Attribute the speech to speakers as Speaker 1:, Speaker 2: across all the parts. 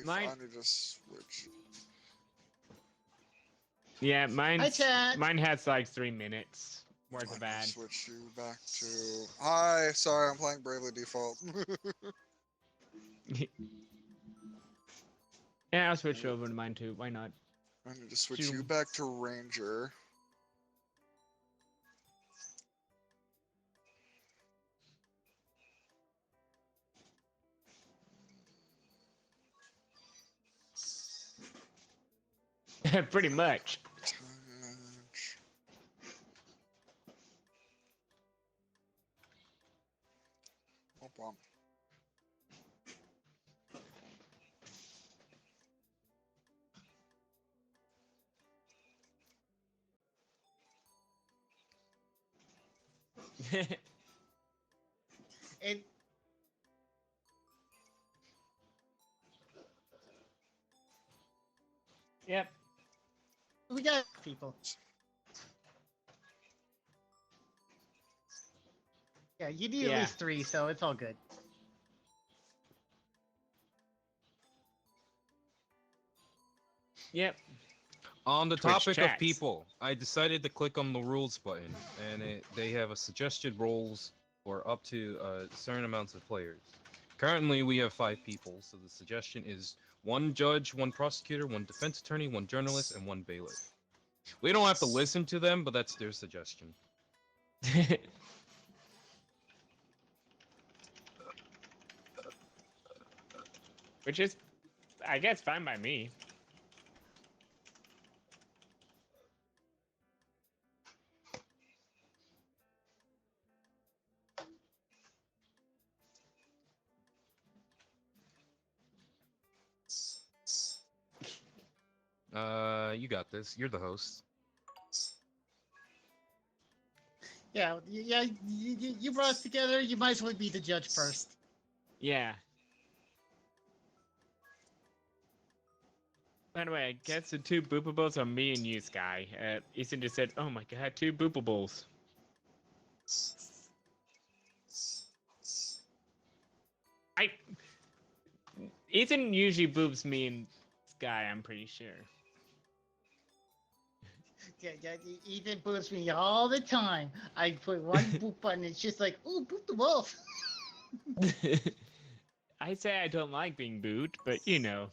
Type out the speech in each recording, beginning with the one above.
Speaker 1: Mine.
Speaker 2: I need to switch.
Speaker 1: Yeah,
Speaker 3: Hi, chat.
Speaker 1: mine has like 3 minutes worth of
Speaker 2: I need to
Speaker 1: ads.
Speaker 2: switch you back to. Hi, sorry, I'm playing Bravely Default.
Speaker 1: Yeah, I'll switch over to mine too. Why not?
Speaker 2: I need to switch you back to Ranger.
Speaker 1: Pretty much.
Speaker 2: Touch. No problem.
Speaker 3: And
Speaker 1: Yep.
Speaker 3: we got people. Yeah, you need at least 3, so it's all good.
Speaker 1: Yep.
Speaker 4: On the
Speaker 1: Twitch
Speaker 4: topic
Speaker 1: chats.
Speaker 4: of people, I decided to click on the rules button, and they have a suggested roles for up to certain amounts of players. Currently, we have 5 people, so the suggestion is 1 judge, 1 prosecutor, 1 defense attorney, 1 journalist, and 1 bailiff. We don't have to listen to them, but that's their suggestion.
Speaker 1: Which is, I guess, fine by me.
Speaker 4: You got this. You're the host.
Speaker 3: Yeah, you brought us together. You might as well be the judge first.
Speaker 1: Yeah. By the way, I guess the 2 boopables are me and you, Sky. Ethan just said, "Oh my god, 2 boopables." Ethan usually boobs me and Sky, I'm pretty sure.
Speaker 3: Yeah, Ethan boops me all the time. I put one boop button, it's just like, ooh, boop the wolf.
Speaker 1: I say I don't like being booed, but you know.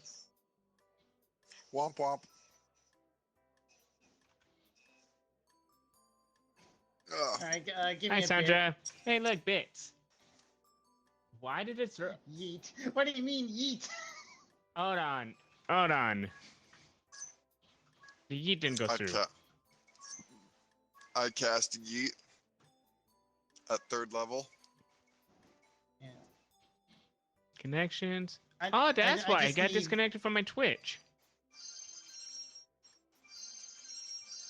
Speaker 2: Womp womp. Ugh.
Speaker 3: Alright, give
Speaker 1: Hi,
Speaker 3: me a
Speaker 1: Sandra. Hey, look, bits. Why did it throw?
Speaker 3: bit. Yeet. What do you mean, yeet?
Speaker 1: Hold on. Hold on. The yeet didn't go through.
Speaker 2: I cast Yeet at 3rd level.
Speaker 3: Yeah.
Speaker 1: Connections. Oh, that's why I
Speaker 3: just
Speaker 1: got
Speaker 3: need-
Speaker 1: disconnected from my Twitch.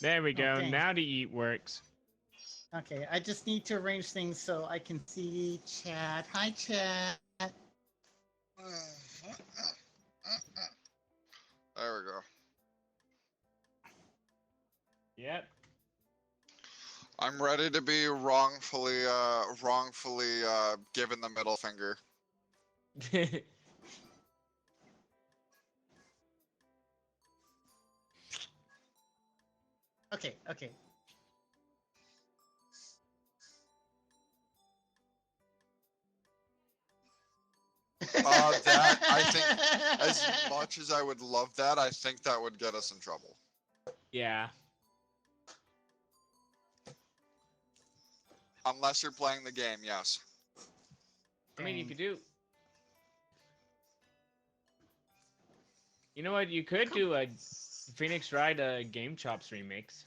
Speaker 1: There we go.
Speaker 3: dang.
Speaker 1: Now the yeet works.
Speaker 3: Okay, I just need to arrange things so I can see chat. Hi, chat.
Speaker 2: There we go.
Speaker 1: Yep.
Speaker 2: I'm ready to be wrongfully given the middle finger.
Speaker 3: Okay.
Speaker 2: That, I think, as much as I would love that, I think that would get us in trouble.
Speaker 1: Yeah.
Speaker 2: Unless you're playing the game, yes.
Speaker 1: I mean, you
Speaker 3: Dang.
Speaker 1: could do. You know what? You could do a Phoenix Wright Game Chops remix.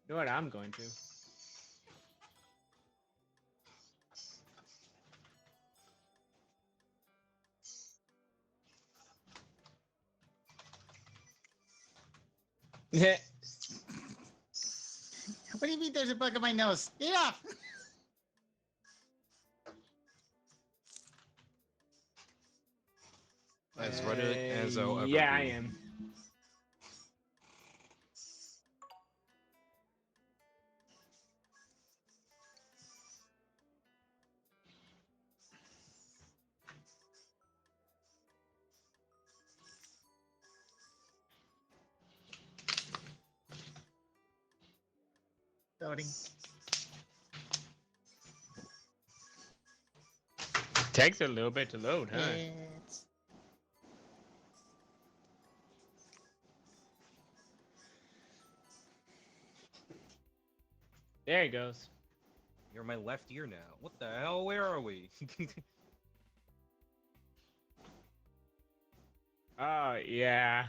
Speaker 1: You know what I'm going to? Yeah.
Speaker 3: What do you mean there's a bug in my nose? Get off!
Speaker 4: As ready as I'll ever
Speaker 1: Yeah, I
Speaker 4: be.
Speaker 1: am.
Speaker 3: Loading.
Speaker 1: Takes a little bit to load, huh?
Speaker 3: It's...
Speaker 1: There he goes.
Speaker 4: You're my left ear now. What the hell? Where are we?
Speaker 1: Oh, yeah.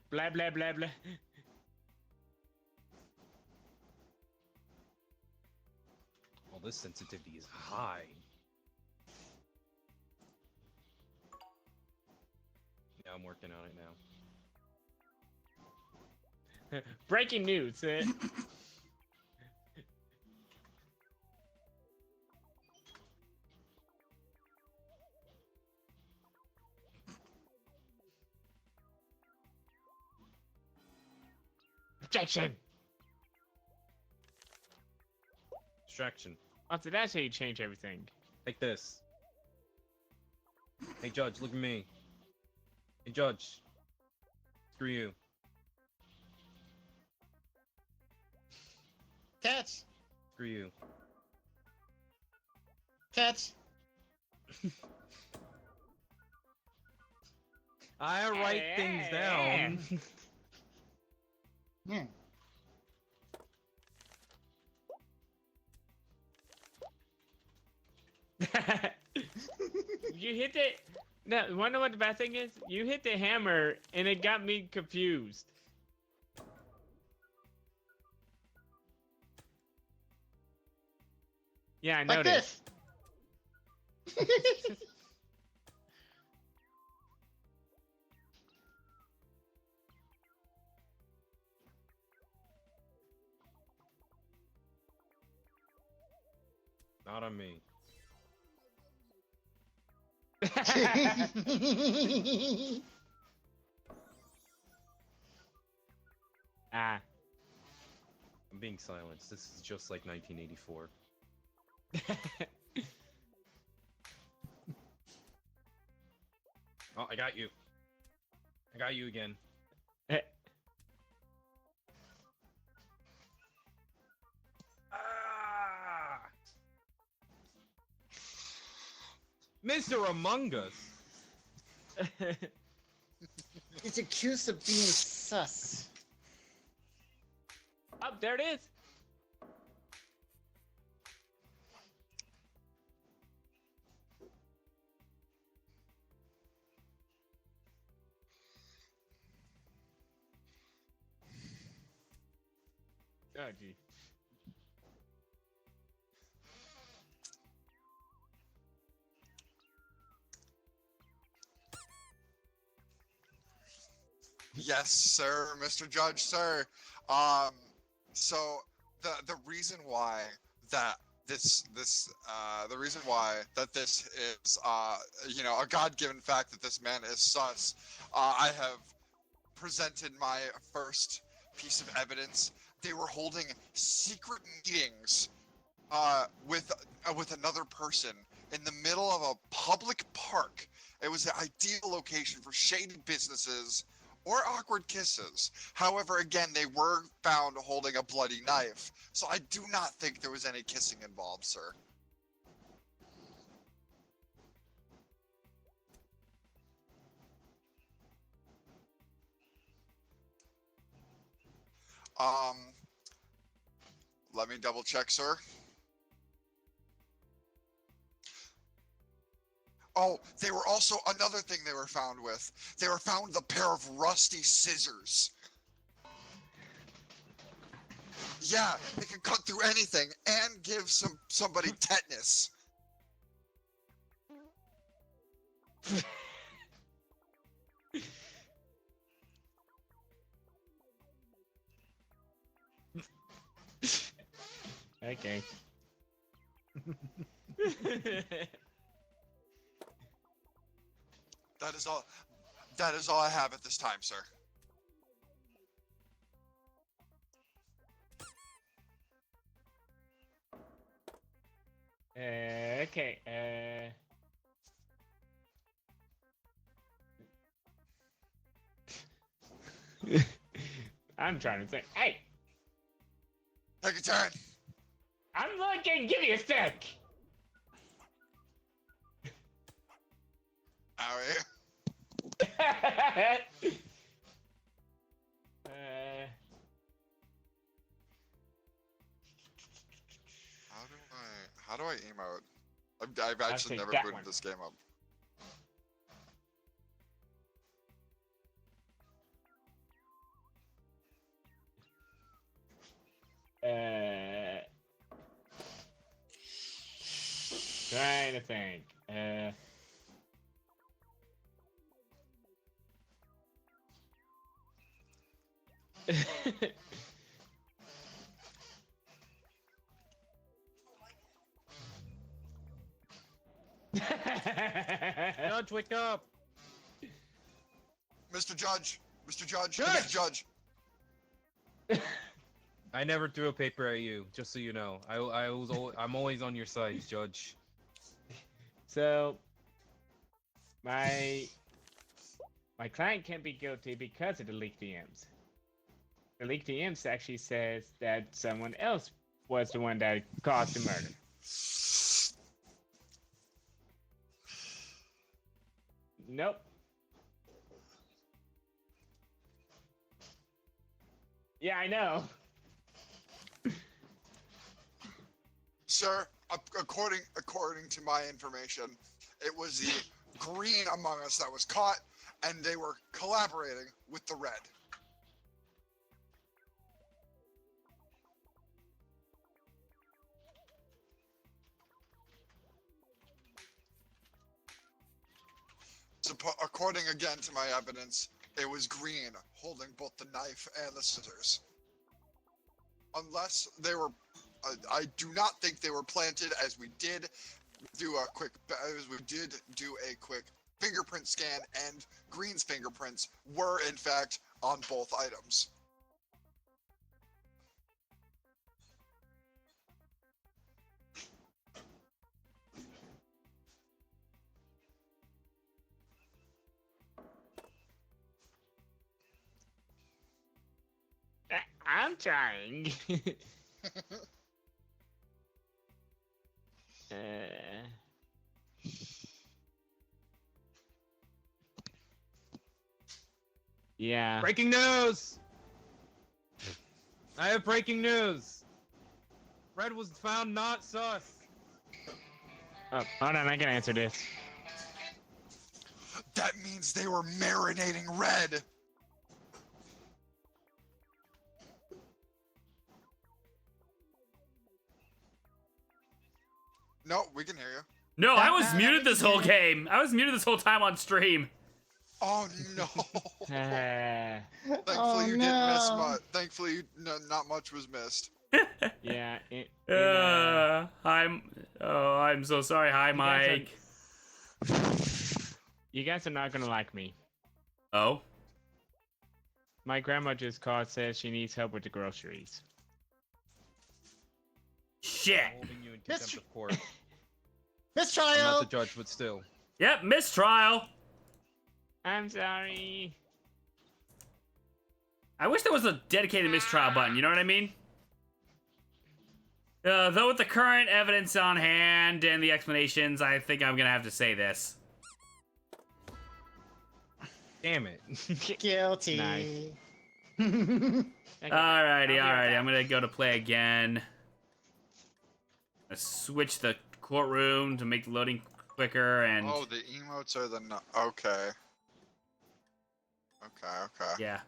Speaker 1: Blah, blah, blah, blah.
Speaker 4: Well, this sensitivity is high. Yeah, I'm working on it now.
Speaker 1: Breaking news. Objection.
Speaker 4: Distraction.
Speaker 1: Oh, so that's how you change everything.
Speaker 4: Take this. Hey, Judge, look at me. Hey, Judge. Screw you.
Speaker 3: Catch!
Speaker 4: Screw you.
Speaker 3: Catch!
Speaker 4: I write things down.
Speaker 3: Yeah.
Speaker 1: You hit it. No, wanna know what the bad thing is? You hit the hammer and it got me confused. Yeah, I
Speaker 3: Like
Speaker 1: noticed.
Speaker 3: this!
Speaker 4: Not on me.
Speaker 1: Ah.
Speaker 4: I'm being silenced. This is just like 1984. Oh, I got you. I got you again. Ah! Mr. Among Us.
Speaker 3: It's accused of being sus.
Speaker 1: Oh, there it is. Oh, gee.
Speaker 2: Yes, sir, Mr. Judge, sir. So the reason why that the reason why that this is you know, a God-given fact that this man is sus, I have presented my first piece of evidence. They were holding secret meetings with another person in the middle of a public park. It was the ideal location for shady businesses or awkward kisses. However, again, they were found holding a bloody knife. So I do not think there was any kissing involved, sir. Let me double check, sir. Oh, they were also another thing they were found with. They were found with a pair of rusty scissors. Yeah, they can cut through anything and give somebody tetanus.
Speaker 1: Okay.
Speaker 2: That is all. That is all I have at this time, sir.
Speaker 1: Okay. I'm trying to think. Hey,
Speaker 2: Take a turn.
Speaker 1: I'm looking. Give me a sec.
Speaker 2: Owie. How do I emote? I've actually
Speaker 1: take
Speaker 2: never
Speaker 1: that
Speaker 2: booted
Speaker 1: one.
Speaker 2: this game up.
Speaker 1: Trying to think.
Speaker 4: Judge, wake up!
Speaker 2: Mr. Judge! Mr. Judge!
Speaker 4: Judge!
Speaker 2: Mr. Judge!
Speaker 4: I never threw a paper at you, just so you know. I'm always on your side, Judge.
Speaker 1: So, my client can't be guilty because of the leaked DMs. The leaked DMs actually says that someone else was the one that caused the murder. Nope. Yeah, I know.
Speaker 2: Sir, according to my information, it was the green among us that was caught, and they were collaborating with the red. According again to my evidence, it was green holding both the knife and the scissors. Unless they were, I do not think they were planted, as we did do a quick fingerprint scan, and Green's fingerprints were in fact on both items.
Speaker 1: I'm trying. Yeah.
Speaker 4: Breaking news! I have breaking news! Red was found not sus.
Speaker 1: Oh, hold on, I can answer this.
Speaker 2: That means they were marinating red. No, we can hear you.
Speaker 5: No, I was muted this whole game. I was muted this whole time on stream.
Speaker 2: Oh no!
Speaker 1: Uh,
Speaker 2: Thankfully you didn't miss much. Thankfully, not much was missed.
Speaker 1: yeah.
Speaker 5: I'm so sorry. Hi, Mike.
Speaker 1: You guys are not gonna like me.
Speaker 5: Oh.
Speaker 1: My grandma just called, says she needs help with the groceries.
Speaker 5: Shit.
Speaker 4: I'm holding you in contempt of court. I'm
Speaker 3: Mistrial.
Speaker 4: not the judge, but still.
Speaker 5: Yep, mistrial.
Speaker 1: I'm sorry.
Speaker 5: I wish there was a dedicated mistrial button, you know what I mean? Though with the current evidence on hand and the explanations, I think I'm gonna have to say this.
Speaker 4: Damn it.
Speaker 3: Guilty.
Speaker 1: Nice.
Speaker 5: Alrighty, I'm gonna go to play again. Switch the courtroom to make the loading quicker and...
Speaker 2: Oh, the emotes are the okay. Okay.
Speaker 5: Yeah.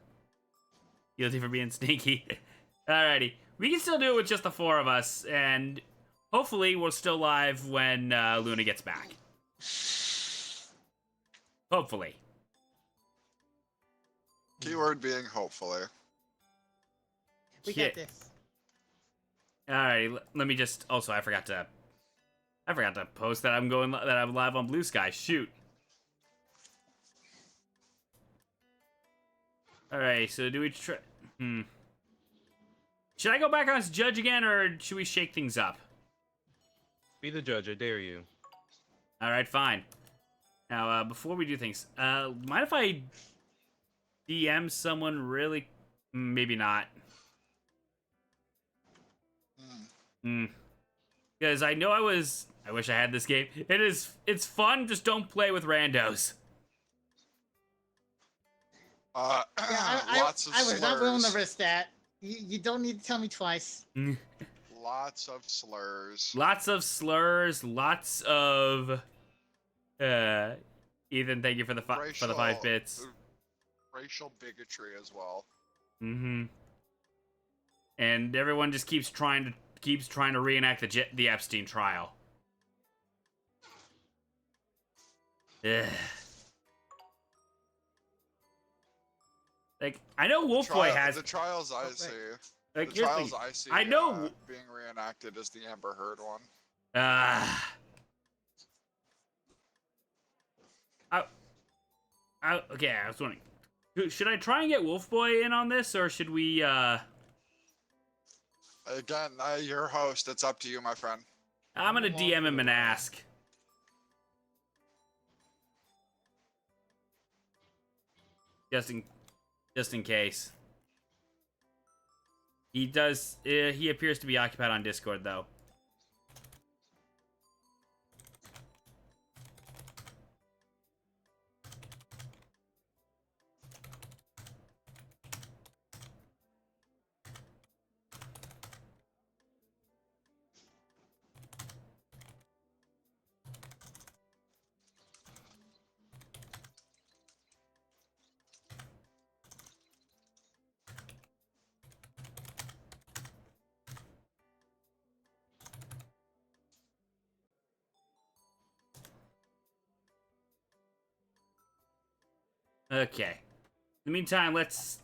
Speaker 5: Guilty for being sneaky. Alrighty. We can still do it with just the four of us, and hopefully we're still live when Luna gets back. Hopefully.
Speaker 2: Keyword being hopefully.
Speaker 3: We
Speaker 5: Shit.
Speaker 3: got this.
Speaker 5: Alrighty, let me just... Also, I forgot to post that I'm live on Blue Sky. Shoot. Alright, so do we try... Should I go back on as judge again, or should we shake things up?
Speaker 4: Be the judge, I dare you.
Speaker 5: Alright, fine. Now, before we do things, mind if I DM someone really... Maybe not. Because I know I wish I had this game. It's fun, just don't play with randos.
Speaker 3: Yeah,
Speaker 2: Lots of
Speaker 3: I was not willing to
Speaker 2: slurs.
Speaker 3: risk that. You don't need to tell me twice.
Speaker 2: Lots of slurs.
Speaker 5: Lots of slurs, lots of Ethan, thank you for the 5 bits.
Speaker 2: Racial bigotry as well.
Speaker 5: Mm-hmm. And everyone just keeps trying to reenact the Epstein trial. Ugh. Like, I know Wolfboy has
Speaker 2: The trials I see.
Speaker 5: like
Speaker 2: The trials I see.
Speaker 5: I know
Speaker 2: being reenacted is the Amber Heard one.
Speaker 5: Okay, I was wondering, should I try and get Wolfboy in on this, or should we?
Speaker 2: Again, your host. It's up to you, my friend.
Speaker 5: I'm gonna DM him and ask. Just in case. He does. He appears to be occupied on Discord, though. Okay. In the meantime, let's...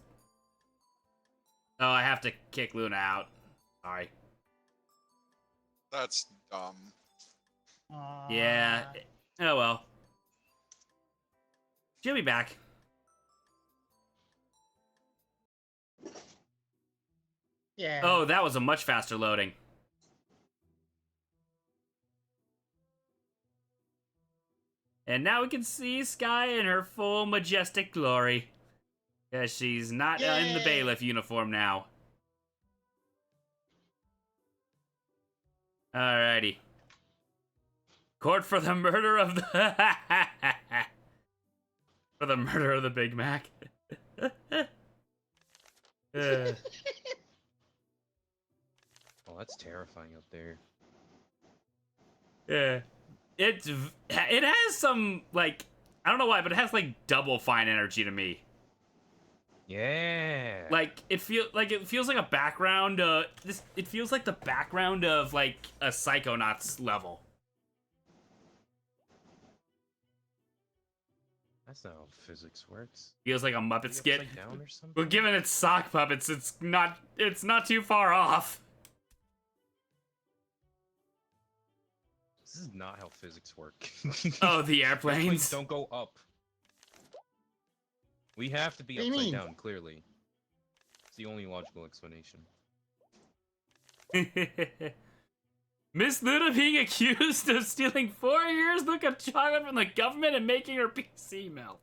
Speaker 5: Oh, I have to kick Luna out. Sorry.
Speaker 2: That's dumb.
Speaker 5: Yeah. Oh, well. She'll be back.
Speaker 3: Yeah.
Speaker 5: Oh, that was a much faster loading. And now we can see Sky in her full majestic glory. Because she's not in the
Speaker 3: Yay!
Speaker 5: bailiff uniform now. Alrighty. Court for the murder of the... for the murder of the Big Mac.
Speaker 4: Oh, that's terrifying up there.
Speaker 5: Yeah. It has some, like, I don't know why, but it has, like, double fine energy to me.
Speaker 4: Yeah.
Speaker 5: Like, it feels like a background, it feels like the background of, like, a Psychonauts level.
Speaker 4: That's not how physics works.
Speaker 5: Feels like a Muppet skit.
Speaker 4: Upside down or something?
Speaker 5: Well, given it's sock puppets, it's not too far off.
Speaker 4: This is not how physics work.
Speaker 5: Oh, the
Speaker 4: Airplanes
Speaker 5: airplanes.
Speaker 4: don't go up. We have to be
Speaker 3: What do you
Speaker 4: upside
Speaker 3: mean?
Speaker 4: down, clearly. It's the only logical explanation.
Speaker 5: Miss Luna being accused of stealing 4 years worth of chocolate from the government and making her PC melt.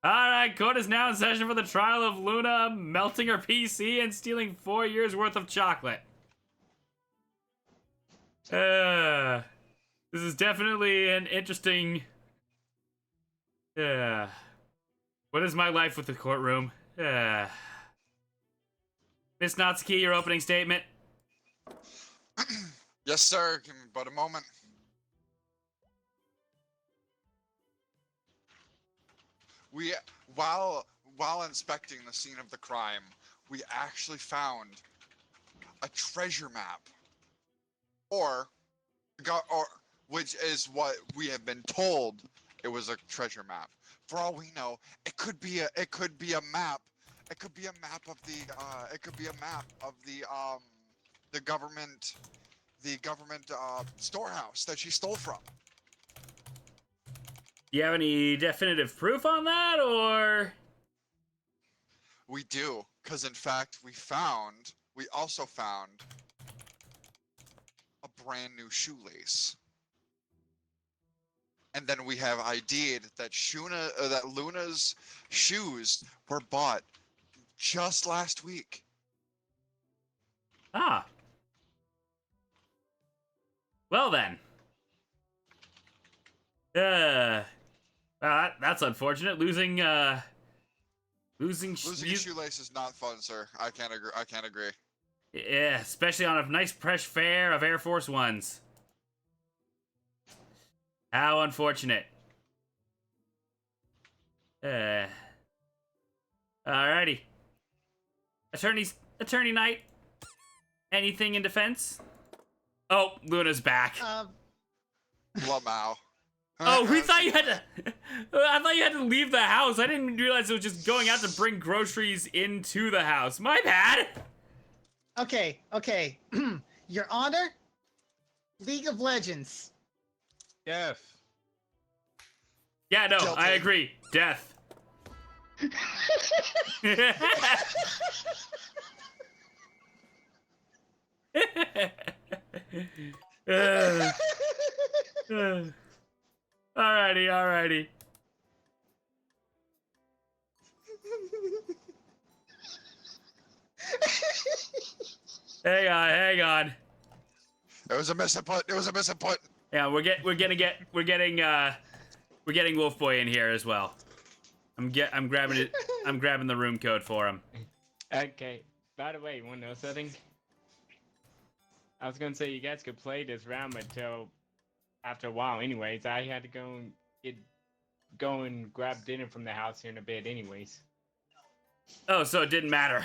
Speaker 5: Alright, court is now in session for the trial of Luna melting her PC and stealing 4 years worth of chocolate. This is definitely an interesting... What is my life with the courtroom? Miss Natsuki, your opening statement.
Speaker 2: Yes, sir. Give me but a moment. We, while inspecting the scene of the crime, we actually found a treasure map, or which is what we have been told it was a treasure map. For all we know, it could be a map. It could be a map of the government storehouse that she stole from.
Speaker 5: Do you have any definitive proof on that, or?
Speaker 2: We do, because in fact we also found a brand new shoelace. And then we have ID'd that that Luna's shoes were bought just last week.
Speaker 5: Ah. Well then. That's unfortunate. Losing
Speaker 2: Losing a shoelace is not fun, sir. I can't agree.
Speaker 5: Yeah, especially on a nice fresh fare of Air Force Ones. How unfortunate. Alrighty. Attorney Knight. Anything in defense? Oh, Luna's back.
Speaker 2: Lamau.
Speaker 5: Oh, we thought you had to. I thought you had to leave the house. I didn't realize it was just going out to bring groceries into the house. My bad.
Speaker 3: Okay. Your Honor, League of Legends.
Speaker 4: Jeff.
Speaker 5: Yeah, no,
Speaker 2: Guilty.
Speaker 5: I agree. Death. Alrighty. Hang on.
Speaker 2: It was a misinput.
Speaker 5: Yeah, we're getting Wolf Boy in here as well. I'm grabbing it. I'm grabbing the room code for him.
Speaker 1: Okay. By the way, you wanna know something? I was gonna say you guys could play this round until after a while. Anyways, I had to go and grab dinner from the house here in a bit. Anyways.
Speaker 5: Oh, so it didn't matter.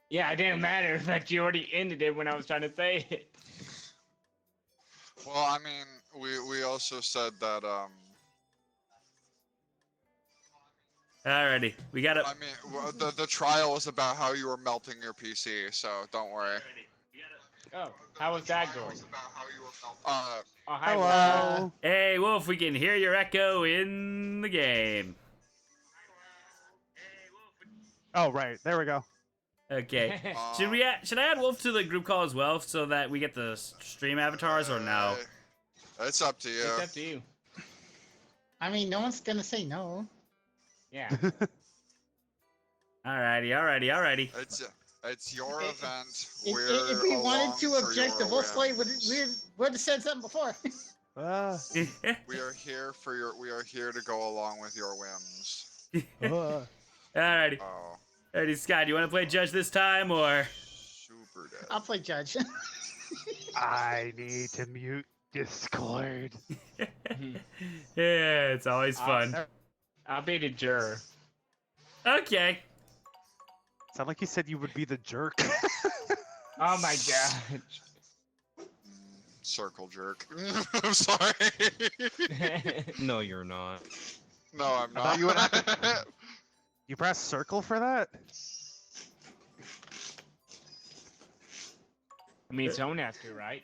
Speaker 1: Yeah, it didn't matter. In fact, you already ended it when I was trying to say it.
Speaker 2: Well, I mean, we also said that
Speaker 5: Alrighty, we got it.
Speaker 2: I mean, the trial was about how you were melting your PC, so don't worry.
Speaker 1: Oh, how was that going? Oh, hi,
Speaker 3: Hello.
Speaker 1: Wolf.
Speaker 5: Hey, Wolf, we can hear your echo in the game.
Speaker 6: Oh, right. There we go.
Speaker 5: Okay. Should I add Wolf to the group call as well so that we get the stream avatars or no?
Speaker 2: It's up to you.
Speaker 1: It's up to you.
Speaker 3: I mean, no one's gonna say no.
Speaker 1: Yeah.
Speaker 5: Alrighty.
Speaker 2: It's your event.
Speaker 3: If we wanted to object to Wolfboy, would have said something before.
Speaker 2: We are here to go along with your whims.
Speaker 5: Alrighty.
Speaker 2: Oh,
Speaker 5: Alrighty, Scott, do you want to play judge this time or?
Speaker 2: super dead.
Speaker 3: I'll play judge.
Speaker 6: I need to mute Discord.
Speaker 5: Yeah, it's always fun.
Speaker 1: I'll be the juror.
Speaker 5: Okay.
Speaker 6: Sound like you said you would be the jerk.
Speaker 1: Oh my god.
Speaker 2: Circle jerk. I'm sorry.
Speaker 4: No, you're not.
Speaker 2: No, I'm
Speaker 6: I
Speaker 2: not.
Speaker 6: thought you would have to- You press circle for that?
Speaker 1: I mean, someone has to, right?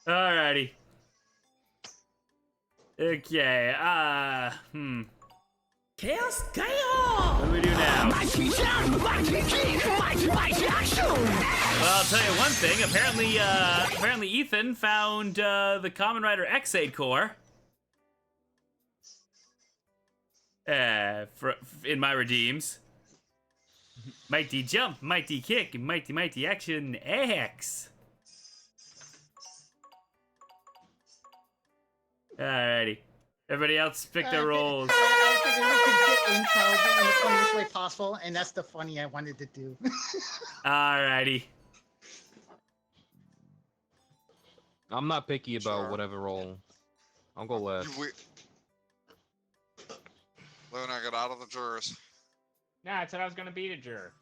Speaker 5: Alrighty. Okay, Chaos Chaos! What do we do now? Well, I'll tell you one thing. Apparently Ethan found the Kamen Rider X8 core. In my redeems. Mighty jump, mighty kick, mighty action X. Alrighty. Everybody else pick their roles.
Speaker 3: I figured we could get intel in the funniest way possible, and that's the funny I wanted to do.
Speaker 5: Alrighty.
Speaker 4: I'm not picky about
Speaker 2: Sure.
Speaker 4: whatever role. I'll go left.
Speaker 2: Luna, get out of the jurors.
Speaker 1: Nah, I said I was gonna be the juror.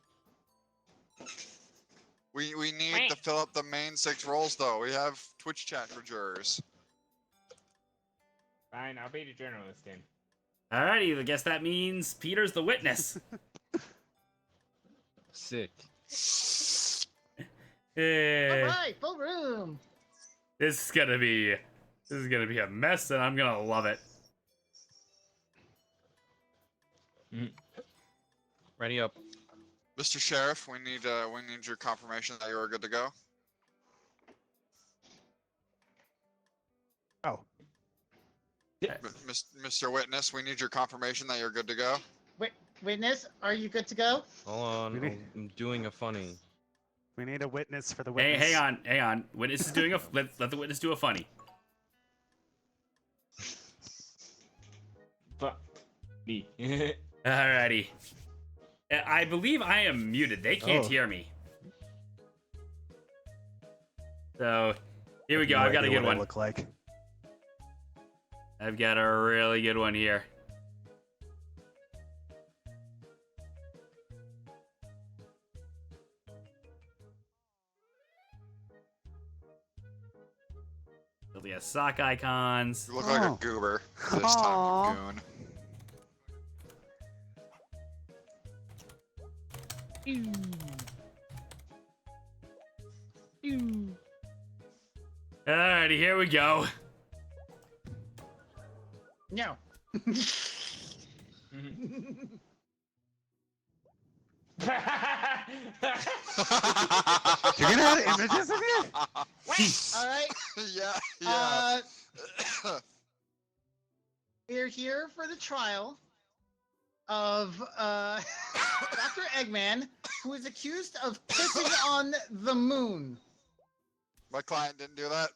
Speaker 2: We need to fill up the main 6 roles, though. We have Twitch chat for jurors.
Speaker 1: Fine, I'll be the journalist then.
Speaker 5: Alrighty, I guess that means Peter's the witness.
Speaker 4: Sick.
Speaker 3: Alright, full room.
Speaker 5: This is gonna be a mess, and I'm gonna love it.
Speaker 4: Ready up.
Speaker 2: Mr. Sheriff, we need your confirmation that you are good to go.
Speaker 6: Oh.
Speaker 2: Mr. Witness, we need your confirmation that you're good to go.
Speaker 3: Witness, are you good to go?
Speaker 4: Hold on.
Speaker 6: Maybe.
Speaker 4: I'm doing a funny.
Speaker 6: We need a witness for the witness.
Speaker 5: Hey, hang on. Witness is doing a let the witness do a funny.
Speaker 1: Me.
Speaker 5: Alrighty. I believe I am muted. They can't
Speaker 6: Oh.
Speaker 5: hear me. So, here we go.
Speaker 6: No
Speaker 5: I've got a
Speaker 6: idea
Speaker 5: good
Speaker 6: what I
Speaker 5: one.
Speaker 6: look like.
Speaker 5: I've got a really good one here. There'll be a sock icons.
Speaker 2: You look like a
Speaker 6: Oh.
Speaker 2: goober this
Speaker 6: Aw.
Speaker 2: time, you goon.
Speaker 5: Alrighty, here we go.
Speaker 3: No.
Speaker 6: You're gonna have images of you?
Speaker 3: All right.
Speaker 2: Yeah.
Speaker 3: We're here for the trial of Dr. Eggman, who is accused of pissing on the moon.
Speaker 2: My client didn't do that.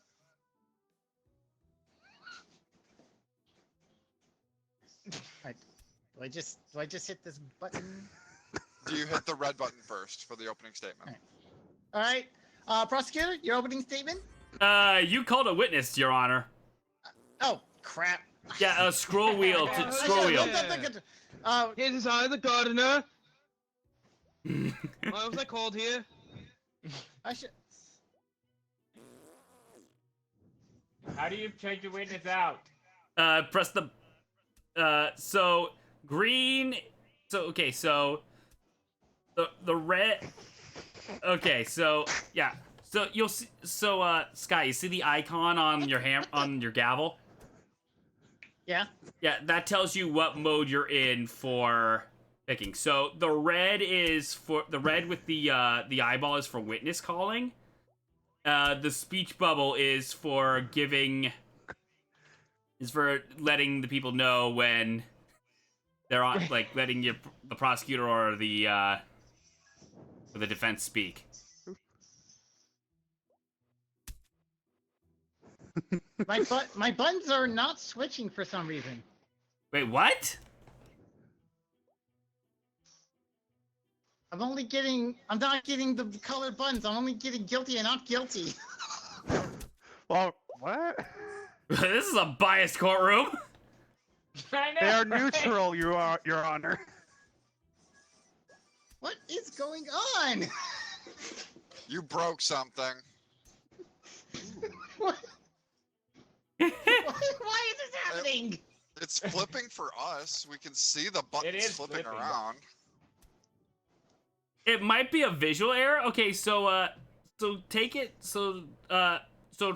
Speaker 3: Do I just hit this button?
Speaker 2: Do you hit the red button first for the opening statement?
Speaker 3: All right. Prosecutor, your opening statement?
Speaker 5: You called a witness, Your Honor.
Speaker 3: Oh, crap.
Speaker 5: Yeah, scroll wheel.
Speaker 3: I
Speaker 5: Scroll
Speaker 3: should've
Speaker 5: wheel.
Speaker 3: looked at the
Speaker 7: It is I, the gardener. Why was I called here?
Speaker 3: I should.
Speaker 1: How do you check the witness out?
Speaker 5: Press the. So green. So okay, so the red. Okay, so yeah, so you'll see. So Sky, you see the icon on your on your gavel?
Speaker 3: Yeah.
Speaker 5: Yeah, that tells you what mode you're in for picking. So the red is for the red with the eyeball is for witness calling. The speech bubble is for letting the people know when they're on, like letting the prosecutor or the defense speak.
Speaker 3: My buttons are not switching for some reason.
Speaker 5: Wait, what?
Speaker 3: I'm not getting the colored buttons. I'm only getting guilty and not guilty.
Speaker 6: Well, what?
Speaker 5: This is a biased courtroom.
Speaker 1: I know.
Speaker 6: They are
Speaker 1: right?
Speaker 6: neutral, Your Honor.
Speaker 3: What is going on?
Speaker 2: You broke something.
Speaker 3: What? Why is this happening?
Speaker 2: It's flipping for us. We can see the buttons
Speaker 1: is
Speaker 2: flipping
Speaker 1: flipping.
Speaker 2: around.
Speaker 5: It might be a visual error. Okay, so take it. So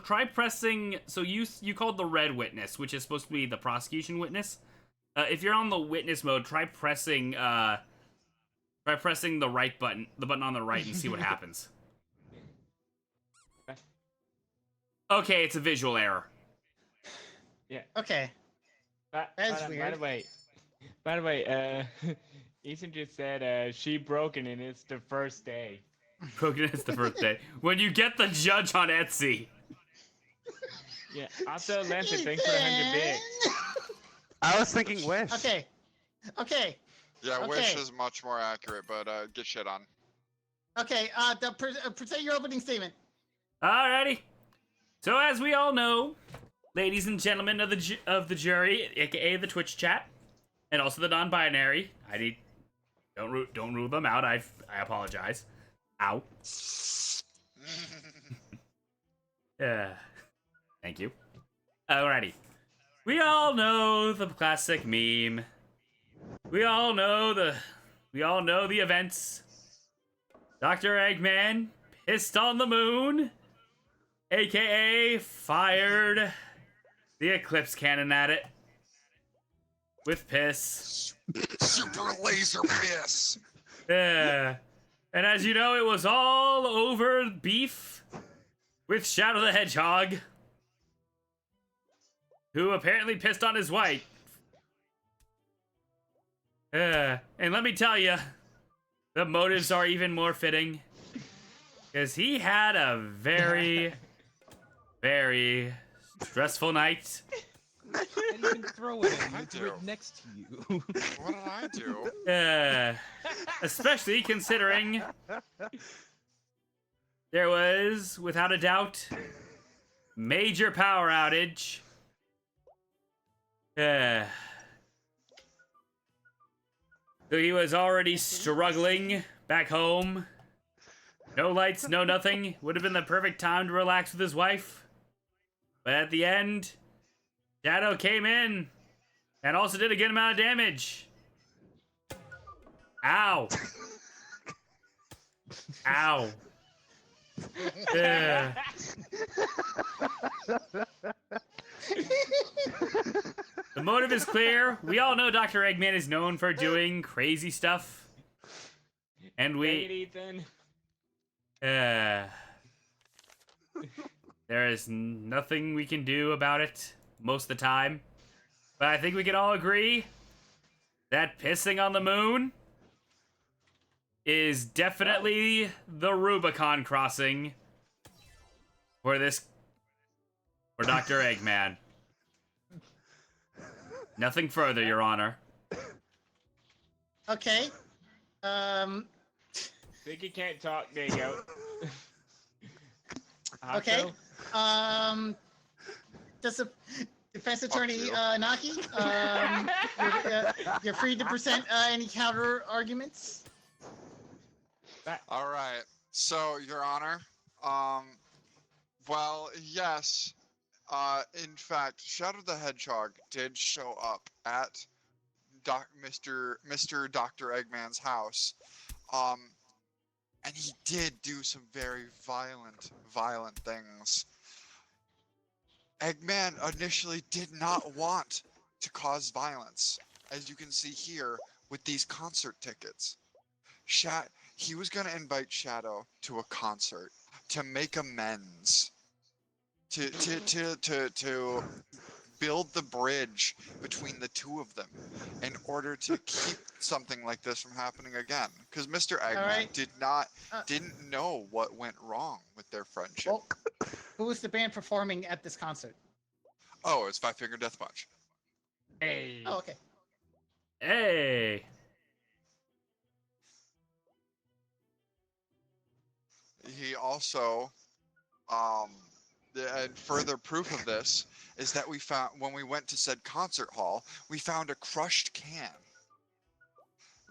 Speaker 5: try pressing. So you called the red witness, which is supposed to be the prosecution witness. If you're on the witness mode, try pressing the right button, the button on the right, and see what happens. Okay, it's a visual error.
Speaker 3: Okay. That's
Speaker 1: By
Speaker 3: weird.
Speaker 1: the way, Ethan just said she broken and it's the first day.
Speaker 5: Broken is the first day. When you get the judge on Etsy.
Speaker 1: Yeah. Also, Lancer, thanks for the 100 bits.
Speaker 6: I was thinking Wish.
Speaker 3: Okay.
Speaker 2: Yeah,
Speaker 3: Okay.
Speaker 2: Wish is much more accurate, but get shit on.
Speaker 3: Okay. Present your opening statement.
Speaker 5: Alrighty. So as we all know, ladies and gentlemen of the jury, aka the Twitch chat, and also the non-binary, don't rule them out. I apologize. Ow. Thank you. Alrighty. We all know the classic meme. We all know the events. Dr. Eggman pissed on the moon, aka fired the Eclipse cannon at it with piss.
Speaker 2: Super laser piss.
Speaker 5: Yeah. And as you know, it was all over beef with Shadow the Hedgehog, who apparently pissed on his wife. And let me tell you, the motives are even more fitting. Because he had a very, very stressful night.
Speaker 4: And you can throw it and
Speaker 2: I
Speaker 4: it's
Speaker 2: do.
Speaker 4: right next to you.
Speaker 2: What did I do?
Speaker 5: Especially considering there was, without a doubt, major power outage. So he was already struggling back home. No lights, no nothing. Would have been the perfect time to relax with his wife. But at the end, Shadow came in and also did a good amount of damage. Ow. Ow. Ugh. The motive is clear. We all know Dr. Eggman is known for doing crazy stuff. And
Speaker 1: Dang it,
Speaker 5: we...
Speaker 1: Ethan.
Speaker 5: there is nothing we can do about it most of the time. But I think we can all agree that pissing on the moon is definitely the Rubicon crossing for Dr. Eggman. Nothing further, Your Honor.
Speaker 3: Okay.
Speaker 1: Think you can't talk, Dingo.
Speaker 3: Okay.
Speaker 1: Hacho?
Speaker 3: Does the defense attorney
Speaker 2: you.
Speaker 3: Naki? You're free to present any counter arguments.
Speaker 2: All right. So, Your Honor, well, yes. In fact, Shadow the Hedgehog did show up at Mr. Dr. Eggman's house. And he did do some very violent things. Eggman initially did not want to cause violence, as you can see here with these concert tickets. He was going to invite Shadow to a concert to make amends, to build the bridge between the two of them in order to keep something like this from happening again. Because Mr. Eggman didn't know what went wrong with their friendship.
Speaker 3: Well, who was the band performing at this concert?
Speaker 2: Oh, it's Five Finger Death Punch.
Speaker 1: Hey.
Speaker 3: Oh, okay.
Speaker 5: Hey.
Speaker 2: He also, and further proof of this is that we found, when we went to said concert hall, we found a crushed can.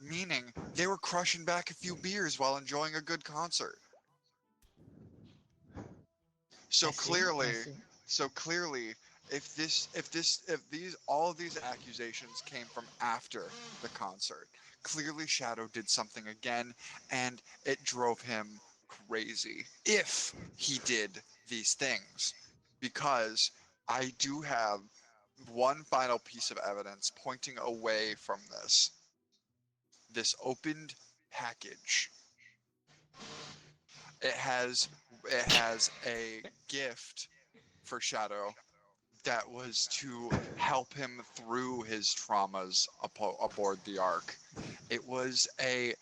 Speaker 2: Meaning they were crushing back a few beers while enjoying a good concert. So
Speaker 3: I see,
Speaker 2: clearly,
Speaker 3: I see.
Speaker 2: so clearly, if all of these accusations came from after the concert, clearly Shadow did something again, and it drove him crazy. If he did these things, because I do have one final piece of evidence pointing away from this. This opened package. It has a gift for Shadow that was to help him through his traumas aboard the Ark. It was a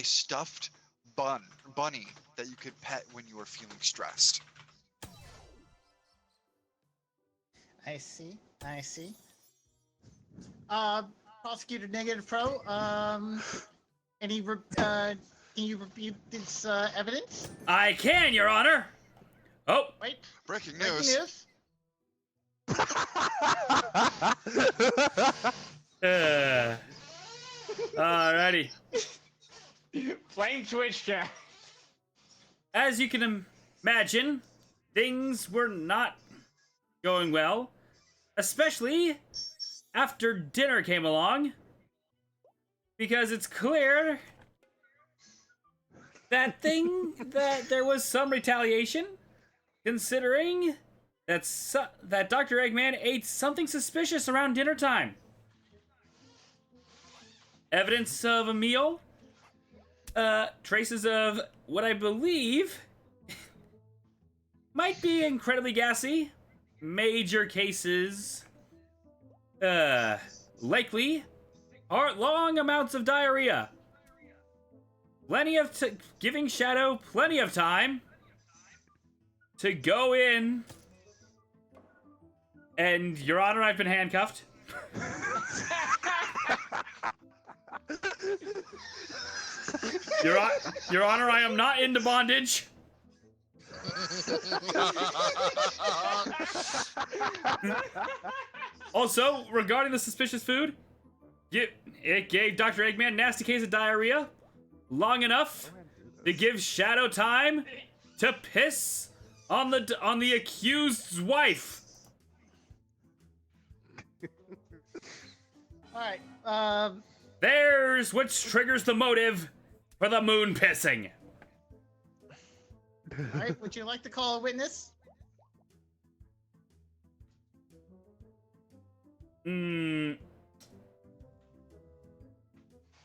Speaker 2: stuffed bunny that you could pet when you were feeling stressed.
Speaker 3: I see. Prosecutor Negative Pro, can you repeat this evidence?
Speaker 5: I can, Your Honor. Oh,
Speaker 3: Wait,
Speaker 2: Breaking
Speaker 3: breaking
Speaker 2: news.
Speaker 3: news.
Speaker 5: Alrighty.
Speaker 1: Flame Twitch chat.
Speaker 5: As you can imagine, things were not going well, especially after dinner came along, because it's clear that there was some retaliation, considering that Dr. Eggman ate something suspicious around dinner time. Evidence of a meal, traces of what I believe might be incredibly gassy, major cases, likely long amounts of diarrhea. giving Shadow plenty of time to go in. And, Your Honor, I've been handcuffed. Your Honor, I am not into bondage. Also, regarding the suspicious food, it gave Dr. Eggman nasty case of diarrhea long enough to give Shadow time to piss on the accused's wife.
Speaker 3: All right.
Speaker 5: There's which triggers the motive for the moon pissing.
Speaker 3: All right. Would you like to call a witness?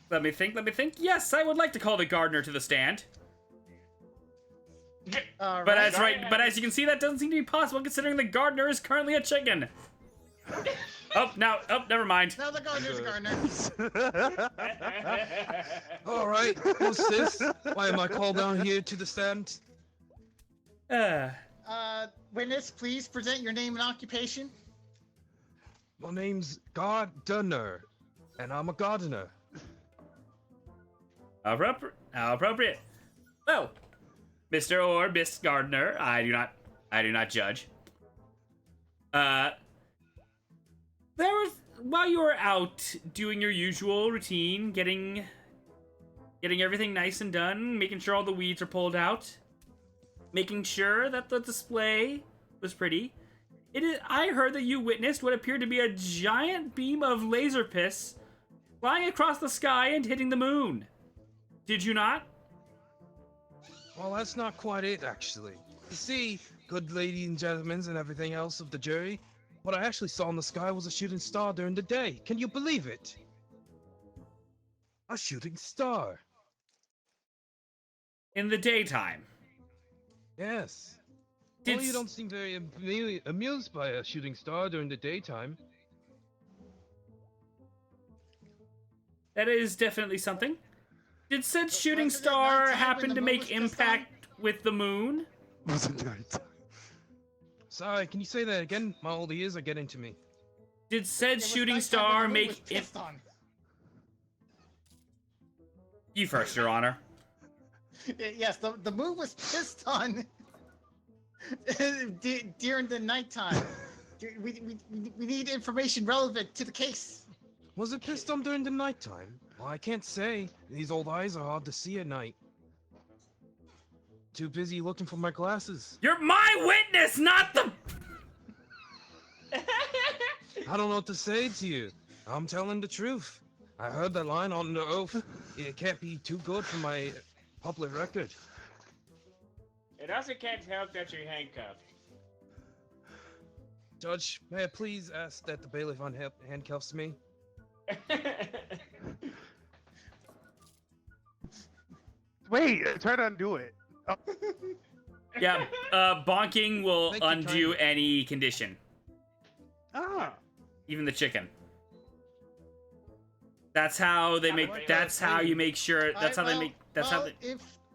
Speaker 5: Let me think. Yes, I would like to call the gardener to the stand. But as you can see, that doesn't seem to be possible considering the gardener is currently a chicken. Never mind.
Speaker 3: Now the gardener's a gardener.
Speaker 4: All right, who's this? Why am I called down here to the stand?
Speaker 3: Witness, please present your name and occupation.
Speaker 4: My name's Gardener, and I'm a gardener.
Speaker 5: How appropriate. Well, Mr. or Miss Gardener, I do not judge. While you were out doing your usual routine, getting everything nice and done, making sure all the weeds are pulled out, making sure that the display was pretty, I heard that you witnessed what appeared to be a giant beam of laser piss flying across the sky and hitting the moon. Did you not?
Speaker 4: Well, that's not quite it, actually. You see, good ladies and gentlemen and everything else of the jury, what I actually saw in the sky was a shooting star during the day. Can you believe it? A shooting star.
Speaker 5: In the daytime.
Speaker 4: Yes. Well, you don't seem very amused by a shooting star during the daytime.
Speaker 5: That is definitely something. Did said shooting star happen to make impact with the moon?
Speaker 4: Sorry, can you say that again? My old ears are getting to me.
Speaker 5: Did said shooting star make it? You first, Your Honor.
Speaker 3: Yes, the moon was pissed on during the nighttime. We need information relevant to the case.
Speaker 4: Was it pissed on during the nighttime? Well, I can't say. These old eyes are hard to see at night. Too busy looking for my glasses.
Speaker 5: You're my witness, not the...
Speaker 4: I don't know what to say to you. I'm telling the truth. I heard that line on the oath. It can't be too good for my public record.
Speaker 1: It also can't help that you're handcuffed.
Speaker 4: Judge, may I please ask that the bailiff handcuffs me?
Speaker 6: Wait, try to undo it. Oh.
Speaker 5: Yeah, bonking will
Speaker 4: Thank you,
Speaker 5: undo
Speaker 4: kindly.
Speaker 5: any condition.
Speaker 6: Ah.
Speaker 5: Even the chicken. That's how they make. That's how you make sure. That's how they make. That's how they.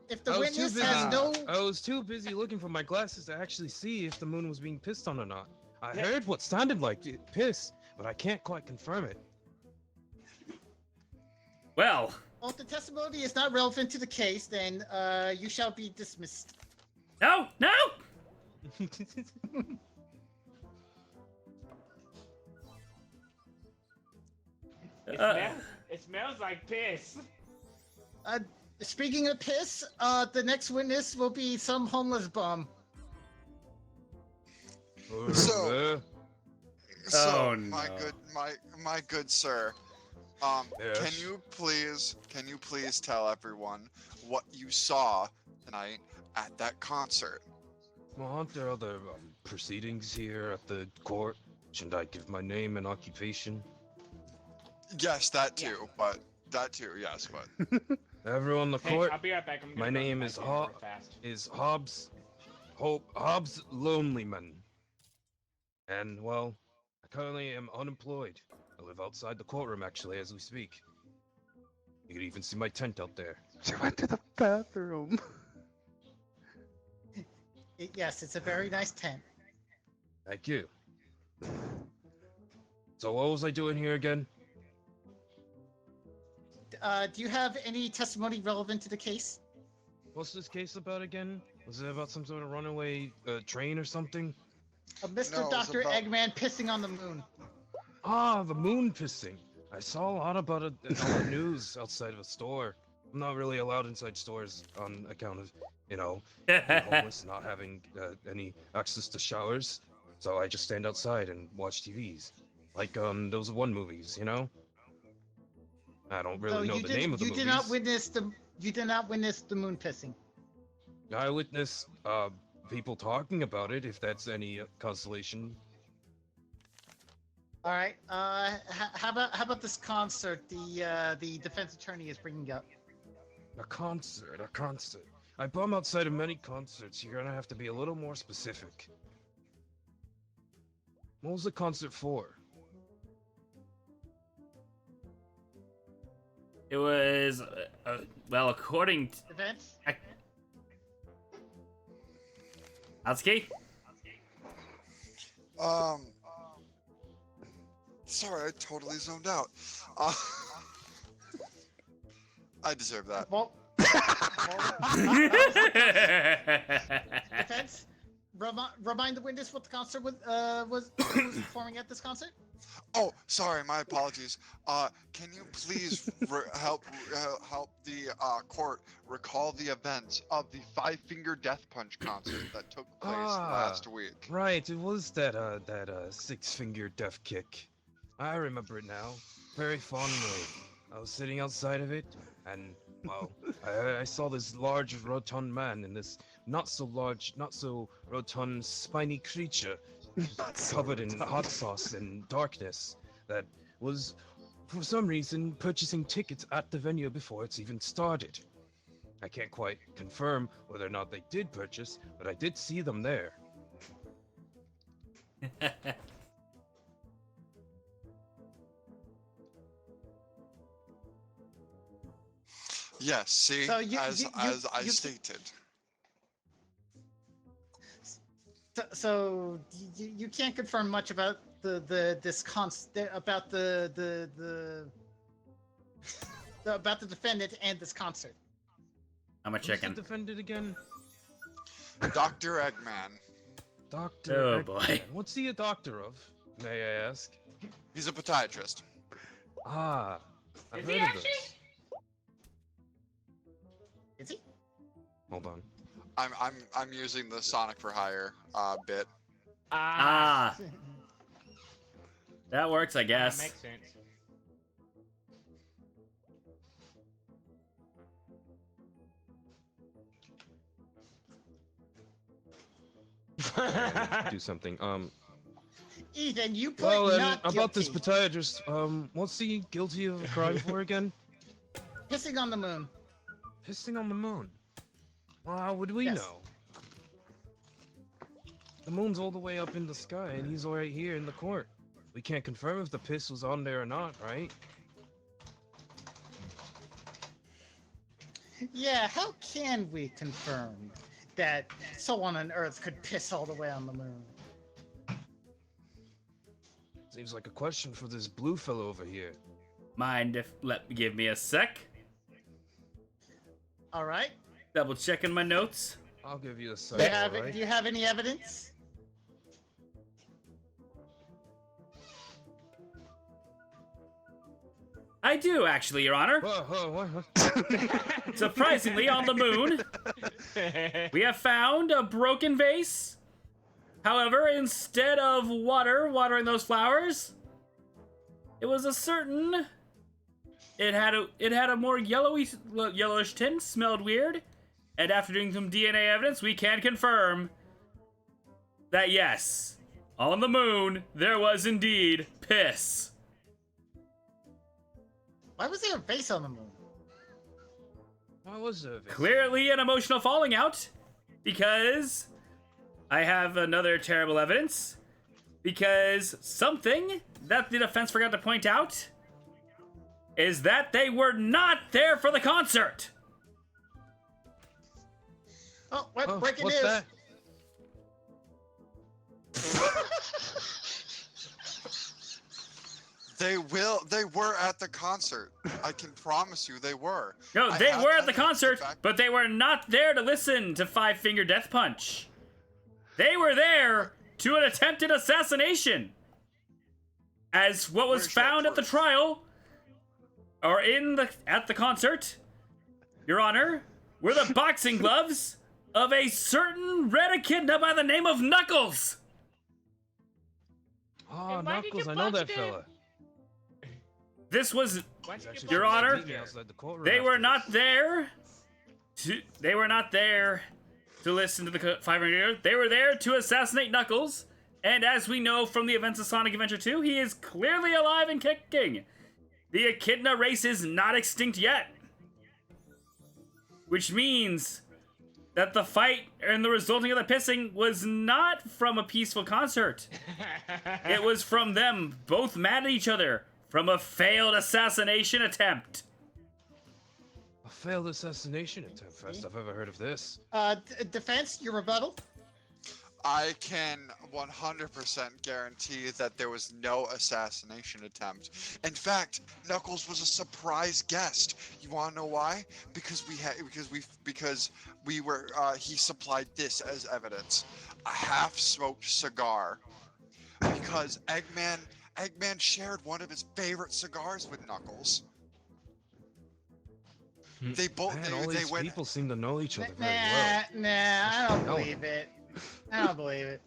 Speaker 3: If the witness has no.
Speaker 4: I was too busy looking for my glasses to actually see if the moon was being pissed on or not. I heard what sounded like piss, but I can't quite confirm it.
Speaker 5: Well.
Speaker 3: Well, if the testimony is not relevant to the case, then you shall be dismissed.
Speaker 5: No, no.
Speaker 1: It smells like piss.
Speaker 3: Speaking of piss, the next witness will be some homeless bum.
Speaker 2: So,
Speaker 5: Oh,
Speaker 2: my
Speaker 5: no.
Speaker 2: good sir,
Speaker 4: Yes.
Speaker 2: can you please tell everyone what you saw tonight at that concert?
Speaker 4: Well, aren't there other proceedings here at the court? Shouldn't I give my name and occupation?
Speaker 2: Yes, that too, yes, but
Speaker 4: Everyone in the
Speaker 1: Hey,
Speaker 4: court,
Speaker 1: I'll be right back. I'm gonna
Speaker 4: my
Speaker 1: go to
Speaker 4: name
Speaker 1: my
Speaker 4: is
Speaker 1: bedroom real fast.
Speaker 4: Hobbs Lonelyman. And, well, I currently am unemployed. I live outside the courtroom, actually, as we speak. You can even see my tent out there.
Speaker 6: She went to the bathroom.
Speaker 3: Yes, it's a very nice tent.
Speaker 4: Thank you. So what was I doing here again?
Speaker 3: Do you have any testimony relevant to the case?
Speaker 4: What's this case about again? Was it about some sort of runaway train or something?
Speaker 3: Mr.
Speaker 2: No, it was
Speaker 3: Dr.
Speaker 2: about-
Speaker 3: Eggman pissing on the moon.
Speaker 4: Ah, the moon pissing. I saw a lot about it in all the news outside of a store. I'm not really allowed inside stores on account of, being homeless, not having any access to showers. So I just stand outside and watch TVs. Like those one movies, I don't really know the name of the
Speaker 3: you
Speaker 4: movies.
Speaker 3: You did not witness the moon pissing.
Speaker 4: I witnessed people talking about it, if that's any consolation.
Speaker 3: All right. How about this concert? The defense attorney is bringing up.
Speaker 4: A concert. I bum outside of many concerts. You're gonna have to be a little more specific. What was the concert for?
Speaker 5: It was, well, according to
Speaker 3: Defense.
Speaker 5: Atsuki.
Speaker 2: Sorry, I totally zoned out. I deserve that.
Speaker 3: Well, defense. Remind the witness what the concert was performing at this concert.
Speaker 2: Oh, sorry, my apologies. Can you please help the court recall the events of the Five Finger Death Punch concert that took place last week?
Speaker 4: Right, it was that six-finger death kick. I remember it now, very fondly. I was sitting outside of it, and well, I saw this large, rotund man and this not so large, not so rotund, spiny creature covered in hot sauce and darkness that was, for some reason, purchasing tickets at the venue before it's even started. I can't quite confirm whether or not they did purchase, but I did see them there.
Speaker 2: Yes, see,
Speaker 3: So
Speaker 2: as I
Speaker 3: you-
Speaker 2: stated.
Speaker 3: So you can't confirm much about about about the defendant and this concert.
Speaker 5: I'm a
Speaker 4: Who's
Speaker 5: chicken.
Speaker 4: the defendant again?
Speaker 2: Dr. Eggman.
Speaker 4: Doctor.
Speaker 5: Oh, boy.
Speaker 4: What's he a doctor of, may I ask?
Speaker 2: He's a podiatrist.
Speaker 4: Ah, I've
Speaker 5: Is he
Speaker 4: heard of
Speaker 5: actually?
Speaker 4: this.
Speaker 3: Is he?
Speaker 4: Hold on.
Speaker 2: I'm using the Sonic for Hire bit.
Speaker 5: Ah, that works, I
Speaker 1: That
Speaker 5: guess.
Speaker 1: makes sense.
Speaker 4: Do something.
Speaker 3: Ethan, you put
Speaker 4: Well,
Speaker 3: not
Speaker 4: about this
Speaker 3: guilty.
Speaker 4: podiatrist, what's he guilty of a crime for again?
Speaker 3: Pissing on the moon.
Speaker 4: Pissing on the moon. Well, how would we
Speaker 3: Yes.
Speaker 4: know? The moon's all the way up in the sky, and he's right here in the court. We can't confirm if the piss was on there or not, right?
Speaker 3: Yeah, how can we confirm that someone on Earth could piss all the way on the moon?
Speaker 4: Seems like a question for this blue fellow over here.
Speaker 5: Mind if give me a sec?
Speaker 3: All right.
Speaker 5: Double checking my notes.
Speaker 4: I'll give you a
Speaker 3: Do
Speaker 4: second,
Speaker 3: you have
Speaker 4: alright?
Speaker 3: Do you have any evidence?
Speaker 5: I do, actually, Your Honor.
Speaker 4: What?
Speaker 5: Surprisingly, on the moon, we have found a broken vase. However, instead of watering those flowers, it was a certain. It had a more yellowish tint, smelled weird, and after doing some DNA evidence, we can confirm that yes, on the moon there was indeed piss.
Speaker 3: Why was there a vase on the moon?
Speaker 4: Why was there?
Speaker 5: Clearly an emotional falling out, because I have another terrible evidence, because something that the defense forgot to point out, is that they were not there for the concert.
Speaker 3: Oh, what
Speaker 4: Oh,
Speaker 3: breaking
Speaker 4: what's
Speaker 3: news?
Speaker 4: that?
Speaker 2: They were at the concert. I can promise you they were.
Speaker 5: No,
Speaker 2: I
Speaker 5: they
Speaker 2: have
Speaker 5: were at the
Speaker 2: evidence to
Speaker 5: concert,
Speaker 2: back-
Speaker 5: but they were not there to listen to Five Finger Death Punch. They were there to an attempted assassination. As what was
Speaker 2: Where's your
Speaker 5: found at the
Speaker 2: proof?
Speaker 5: trial, or at the concert, Your Honor, were the boxing gloves of a certain red echidna by the name of Knuckles.
Speaker 4: Oh,
Speaker 1: Then why did
Speaker 4: Knuckles,
Speaker 1: you
Speaker 4: I know
Speaker 1: punch
Speaker 4: that
Speaker 1: them?
Speaker 4: fella.
Speaker 5: This was,
Speaker 1: Why did you
Speaker 4: Actually,
Speaker 1: punch
Speaker 5: Your
Speaker 1: them?
Speaker 5: Honor,
Speaker 4: meet me outside the courtroom
Speaker 5: they were
Speaker 4: after
Speaker 5: not
Speaker 4: this.
Speaker 5: there. They were not there to listen to the Five Finger. They were there to assassinate Knuckles. And as we know from the events of Sonic Adventure 2, he is clearly alive and kicking. The Echidna race is not extinct yet. Which means that the fight and the resulting of the pissing was not from a peaceful concert. It was from them both mad at each other from a failed assassination attempt.
Speaker 4: A failed assassination attempt. First I've ever heard of this.
Speaker 3: Defense, your rebuttal.
Speaker 2: I can 100% guarantee that there was no assassination attempt. In fact, Knuckles was a surprise guest. You want to know why? Because he supplied this as evidence. A half-smoked cigar. Because Eggman shared one of his favorite cigars with Knuckles. They both
Speaker 4: Man, all
Speaker 2: they
Speaker 4: these
Speaker 2: went.
Speaker 4: people seem to know each other very
Speaker 3: Nah,
Speaker 4: well.
Speaker 3: I don't
Speaker 4: No.
Speaker 3: believe it. I don't believe it.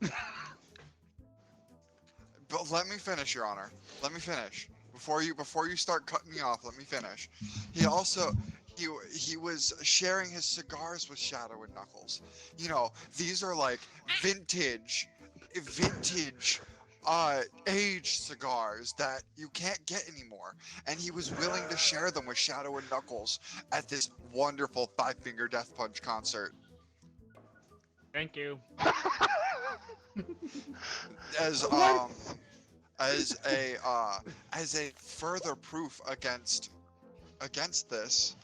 Speaker 2: But let me finish, Your Honor. Let me finish. Before you start cutting me off, let me finish. He was sharing his cigars with Shadow and Knuckles. You know, these are like vintage aged cigars that you can't get anymore. And he was willing to share them with Shadow and Knuckles at this wonderful Five Finger Death Punch concert.
Speaker 1: Thank you.
Speaker 2: As a further proof against this,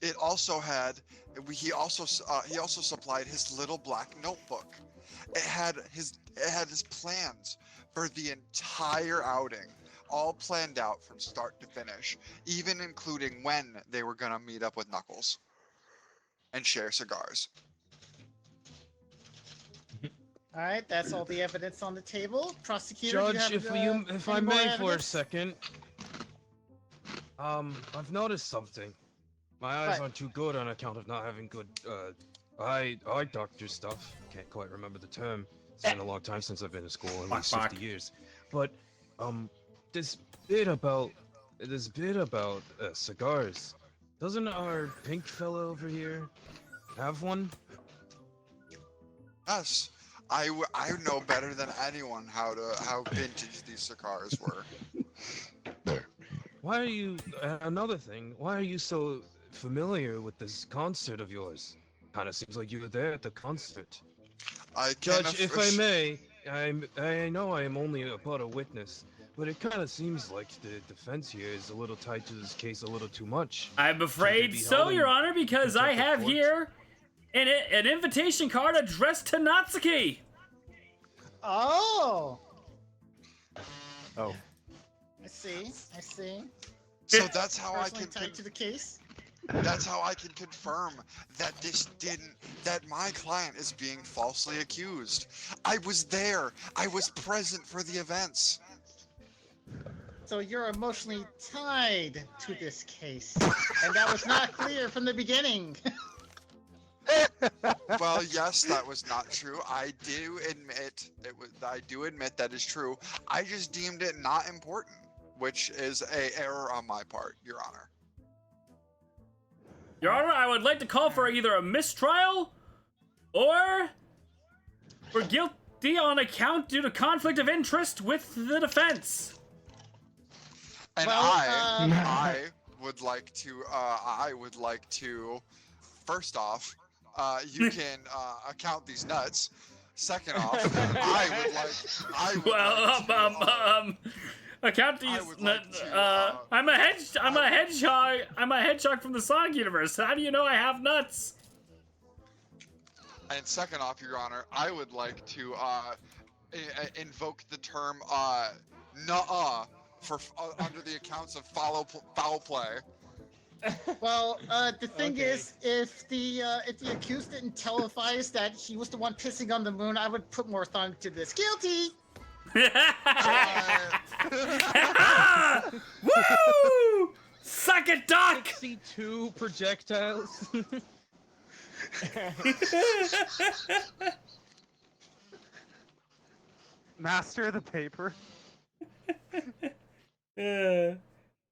Speaker 2: he also supplied his little black notebook. It had his plans for the entire outing, all planned out from start to finish, even including when they were gonna meet up with Knuckles and share cigars.
Speaker 3: All right, that's all the evidence on the table. Prosecutor, do
Speaker 4: Judge,
Speaker 3: you have,
Speaker 4: if I
Speaker 3: any more
Speaker 4: may for a
Speaker 3: evidence?
Speaker 4: second. I've noticed something. My eyes
Speaker 3: What?
Speaker 4: aren't too good on account of not having good eye doctor stuff. Can't quite remember the term. It's been a long time since I've been in school, at
Speaker 5: Fuck,
Speaker 4: least
Speaker 5: fuck.
Speaker 4: 50 years. But this bit about cigars. Doesn't our pink fella over here have one?
Speaker 2: Yes, I know better than anyone how vintage these cigars were.
Speaker 4: Why are you? Another thing. Why are you so familiar with this concert of yours? Kind of seems like you were there at the concert.
Speaker 2: I can
Speaker 4: Judge, if I may, I know I am only but a witness, but it kind of seems like the defense here is a little tied to this case a little too much.
Speaker 5: I'm afraid
Speaker 4: be
Speaker 5: so,
Speaker 4: held in
Speaker 5: Your Honor, because I
Speaker 4: contempt of
Speaker 5: have
Speaker 4: court?
Speaker 5: here an invitation card addressed to Natsuki.
Speaker 3: Oh,
Speaker 6: Oh.
Speaker 3: I see.
Speaker 2: So that's how I
Speaker 3: Personally
Speaker 2: can
Speaker 3: tied to the case.
Speaker 2: that's how I can confirm that that my client is being falsely accused. I was there. I was present for the events.
Speaker 3: So you're emotionally tied to this case, and that was not clear from the beginning.
Speaker 2: Well, yes, that was not true. I do admit that is true. I just deemed it not important, which is a error on my part, Your Honor.
Speaker 5: Your Honor, I would like to call for either a mistrial or for guilty on account due to conflict of interest with the defense.
Speaker 2: And
Speaker 3: Well,
Speaker 2: I would like to first off, you can account these nuts. Second off, I would like
Speaker 5: account
Speaker 2: I
Speaker 5: these.
Speaker 2: would like to,
Speaker 5: I'm a hedgehog. I'm a hedgehog from the Sonic universe. How do you know I have nuts?
Speaker 2: And second off, Your Honor, I would like to invoke the term "nuh-uh" for under the accounts of foul play.
Speaker 3: Well, the thing
Speaker 1: Okay.
Speaker 3: is, if the accused didn't televise that he was the one pissing on the moon, I would put more thought into this. Guilty.
Speaker 5: Woo! Suck it, Doc!
Speaker 7: See 2 projectiles.
Speaker 6: Master of the paper.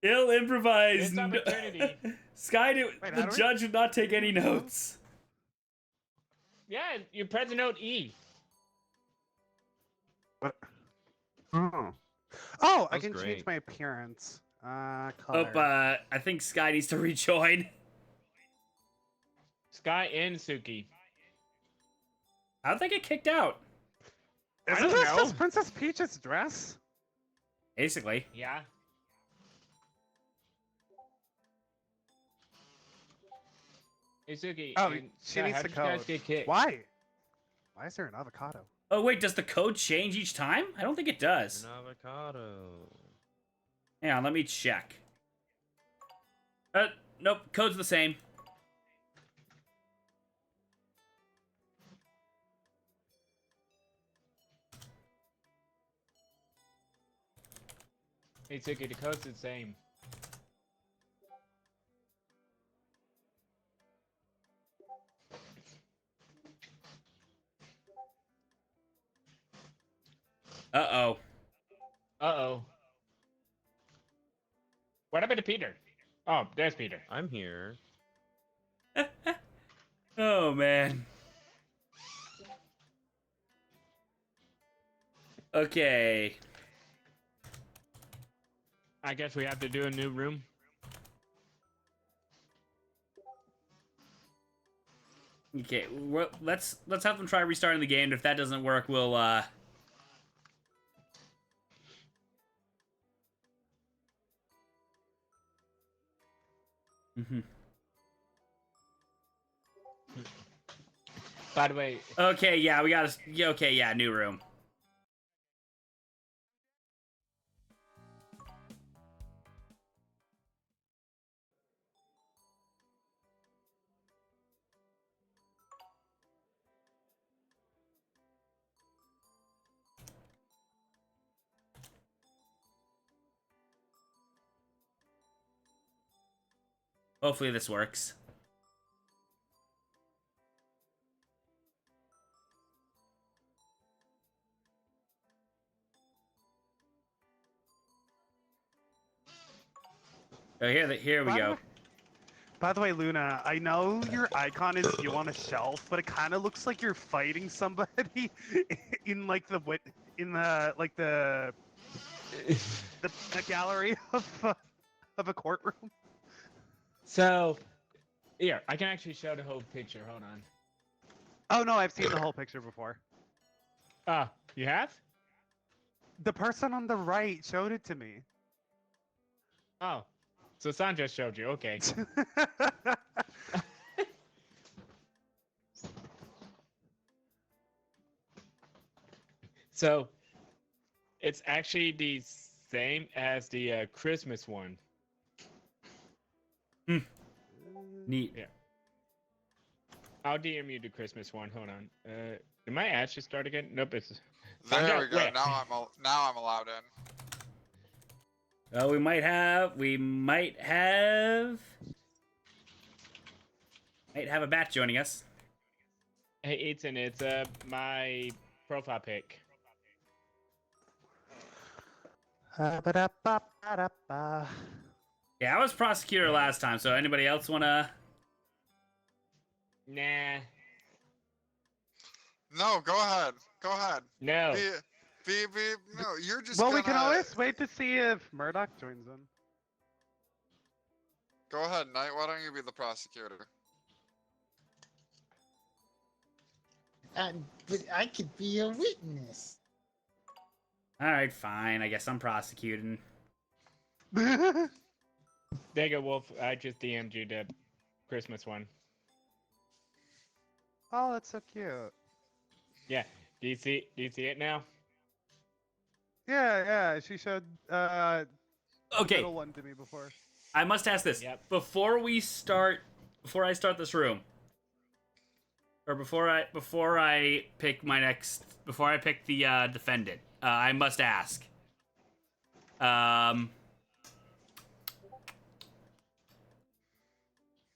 Speaker 5: Ill improvised.
Speaker 1: It's opportunity.
Speaker 5: Sky,
Speaker 6: Wait,
Speaker 5: the
Speaker 6: how do we-
Speaker 5: judge would not take any notes.
Speaker 1: Yeah, you press the note E.
Speaker 6: What? Oh. Oh, I
Speaker 4: That's
Speaker 6: can
Speaker 4: great.
Speaker 6: change my appearance.
Speaker 5: Oh,
Speaker 6: Color.
Speaker 5: I think Sky needs to rejoin.
Speaker 1: Sky and Suki.
Speaker 5: How'd they get kicked out?
Speaker 1: I
Speaker 6: Isn't
Speaker 1: don't
Speaker 6: this
Speaker 1: know.
Speaker 6: just Princess Peach's dress?
Speaker 5: Basically.
Speaker 1: Yeah. Hey Suki.
Speaker 6: Oh,
Speaker 1: and
Speaker 6: she
Speaker 1: Sky,
Speaker 6: needs
Speaker 1: how
Speaker 6: the
Speaker 1: did you guys
Speaker 6: code.
Speaker 1: get kicked?
Speaker 6: Why? Why is there an avocado?
Speaker 5: Oh, wait, does the code change each time? I don't think it does.
Speaker 4: An avocado.
Speaker 5: Hang on, let me check. Nope, code's the same.
Speaker 1: Hey Suki, the code's the same.
Speaker 5: Uh-oh.
Speaker 1: Uh-oh. What happened to Peter? Oh, there's Peter.
Speaker 4: I'm here.
Speaker 5: Oh, man. Okay.
Speaker 1: I guess we have to do a new room.
Speaker 5: Okay, let's have them try restarting the game. If that doesn't work, we'll
Speaker 1: By the way,
Speaker 5: Okay, yeah, we gotta. Okay, yeah, new room. Hopefully this works. Oh, here we go.
Speaker 6: By the way, Luna, I know your icon is you on a shelf, but it kind of looks like you're fighting somebody in like the the gallery of a courtroom.
Speaker 1: so here, I can actually show the whole picture. Hold on.
Speaker 6: Oh no, I've seen the whole picture before.
Speaker 1: Ah, you have?
Speaker 6: The person on the right showed it to me.
Speaker 1: Oh. So San just showed you, okay. So it's actually the same as the Christmas one.
Speaker 5: Neat.
Speaker 1: Yeah. I'll DM you the Christmas one. Hold on. Did my ads just start again? Nope. It's
Speaker 2: There we go.
Speaker 1: Yeah.
Speaker 2: Now I'm allowed in.
Speaker 5: We might have a bat joining us.
Speaker 1: Hey, Ethan, it's my profile pic.
Speaker 6: Ba-da-ba-ba-da-ba.
Speaker 5: Yeah, I was prosecutor last time, so anybody else wanna?
Speaker 1: Nah.
Speaker 2: No, go ahead. Go ahead.
Speaker 1: No.
Speaker 2: No, you're just
Speaker 6: Well,
Speaker 2: gonna...
Speaker 6: we can always wait to see if Murdoch joins in.
Speaker 2: Go ahead, Knight. Why don't you be the prosecutor?
Speaker 3: But I could be a witness.
Speaker 5: All right, fine. I guess I'm prosecuting.
Speaker 1: There you go, Wolf. I just DM'd you the Christmas one.
Speaker 6: Oh, that's so cute.
Speaker 1: Yeah. Do you see it now?
Speaker 6: Yeah, she showed the
Speaker 5: Okay,
Speaker 6: middle one to me before.
Speaker 5: I must ask this
Speaker 1: Yep.
Speaker 5: before I start this room, or before I pick the defendant. I must ask.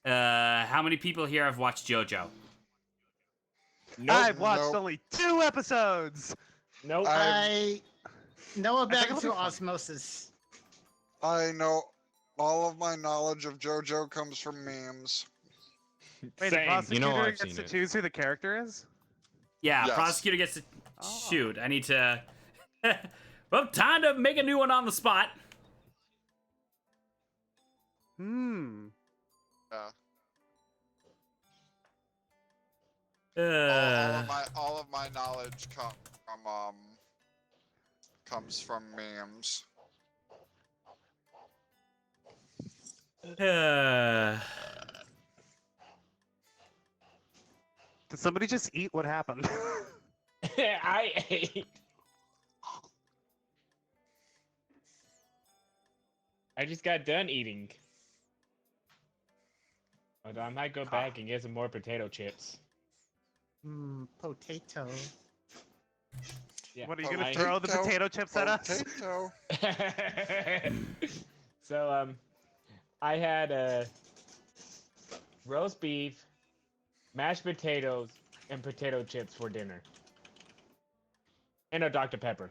Speaker 5: How many people here have watched JoJo?
Speaker 1: Nope.
Speaker 6: I've watched
Speaker 2: Nope.
Speaker 6: only 2 episodes.
Speaker 1: Nope.
Speaker 3: I know about
Speaker 6: think
Speaker 3: it
Speaker 6: it'll
Speaker 3: through
Speaker 6: be fun.
Speaker 3: osmosis.
Speaker 2: I know all of my knowledge of JoJo comes from memes.
Speaker 6: Wait, the
Speaker 1: Same.
Speaker 6: prosecutor
Speaker 4: I've
Speaker 6: gets
Speaker 4: seen
Speaker 6: to
Speaker 4: it.
Speaker 6: choose who the character is?
Speaker 5: Yeah,
Speaker 2: Yes.
Speaker 5: prosecutor gets to
Speaker 6: Oh.
Speaker 5: shoot. I need to. Well, time to make a new one on the spot.
Speaker 6: Hmm.
Speaker 2: Yeah.
Speaker 5: Uh,
Speaker 2: All of my knowledge comes from memes.
Speaker 5: uh,
Speaker 6: Did somebody just eat what happened?
Speaker 1: I ate. I just got done eating. Although I might go back and get some more potato chips.
Speaker 3: Potato.
Speaker 1: Yeah.
Speaker 6: What are you
Speaker 1: oh,
Speaker 6: gonna
Speaker 1: I-
Speaker 6: throw the potato chips at us?
Speaker 2: Potato.
Speaker 1: So I had roast beef, mashed potatoes, and potato chips for dinner, and a Dr. Pepper.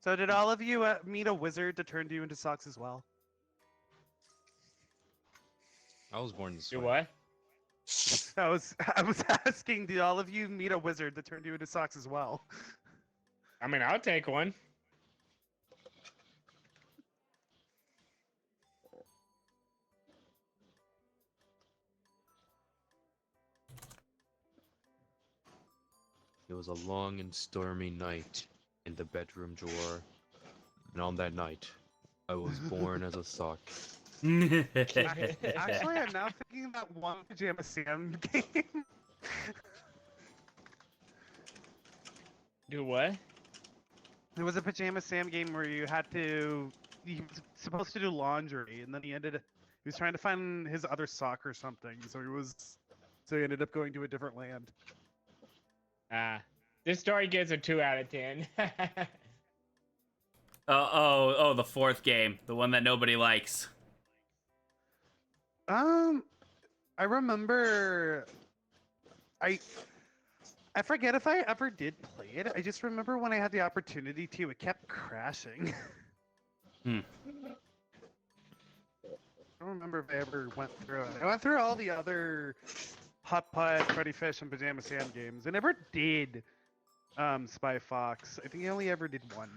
Speaker 6: So did all of you meet a wizard to turn you into socks as well?
Speaker 4: I was born this
Speaker 1: Do
Speaker 4: way.
Speaker 1: what?
Speaker 6: I was asking, did all of you meet a wizard that turned you into socks as well?
Speaker 1: I mean, I'll take one.
Speaker 4: It was a long and stormy night in the bedroom drawer, and on that night, I was born as a sock.
Speaker 6: Actually, I'm now thinking that one Pajama Sam game.
Speaker 1: Do what?
Speaker 6: There was a Pajama Sam game where you was supposed to do laundry, and then he was trying to find his other sock or something, so he ended up going to a different land.
Speaker 1: This story gives a 2 out of 10.
Speaker 5: oh, the fourth game, the one that nobody likes.
Speaker 6: I remember, I forget if I ever did play it. I just remember when I had the opportunity to, it kept crashing.
Speaker 5: Hmm.
Speaker 6: I don't remember if I ever went through it. I went through all the other Hot Pot, Freddy Fish, and Pajama Sam games. I never did Spy Fox. I think I only ever did one.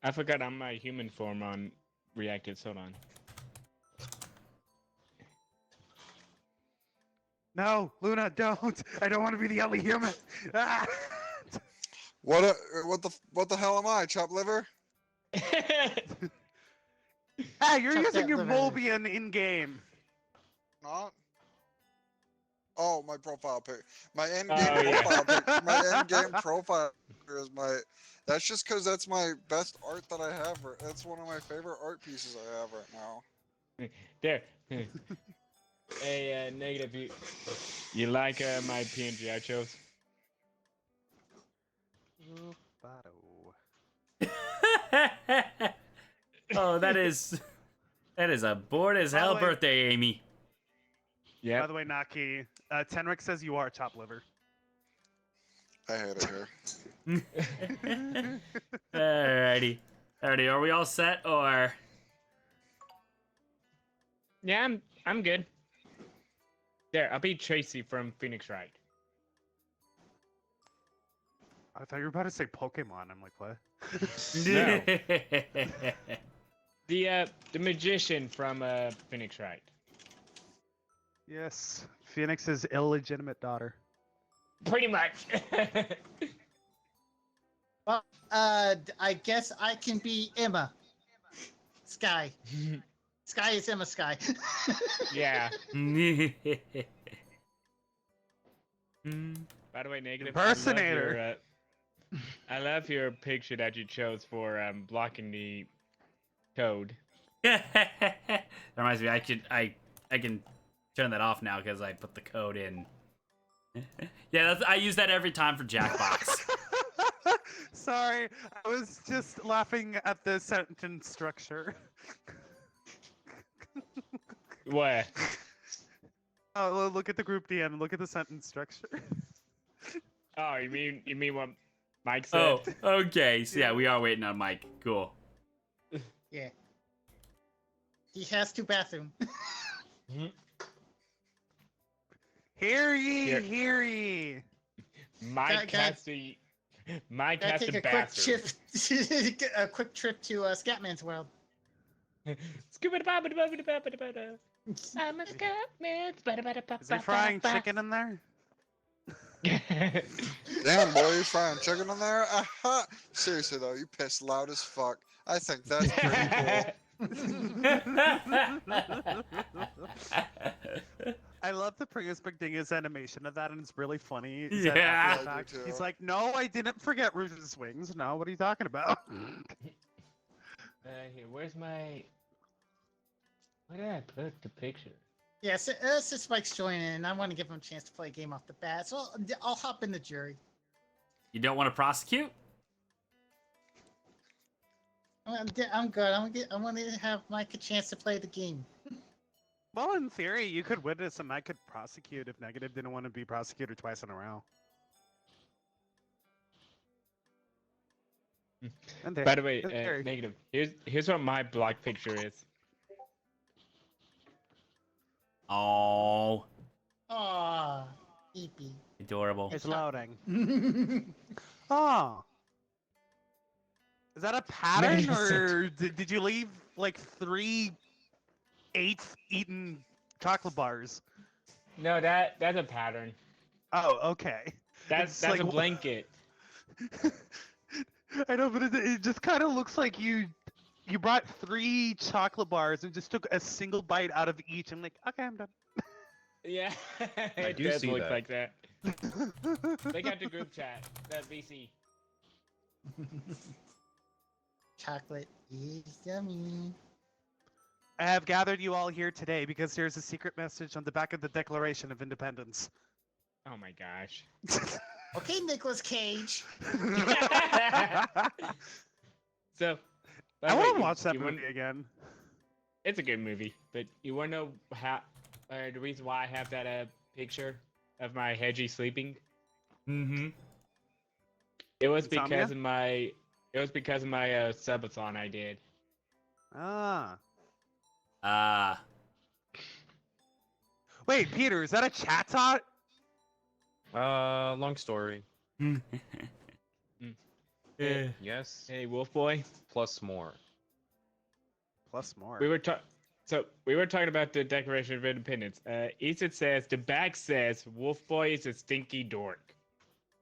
Speaker 1: I forgot I'm my human form on reactives. Hold on.
Speaker 6: No, Luna, don't! I don't want to be the only human. Ah!
Speaker 2: What the hell am I? Chop liver?
Speaker 6: Ah, you're
Speaker 3: Chuck
Speaker 6: using
Speaker 3: that
Speaker 6: your
Speaker 3: liver.
Speaker 6: Volbian in game.
Speaker 2: Not. Oh, my profile pic. My end
Speaker 1: Oh,
Speaker 2: game
Speaker 1: yeah.
Speaker 2: profile pic. My end game profile picture is my. That's just because that's my best art that I have. That's one of my favorite art pieces I have right now.
Speaker 1: There. Hey, negative. You like my PNG I chose?
Speaker 5: Oh, that is a bored as hell
Speaker 6: By the way-
Speaker 5: birthday, Amy.
Speaker 6: By
Speaker 1: Yeah.
Speaker 6: the way, Naki, Tenric says you are Chop Liver.
Speaker 2: I hate it here.
Speaker 5: Alrighty. Are we all set or?
Speaker 1: Yeah, I'm good. There, I'll be Tracy from Phoenix Wright.
Speaker 6: I thought you were about to say Pokemon. I'm like, what?
Speaker 1: No. The magician from Phoenix Wright.
Speaker 6: Yes, Phoenix's illegitimate daughter.
Speaker 1: Pretty much.
Speaker 3: Well, I guess I can be Emma. Sky. Sky is Emma Sky.
Speaker 1: Yeah.
Speaker 5: Mm.
Speaker 1: By the way, Negative.
Speaker 6: Impersonator.
Speaker 1: I love your picture that you chose for blocking the code.
Speaker 5: That reminds me, I can turn that off now because I put the code in. Yeah, I use that every time for Jackbox.
Speaker 6: Sorry, I was just laughing at the sentence structure.
Speaker 1: What?
Speaker 6: Oh, look at the group DM. Look at the sentence structure.
Speaker 1: Oh, you mean what Mike
Speaker 5: Oh,
Speaker 1: said?
Speaker 5: okay. So yeah, we are waiting on Mike. Cool.
Speaker 3: Yeah. He has 2 bathrooms.
Speaker 6: Hear ye,
Speaker 1: Here.
Speaker 6: hear ye.
Speaker 1: Mike
Speaker 3: Guy-
Speaker 1: has to. Mike
Speaker 3: Gotta
Speaker 1: has
Speaker 3: take
Speaker 1: to
Speaker 3: a quick
Speaker 1: bathroom.
Speaker 3: trip, a quick trip to Scatman's world.
Speaker 1: Scooby-Doo-Ba-ba-da-ba-ba-da-ba-da. I'm a Scatman.
Speaker 6: Is he frying chicken in there?
Speaker 2: Damn, boy, you frying chicken in there? Aha! Seriously though, you piss loud as fuck. I think that's pretty cool.
Speaker 6: I love the Prius McDingus animation of that, and it's really funny. He
Speaker 5: Yeah.
Speaker 6: said after the
Speaker 2: I do
Speaker 6: fact,
Speaker 2: too.
Speaker 6: he's like, "No, I didn't forget Rouge's wings. No, what are you talking about?"
Speaker 1: Here, where's my? Where did I put the picture?
Speaker 3: Yeah, since Mike's joining, I want to give him a chance to play a game off the bat, so I'll hop in the jury.
Speaker 5: You don't want to prosecute?
Speaker 3: I'm good. I want to have Mike a chance to play the game.
Speaker 6: Well, in theory, you could witness and I could prosecute if Negative didn't want to be prosecuted twice in a row. And there-
Speaker 1: By the way,
Speaker 6: in theory.
Speaker 1: Negative. Here's what my block picture is.
Speaker 5: Oh,
Speaker 3: Aww, eepy.
Speaker 5: adorable.
Speaker 6: It's loading. Oh. Is that a pattern, or did you leave like 3 eighth eaten chocolate bars?
Speaker 1: No, that's a pattern.
Speaker 6: Oh, okay.
Speaker 1: That's
Speaker 6: It's like
Speaker 1: a blanket.
Speaker 6: I know, but it just kind of looks like you brought 3 chocolate bars and just took a single bite out of each. I'm like, okay, I'm done.
Speaker 1: Yeah,
Speaker 4: I
Speaker 1: it
Speaker 4: do
Speaker 1: does
Speaker 4: see
Speaker 1: look
Speaker 4: that.
Speaker 1: like that. They got the group chat. That VC.
Speaker 3: Chocolate is yummy.
Speaker 6: I have gathered you all here today because there's a secret message on the back of the Declaration of Independence.
Speaker 1: Oh my gosh.
Speaker 3: Okay, Nicolas Cage.
Speaker 1: So, by
Speaker 6: I
Speaker 1: the way,
Speaker 6: want to watch that
Speaker 1: you
Speaker 6: movie
Speaker 1: wanna-
Speaker 6: again.
Speaker 1: It's a good movie, but you want to know how? The reason why I have that picture of my Hedgie sleeping?
Speaker 5: Mm-hmm.
Speaker 1: It was
Speaker 6: Insomnia?
Speaker 1: because of my. It was because of my subathon I did.
Speaker 6: Ah. Wait, Peter, is that a chat tot?
Speaker 4: Long story.
Speaker 5: Yeah.
Speaker 4: Yes,
Speaker 1: Hey, Wolf Boy.
Speaker 4: plus more.
Speaker 6: Plus more.
Speaker 1: We were talking about the Declaration of Independence. Ethan says the back says Wolf Boy is a stinky dork.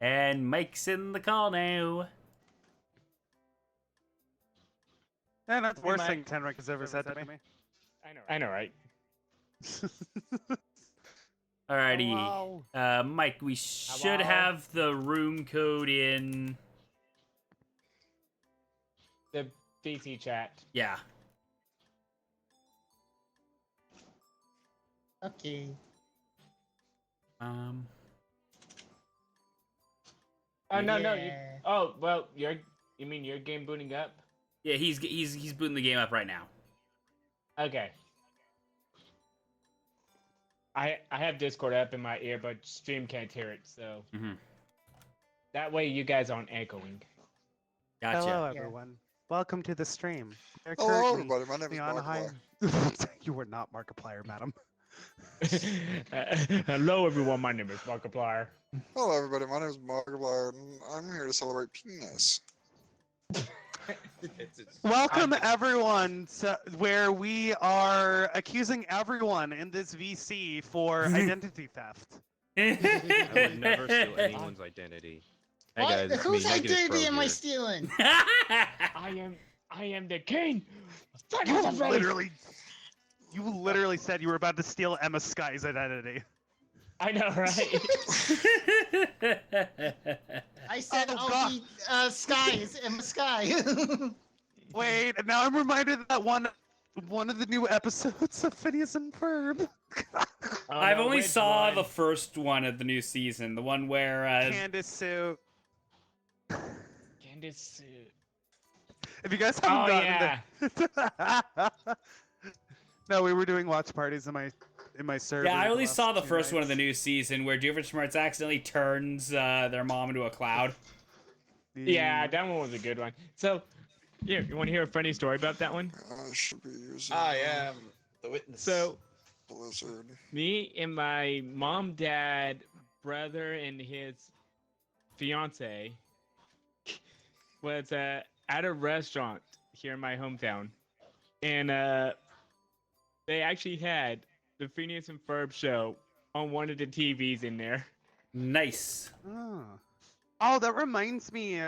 Speaker 5: And Mike's in the call now.
Speaker 6: And that's the worst
Speaker 1: Mike.
Speaker 6: thing Tenric has ever said to me.
Speaker 1: I know, right?
Speaker 5: Alrighty.
Speaker 6: Wow.
Speaker 5: Mike, we should
Speaker 1: Hello?
Speaker 5: have the room code in.
Speaker 1: The VC chat.
Speaker 5: Yeah.
Speaker 3: Okay.
Speaker 5: Um.
Speaker 1: Oh no, no.
Speaker 3: Yeah.
Speaker 1: Oh well, you mean your game booting up?
Speaker 5: Yeah, he's booting the game up right now.
Speaker 1: Okay. I have Discord up in my ear, but stream can't hear it, so
Speaker 5: Mm-hmm.
Speaker 1: that way you guys aren't echoing.
Speaker 5: Gotcha.
Speaker 6: Hello,
Speaker 3: Yeah.
Speaker 6: everyone. Welcome to the stream. We're
Speaker 2: Hello,
Speaker 6: currently
Speaker 2: everybody. My name is
Speaker 6: on
Speaker 2: Markiplier.
Speaker 6: You were not Markiplier, madam.
Speaker 1: Hello, everyone. My name is Markiplier.
Speaker 2: Hello, everybody. My name is Markiplier, and I'm here to celebrate penis.
Speaker 6: Welcome everyone to where we are accusing everyone in this VC for identity theft.
Speaker 4: I would never steal anyone's identity. Hey
Speaker 3: What?
Speaker 4: guys, it's
Speaker 3: Whose
Speaker 4: me, Negative Pro
Speaker 3: identity am I
Speaker 4: here.
Speaker 3: stealing?
Speaker 1: I am the king.
Speaker 6: You literally said you were about to steal Emma Sky's identity.
Speaker 1: I know, right?
Speaker 3: I said
Speaker 6: Oh,
Speaker 3: I'll
Speaker 6: God.
Speaker 3: be skies in the sky.
Speaker 6: Wait, and now I'm reminded that one of the new episodes of Phineas and Ferb.
Speaker 1: Oh,
Speaker 5: I've
Speaker 1: no,
Speaker 5: only
Speaker 1: which
Speaker 5: saw
Speaker 1: one?
Speaker 5: the first one of the new season, the one where
Speaker 6: Candace Sue.
Speaker 1: Candace.
Speaker 6: If you guys haven't
Speaker 1: Oh
Speaker 6: gotten
Speaker 1: yeah.
Speaker 6: No, we were doing watch parties in my server.
Speaker 5: yeah, I only
Speaker 6: last
Speaker 5: saw the
Speaker 6: 2
Speaker 5: first one of the
Speaker 6: nights.
Speaker 5: new season where Doofenshmirtz accidentally turns their mom into a cloud.
Speaker 1: Yeah, that one was a good one. So, here, you want to hear a funny story about that one?
Speaker 2: I should be using
Speaker 8: I am the witness.
Speaker 1: So,
Speaker 2: Blizzard.
Speaker 1: me and my mom, dad, brother, and his fiance was at a restaurant here in my hometown, and they actually had the Phineas and Ferb show on one of the TVs in there.
Speaker 5: Nice.
Speaker 6: Oh, that reminds me,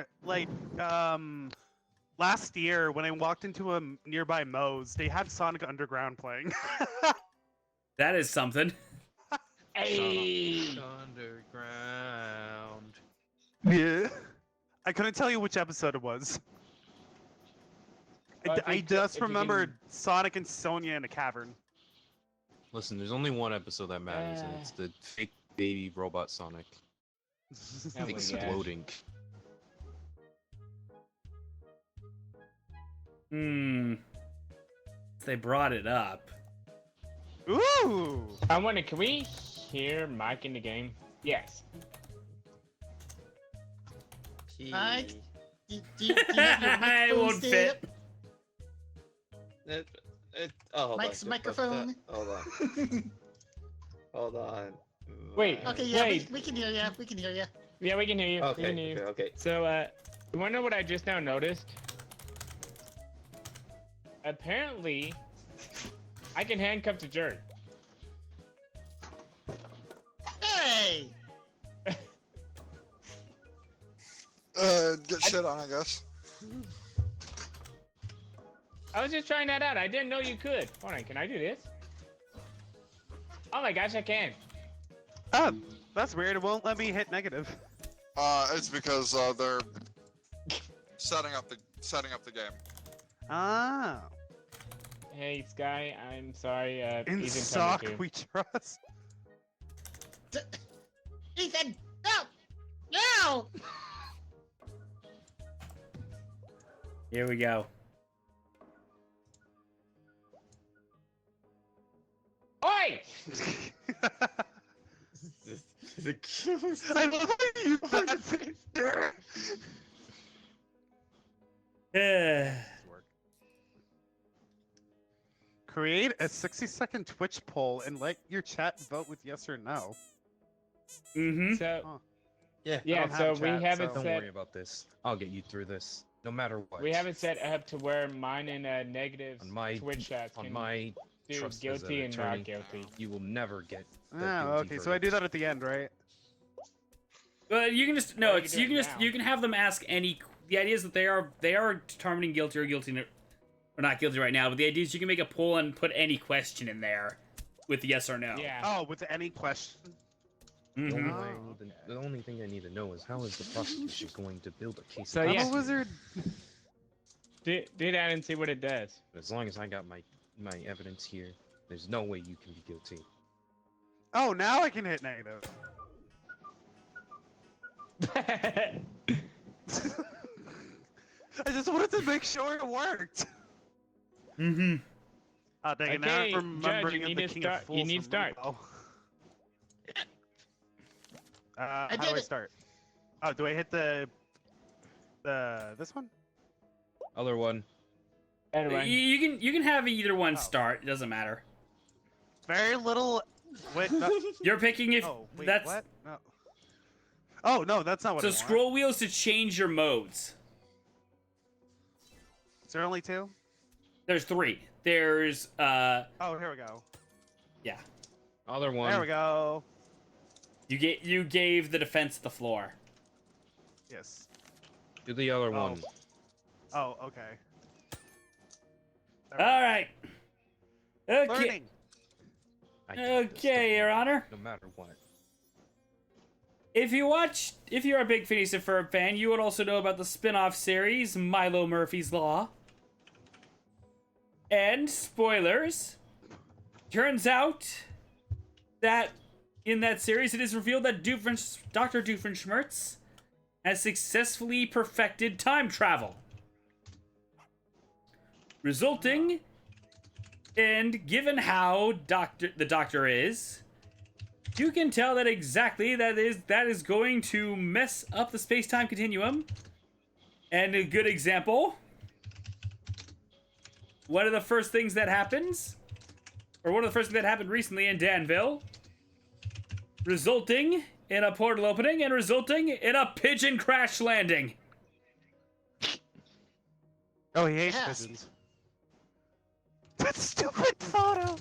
Speaker 6: last year when I walked into a nearby Moe's, they had Sonic Underground playing.
Speaker 5: That is something.
Speaker 1: Hey.
Speaker 4: Underground.
Speaker 6: Yeah. I couldn't tell you which episode it was. I just remembered Sonic and Sonia in a cavern.
Speaker 4: Listen, there's only one episode that matters, and it's the fake baby robot Sonic
Speaker 1: Oh my gosh.
Speaker 4: exploding.
Speaker 5: They brought it up.
Speaker 6: Ooh!
Speaker 1: I wonder, can we hear Mike in the game? Yes.
Speaker 3: Mike? Do you have your
Speaker 5: I
Speaker 3: microphone
Speaker 5: won't
Speaker 3: stand
Speaker 5: fit.
Speaker 8: Oh, hold
Speaker 3: Mike's
Speaker 8: on.
Speaker 3: microphone.
Speaker 8: Hold on. Hold on.
Speaker 1: Wait.
Speaker 3: Okay, yeah,
Speaker 1: Wait.
Speaker 3: we can hear you. We can hear you.
Speaker 1: Yeah, we can hear you. We can hear you.
Speaker 8: Okay.
Speaker 1: So, you wanna know what I just now noticed? Apparently, I can handcuff the jerk.
Speaker 3: Hey!
Speaker 2: Get shit on, I guess.
Speaker 1: I was just trying that out. I didn't know you could. Hold on, can I do this? Oh my gosh, I can.
Speaker 6: Oh, that's weird. It won't let me hit negative.
Speaker 2: It's because they're setting up the game.
Speaker 6: Ah.
Speaker 1: Hey, Sky, I'm sorry.
Speaker 6: In
Speaker 1: Ethan
Speaker 6: sock
Speaker 1: told me to.
Speaker 6: we trust.
Speaker 3: Ethan! No! No!
Speaker 5: Here we go.
Speaker 1: Oi!
Speaker 6: I love how you said that. Create a 60-second Twitch poll and let your chat vote with yes or no.
Speaker 5: Mm-hmm.
Speaker 1: So,
Speaker 6: Huh.
Speaker 8: Yeah.
Speaker 1: yeah,
Speaker 6: don't
Speaker 1: so
Speaker 6: have
Speaker 1: we
Speaker 6: chat,
Speaker 1: haven't
Speaker 6: so-
Speaker 4: Don't
Speaker 1: set
Speaker 4: worry about this. I'll get you through this, no matter what.
Speaker 1: we haven't set up to where mine and Negative's
Speaker 4: On my
Speaker 1: Twitch chats
Speaker 4: on
Speaker 1: can
Speaker 4: my
Speaker 1: do
Speaker 4: trust as
Speaker 1: guilty
Speaker 4: an
Speaker 1: and
Speaker 4: attorney,
Speaker 1: not guilty.
Speaker 4: you will never get. the
Speaker 6: Oh,
Speaker 4: guilty
Speaker 6: okay. So I do
Speaker 4: verdict.
Speaker 6: that at the end, right?
Speaker 5: But you can just
Speaker 1: Or
Speaker 5: no.
Speaker 1: you
Speaker 5: It's
Speaker 1: can do
Speaker 5: you can
Speaker 1: it
Speaker 5: just
Speaker 1: now.
Speaker 5: you can have them ask any. The idea is that they are determining guilty or guilty or not guilty right now. But the idea is you can make a poll and put any question in there with yes or no.
Speaker 1: Yeah.
Speaker 6: Oh, with any question.
Speaker 4: The
Speaker 5: Mhm.
Speaker 4: only, way I need to, the only thing I need to know is how is the prosecution going to build a case?
Speaker 1: So,
Speaker 6: I'm
Speaker 1: yeah.
Speaker 6: a wizard.
Speaker 1: Do that and see what it does.
Speaker 4: As long as I got my evidence here, there's no way you can be guilty.
Speaker 6: Oh, now I can hit negative. I just wanted to make sure it worked.
Speaker 5: Mm-hmm.
Speaker 6: Oh, dang it, now
Speaker 1: Okay,
Speaker 6: I'm
Speaker 1: Judge,
Speaker 6: remembering
Speaker 1: you
Speaker 6: of
Speaker 1: need
Speaker 6: the
Speaker 1: to
Speaker 6: King
Speaker 1: start-
Speaker 6: of Fools
Speaker 1: you need to
Speaker 6: from
Speaker 1: start.
Speaker 6: Repo. How
Speaker 3: did
Speaker 6: do I
Speaker 3: it.
Speaker 6: start? Oh, do I hit this one?
Speaker 4: Other one.
Speaker 1: Anyway,
Speaker 5: You can have either one
Speaker 6: Oh.
Speaker 5: start. It doesn't matter.
Speaker 6: Very little. Wait, no.
Speaker 5: You're picking if
Speaker 6: Oh, wait,
Speaker 5: that's
Speaker 6: what? No. Oh, no, that's not what
Speaker 5: so
Speaker 6: I want.
Speaker 5: scroll wheels to change your modes.
Speaker 6: Is there only 2?
Speaker 5: There's 3. There's
Speaker 6: Oh, here we go.
Speaker 5: yeah.
Speaker 4: Other one.
Speaker 6: There we go.
Speaker 5: You gave the defense the floor.
Speaker 6: Yes.
Speaker 4: Do the other
Speaker 6: Oh.
Speaker 4: one.
Speaker 6: Oh, okay. There we
Speaker 5: All
Speaker 6: go.
Speaker 5: right. Okay.
Speaker 6: Learning.
Speaker 4: I got this,
Speaker 5: Okay,
Speaker 4: don't
Speaker 5: Your
Speaker 4: worry,
Speaker 5: Honor.
Speaker 4: No matter what.
Speaker 5: If you're a big Phineas and Ferb fan, you would also know about the spin-off series Milo Murphy's Law. And spoilers, turns out that in that series it is revealed that Dr. Doofenshmirtz has successfully perfected time travel. Resulting in, given how the doctor is, you can tell that exactly that is going to mess up the space-time continuum. And a good example, one of the first things that happened recently in Danville, resulting in a portal opening and resulting in a pigeon crash landing.
Speaker 6: Oh, he hates
Speaker 3: Yes.
Speaker 6: pigeons. That stupid photo.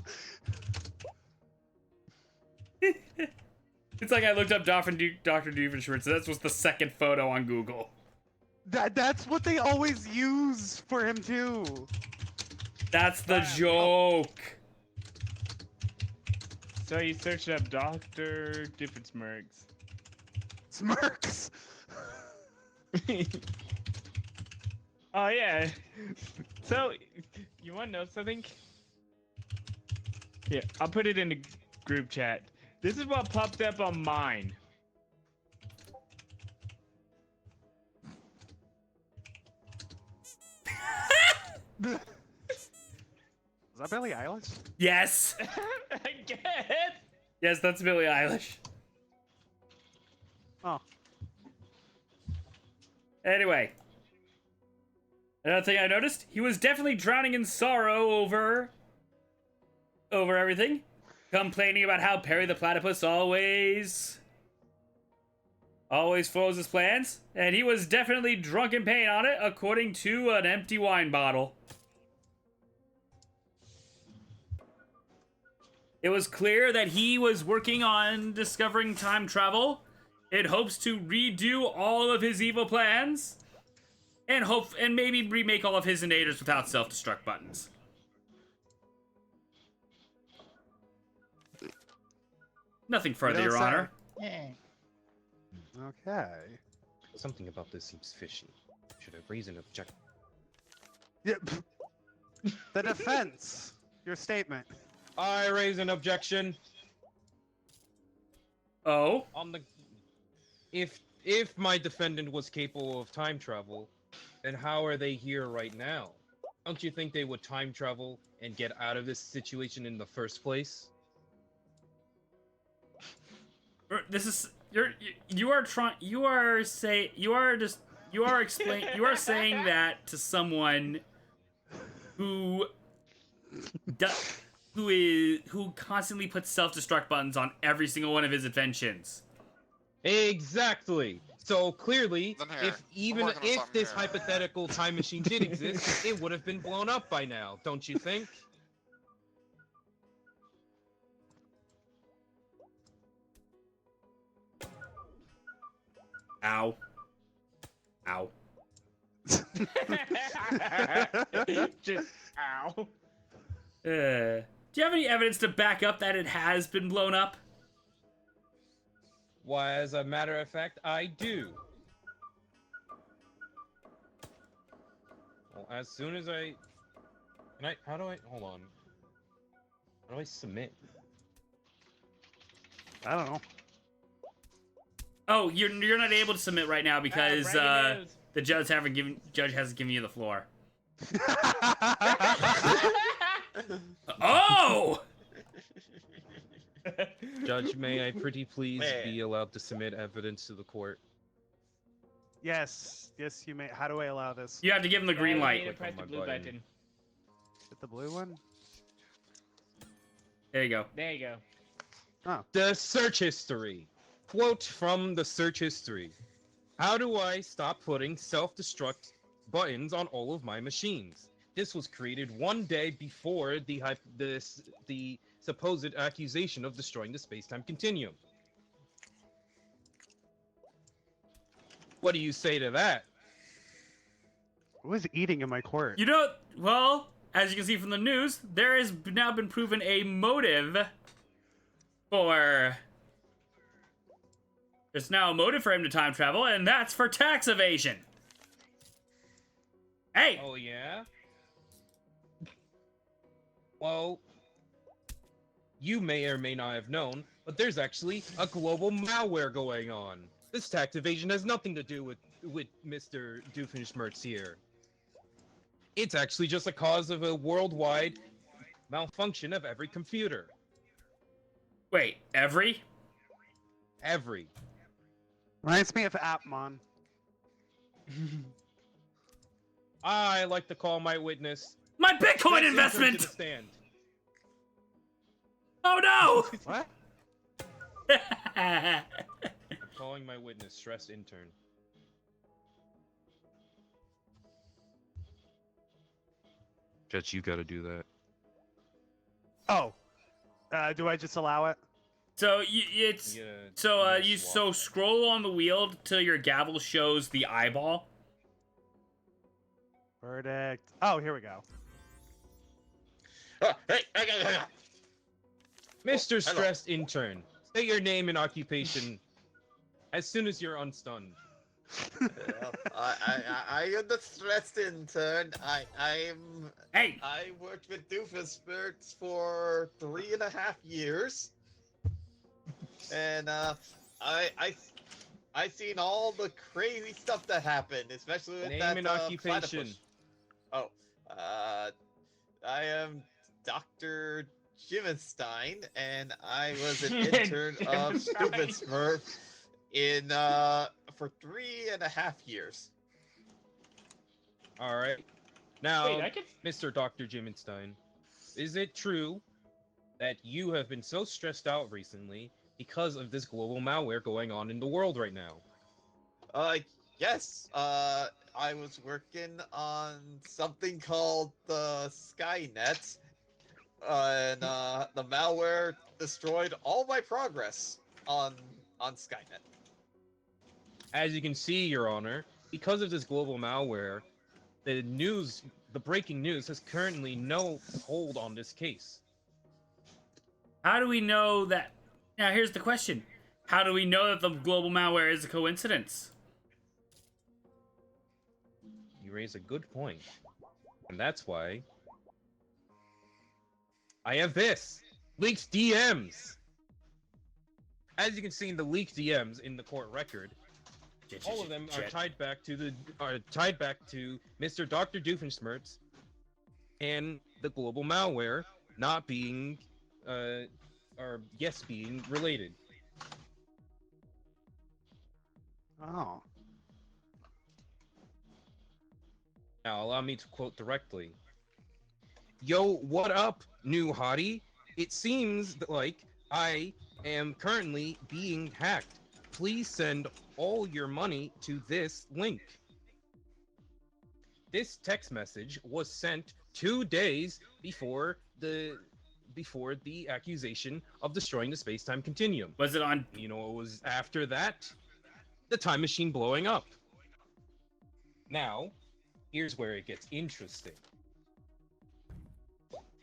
Speaker 5: It's like I looked up Dr. Doofenshmirtz, so that was the second photo on Google.
Speaker 6: That's what they always use for him too.
Speaker 5: That's the joke.
Speaker 1: So you searched up Dr. Doofenshmirtz.
Speaker 6: Smirks.
Speaker 1: Oh yeah. So you want to know something? Yeah, I'll put it in the group chat. This is what popped up on mine.
Speaker 6: Is that Billie Eilish?
Speaker 5: Yes.
Speaker 1: I guess.
Speaker 5: Yes, that's Billie Eilish.
Speaker 6: Oh.
Speaker 5: Anyway. Another thing I noticed, he was definitely drowning in sorrow over everything. Complaining about how Perry the Platypus always follows his plans. And he was definitely drunk in pain on it, according to an empty wine bottle. It was clear that he was working on discovering time travel in hopes to redo all of his evil plans and maybe remake all of his innators without self-destruct buttons. Nothing further,
Speaker 6: don't
Speaker 5: Your
Speaker 6: say.
Speaker 5: Honor.
Speaker 3: Yeah.
Speaker 6: Okay.
Speaker 4: Something about this seems fishy. Should I raise an objection?
Speaker 6: Yeah. The defense. Your statement.
Speaker 4: I raise an objection
Speaker 5: Oh?
Speaker 4: on the. If my defendant was capable of time travel, then how are they here right now? Don't you think they would time travel and get out of this situation in the first place?
Speaker 5: This is you are saying that to someone who who constantly puts self-destruct buttons on every single one of his inventions.
Speaker 4: Exactly. So clearly,
Speaker 2: Then here,
Speaker 4: if even
Speaker 2: working on
Speaker 4: if
Speaker 2: something
Speaker 4: this
Speaker 2: here.
Speaker 4: hypothetical time machine did exist, it would have been blown up by now, don't you think?
Speaker 5: Ow. Ow.
Speaker 1: Just ow.
Speaker 5: Do you have any evidence to back up that it has been blown up?
Speaker 4: Why, as a matter of fact, I do. Well, as soon as I... How do I... Hold on. How do I submit?
Speaker 6: I don't know.
Speaker 5: Oh, you're not able to submit right now because
Speaker 1: breaking news.
Speaker 5: the judge hasn't given you the floor. Oh!
Speaker 4: Judge, may I pretty please
Speaker 8: Man.
Speaker 4: be allowed to submit evidence to the court?
Speaker 6: Yes. Yes, you may. How do I allow this?
Speaker 5: You have to give him the green
Speaker 1: You
Speaker 5: light.
Speaker 1: need to press
Speaker 4: on
Speaker 1: the
Speaker 4: my
Speaker 1: blue
Speaker 4: button.
Speaker 1: button.
Speaker 6: Hit the blue one?
Speaker 5: There you go.
Speaker 1: There you go.
Speaker 4: The search history. Quote from the search history. How do I stop putting self-destruct buttons on all of my machines? This was created one day before the supposed accusation of destroying the space-time continuum. What do you say to that?
Speaker 6: Who was eating in my court?
Speaker 5: You know, well, as you can see from the news, there has now been proven a motive for... There's now a motive for him to time travel, and that's for tax evasion. Hey!
Speaker 4: Oh, yeah? Well, you may or may not have known, but there's actually a global malware going on. This tax evasion has nothing to do with Mr. Doofenshmirtz here. It's actually just a cause of a worldwide malfunction of every computer.
Speaker 5: Wait, every?
Speaker 4: Every.
Speaker 6: Reminds me of Appmon.
Speaker 4: I like to call my witness.
Speaker 5: My Bitcoin
Speaker 4: Let's
Speaker 5: investment!
Speaker 4: enter to the stand.
Speaker 5: Oh
Speaker 6: What?
Speaker 5: no!
Speaker 4: I'm calling my witness, stressed intern. Judge, you gotta do that.
Speaker 6: Oh. Do I just allow it?
Speaker 5: So it's
Speaker 4: You
Speaker 5: so
Speaker 4: gotta
Speaker 5: you
Speaker 4: swap.
Speaker 5: scroll on the wheel till your gavel shows the eyeball.
Speaker 6: Verdict. Oh, here we go.
Speaker 8: Hey,
Speaker 4: Mr.
Speaker 8: hello.
Speaker 4: Stressed Intern, say your name and occupation as soon as you're unstunned.
Speaker 8: Well, I am the stressed intern.
Speaker 5: Hey!
Speaker 8: I worked with Doofenshmirtz for 3.5 years, and I seen all the crazy stuff that happened, especially with
Speaker 4: Name
Speaker 8: that
Speaker 4: and
Speaker 8: platypus.
Speaker 4: occupation.
Speaker 8: Oh, I am Dr. Jimenstein, and I was an intern of Doofenshmirtz in for 3.5 years.
Speaker 4: All right. Now,
Speaker 1: Wait, I can.
Speaker 4: Mr. Dr. Jimenstein, is it true that you have been so stressed out recently because of this global malware going on in the world right now?
Speaker 8: Yes. I was working on something called the Skynet, and the malware destroyed all my progress on Skynet.
Speaker 4: As you can see, Your Honor, because of this global malware, the breaking news has currently no hold on this case.
Speaker 5: How do we know that? Now here's the question: how do we know that the global malware is a coincidence?
Speaker 4: You raise a good point. And that's why I have this! Leaked DMs! As you can see in the leaked DMs in the court record, all of them are tied back to Mr. Dr. Doofenshmirtz and the global malware not being being related.
Speaker 6: Oh.
Speaker 4: Now allow me to quote directly. Yo, what up, new hottie? It seems like I am currently being hacked. Please send all your money to this link. This text message was sent 2 days before the accusation of destroying the space-time continuum.
Speaker 5: Was it on?
Speaker 4: You know what was after that? The time machine blowing up. Now, here's where it gets interesting.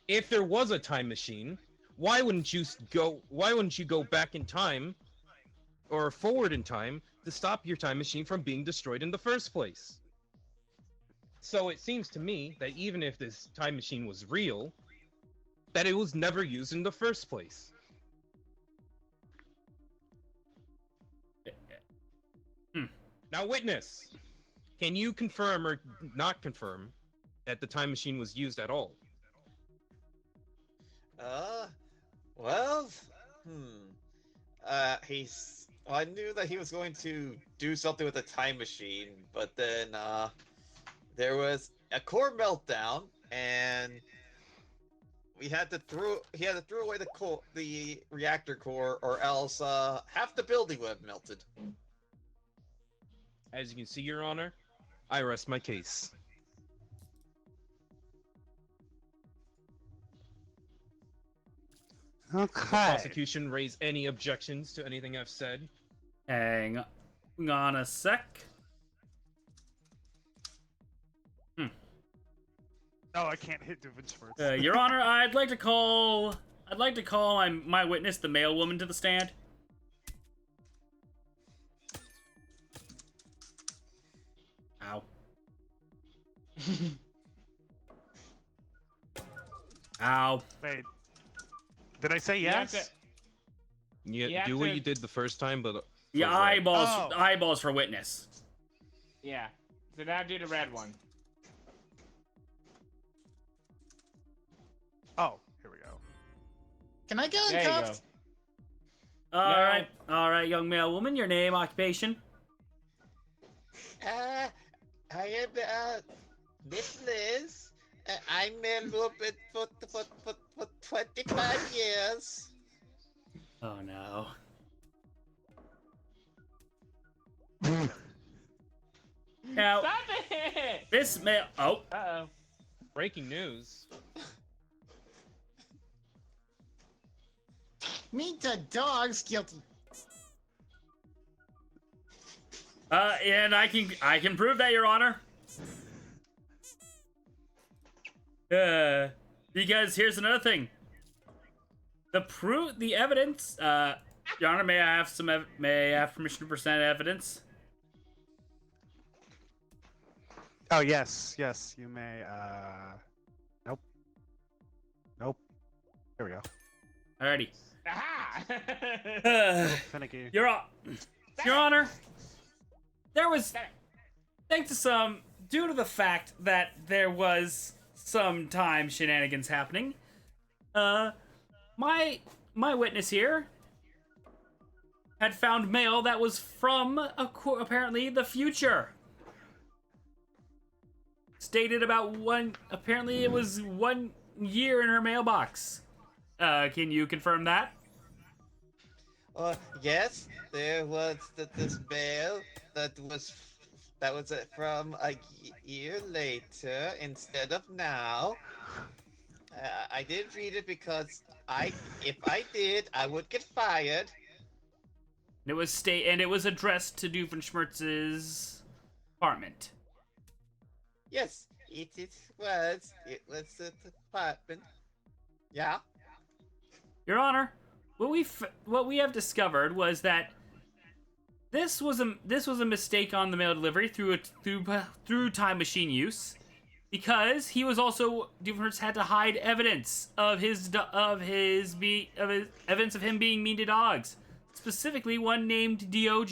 Speaker 4: If there was a time machine, why wouldn't you go back in time or forward in time to stop your time machine from being destroyed in the first place? So it seems to me that even if this time machine was real, that it was never used in the first place. Now, witness, can you confirm or not confirm that the time machine was used at all?
Speaker 8: Well, I knew that he was going to do something with the time machine, but then, there was a core meltdown, and he had to throw away the reactor core, or else half the building would have melted.
Speaker 4: As you can see, Your Honor, I rest my case. Does the
Speaker 6: Okay.
Speaker 4: prosecution raise any objections to anything I've said?
Speaker 5: Hang on a sec.
Speaker 6: Oh, I can't hit Doofenshmirtz.
Speaker 5: Your Honor, I'd like to call my witness, the male woman, to the stand. Ow. Ow.
Speaker 6: Wait. Did I say
Speaker 1: You have
Speaker 6: yes?
Speaker 4: Yeah,
Speaker 1: You have
Speaker 4: do what
Speaker 1: to-
Speaker 4: you did the first time, but
Speaker 5: Yeah,
Speaker 4: for red.
Speaker 5: eyeballs for witness.
Speaker 1: Yeah. So now do the red one.
Speaker 6: Oh, here we go.
Speaker 3: Can I get
Speaker 1: There you go.
Speaker 3: handcuffed?
Speaker 5: All right, young male woman. Your name, occupation.
Speaker 8: I am Miss Liz. I'm a little bit for 25 years.
Speaker 5: Oh no. Now,
Speaker 1: Stop it!
Speaker 5: this male. Oh,
Speaker 1: Uh-oh.
Speaker 4: Breaking news.
Speaker 3: Meet the dogs guilty.
Speaker 5: And I can prove that, Your Honor. Because here's another thing. The evidence. Your Honor, may I have permission to present evidence?
Speaker 6: Oh, yes, you may, Nope. Here we go.
Speaker 5: Alrighty.
Speaker 1: Aha!
Speaker 6: Finicky.
Speaker 5: Your Honor, there was, due to the fact that there was some time shenanigans happening, my witness here had found mail that was from apparently the future. Stated about apparently it was 1 year in her mailbox. Can you confirm that?
Speaker 8: Yes, there was this mail that was from a year later instead of now. I didn't read it because if I did, I would get fired.
Speaker 5: It was addressed to Doofenshmirtz's apartment.
Speaker 8: Yes, it was. It was the department. Yeah.
Speaker 5: Your Honor, what we have discovered was that this was a mistake on the mail delivery through time machine use, because he was also Doofenshmirtz had to hide evidence of evidence of him being mean to dogs, specifically one named Dog.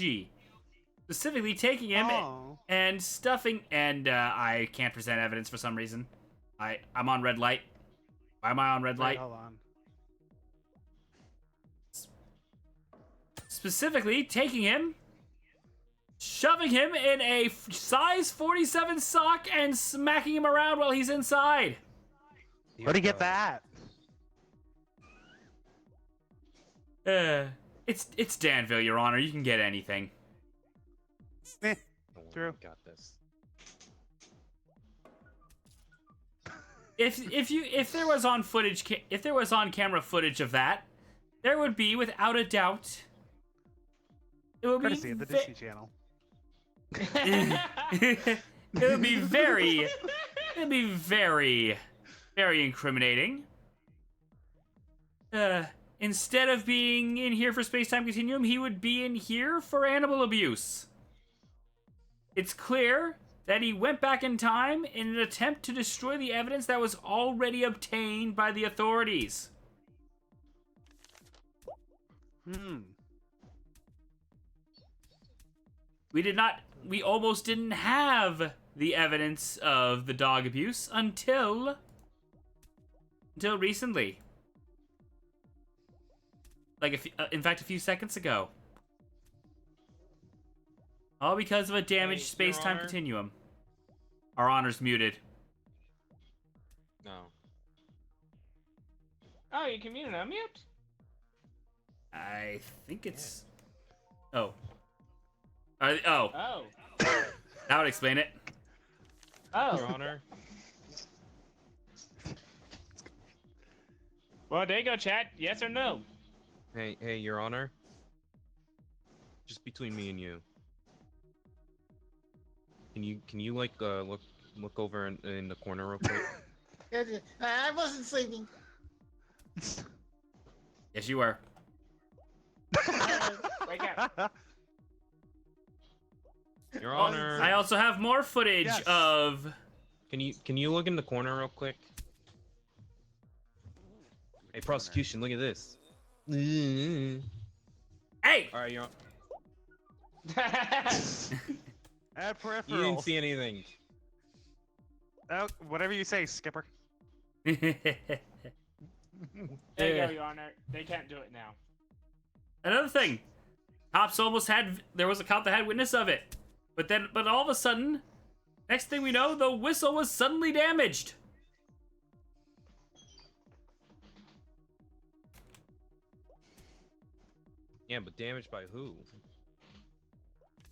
Speaker 5: Specifically taking him
Speaker 6: Oh.
Speaker 5: and stuffing, and I can't present evidence for some reason. I'm on red light. Why am I on red
Speaker 6: Wait,
Speaker 5: light?
Speaker 6: hold on.
Speaker 5: Specifically taking him, shoving him in a size 47 sock and smacking him around while he's inside.
Speaker 6: Where'd he get that?
Speaker 5: It's Danville, Your Honor. You can get anything.
Speaker 6: Eh,
Speaker 4: Don't worry,
Speaker 6: True.
Speaker 4: Got this.
Speaker 5: If there was on camera footage of that, there would be, without a doubt, it would
Speaker 6: Courtesy of the
Speaker 5: be
Speaker 6: Disney Channel.
Speaker 5: it would be very very incriminating. Instead of being in here for space-time continuum, he would be in here for animal abuse. It's clear that he went back in time in an attempt to destroy the evidence that was already obtained by the authorities. We almost didn't have the evidence of the dog abuse until recently. Like, in fact, a few seconds ago. All because of a damaged
Speaker 4: Hey, Your
Speaker 5: space-time
Speaker 4: Honor.
Speaker 5: continuum. Our Honor's muted.
Speaker 4: No.
Speaker 1: Oh, you can mute and unmute?
Speaker 5: I think it's. Oh. Oh,
Speaker 1: Oh.
Speaker 5: that would explain it.
Speaker 1: Oh.
Speaker 4: Your Honor.
Speaker 1: Well, there you go, chat. Yes or no?
Speaker 4: Hey, Your Honor. Just between me and you. Can you like look over in the corner real quick?
Speaker 3: I wasn't sleeping.
Speaker 5: Yes, you are.
Speaker 1: Wake up.
Speaker 4: Your
Speaker 5: Oh,
Speaker 4: Honor.
Speaker 5: I also have more footage
Speaker 6: Yes.
Speaker 5: of.
Speaker 4: Can you look in the corner real quick? Hey, prosecution, look at this.
Speaker 5: Hey!
Speaker 4: All right, Your
Speaker 6: Add peripheral.
Speaker 4: You didn't see anything.
Speaker 6: Oh, whatever you say, Skipper.
Speaker 1: There you go, Your Honor. They can't do it now.
Speaker 5: Another thing, cops almost had. There was a cop that had witness of it, but all of a sudden, next thing we know, the whistle was suddenly damaged.
Speaker 4: Yeah, but damaged by who?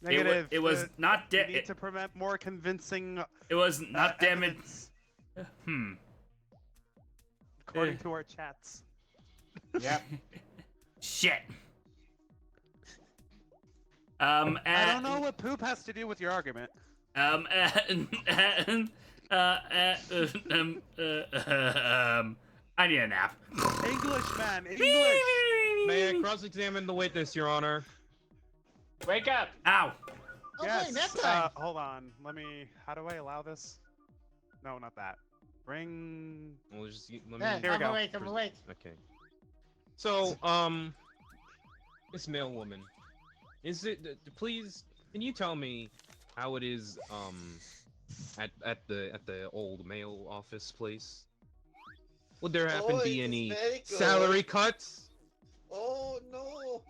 Speaker 6: Negative.
Speaker 5: It was not
Speaker 6: You
Speaker 5: damaged.
Speaker 6: need to prevent more convincing.
Speaker 5: It was not damaged.
Speaker 6: evidence,
Speaker 5: Hmm.
Speaker 6: according to our chats.
Speaker 1: Yep.
Speaker 5: Shit.
Speaker 6: I don't know what poop has to do with your argument.
Speaker 5: I need a nap.
Speaker 6: English, man, English.
Speaker 4: May I cross-examine the witness, Your Honor?
Speaker 1: Wake up.
Speaker 5: Ow.
Speaker 3: Oh,
Speaker 6: Yes.
Speaker 3: wait, nap time.
Speaker 6: Hold on. Let me. How do I allow this? No, not that. Bring.
Speaker 4: We'll just let me.
Speaker 3: Yeah,
Speaker 6: Here we
Speaker 3: I'm
Speaker 6: go.
Speaker 3: awake. I'm awake.
Speaker 4: Okay. So, this male woman, is it? Please, can you tell me how it is, at the old mail office place? Would there happen
Speaker 8: Oh,
Speaker 4: be
Speaker 8: it is
Speaker 4: any
Speaker 8: very good.
Speaker 4: salary cuts?
Speaker 8: Oh no,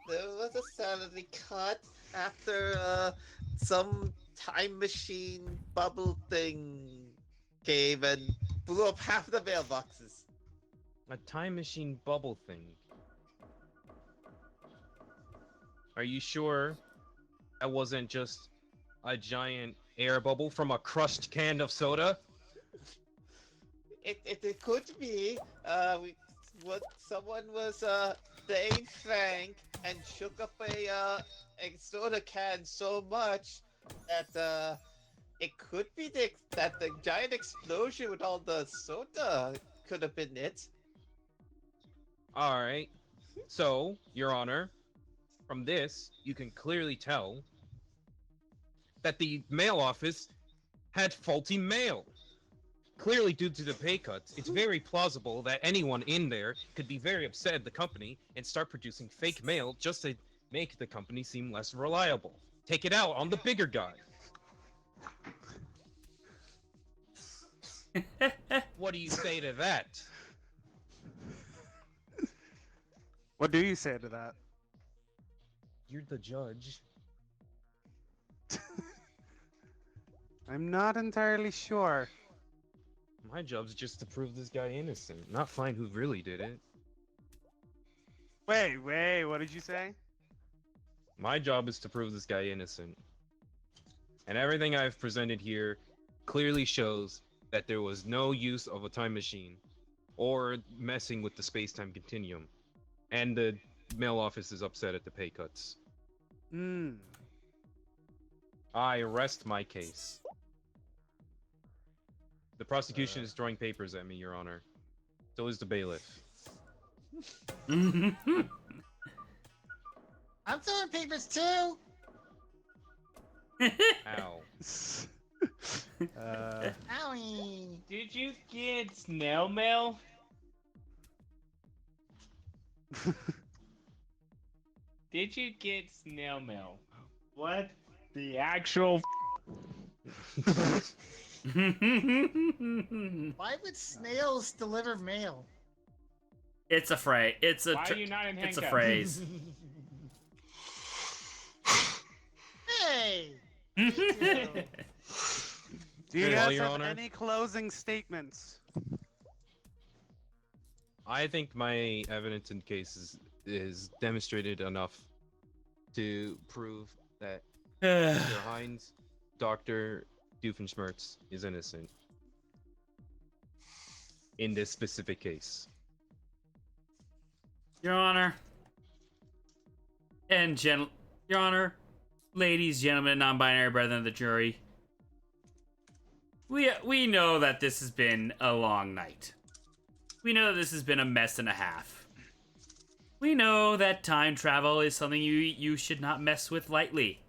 Speaker 8: there was a salary cut after some time machine bubble thing came and blew up half the mailboxes.
Speaker 4: A time machine bubble thing. Are you sure that wasn't just a giant air bubble from a crushed can of soda?
Speaker 8: It could be. Someone was playing Frank and shook up a soda can so much that it could be that the giant explosion with all the soda could have been it.
Speaker 4: Alright. So, Your Honor, from this, you can clearly tell that the mail office had faulty mail. Clearly, due to the pay cuts, it's very plausible that anyone in there could be very upset at the company and start producing fake mail just to make the company seem less reliable. Take it out on the bigger guy. What do you say to that?
Speaker 6: What do you say to that?
Speaker 4: You're the judge.
Speaker 6: I'm not entirely sure.
Speaker 4: My job's just to prove this guy innocent, not find who really did it.
Speaker 6: Wait, what did you say?
Speaker 4: My job is to prove this guy innocent. And everything I've presented here clearly shows that there was no use of a time machine or messing with the space-time continuum. And the mail office is upset at the pay cuts. I rest my case. The prosecution is throwing papers at me, Your Honor. So is the bailiff.
Speaker 3: I'm throwing papers too.
Speaker 4: Ow.
Speaker 3: Owie.
Speaker 1: Did you get snail mail? Did you get snail mail? What the actual?
Speaker 3: Why would snails deliver mail?
Speaker 5: It's a phrase. It's a.
Speaker 1: Why are you not in
Speaker 5: It's a
Speaker 1: handcuffs?
Speaker 5: phrase.
Speaker 3: Hey.
Speaker 6: Do you
Speaker 4: Well,
Speaker 6: guys
Speaker 4: Your
Speaker 6: have
Speaker 4: Honor.
Speaker 6: any closing statements?
Speaker 4: I think my evidence in case is demonstrated enough to prove that Mr. Hines, Dr. Doofenshmirtz is innocent in this specific case.
Speaker 5: Your Honor, and Your Honor, ladies, gentlemen, non-binary brethren of the jury, we know that this has been a long night. We know that this has been a mess and a half. We know that time travel is something you should not mess with lightly.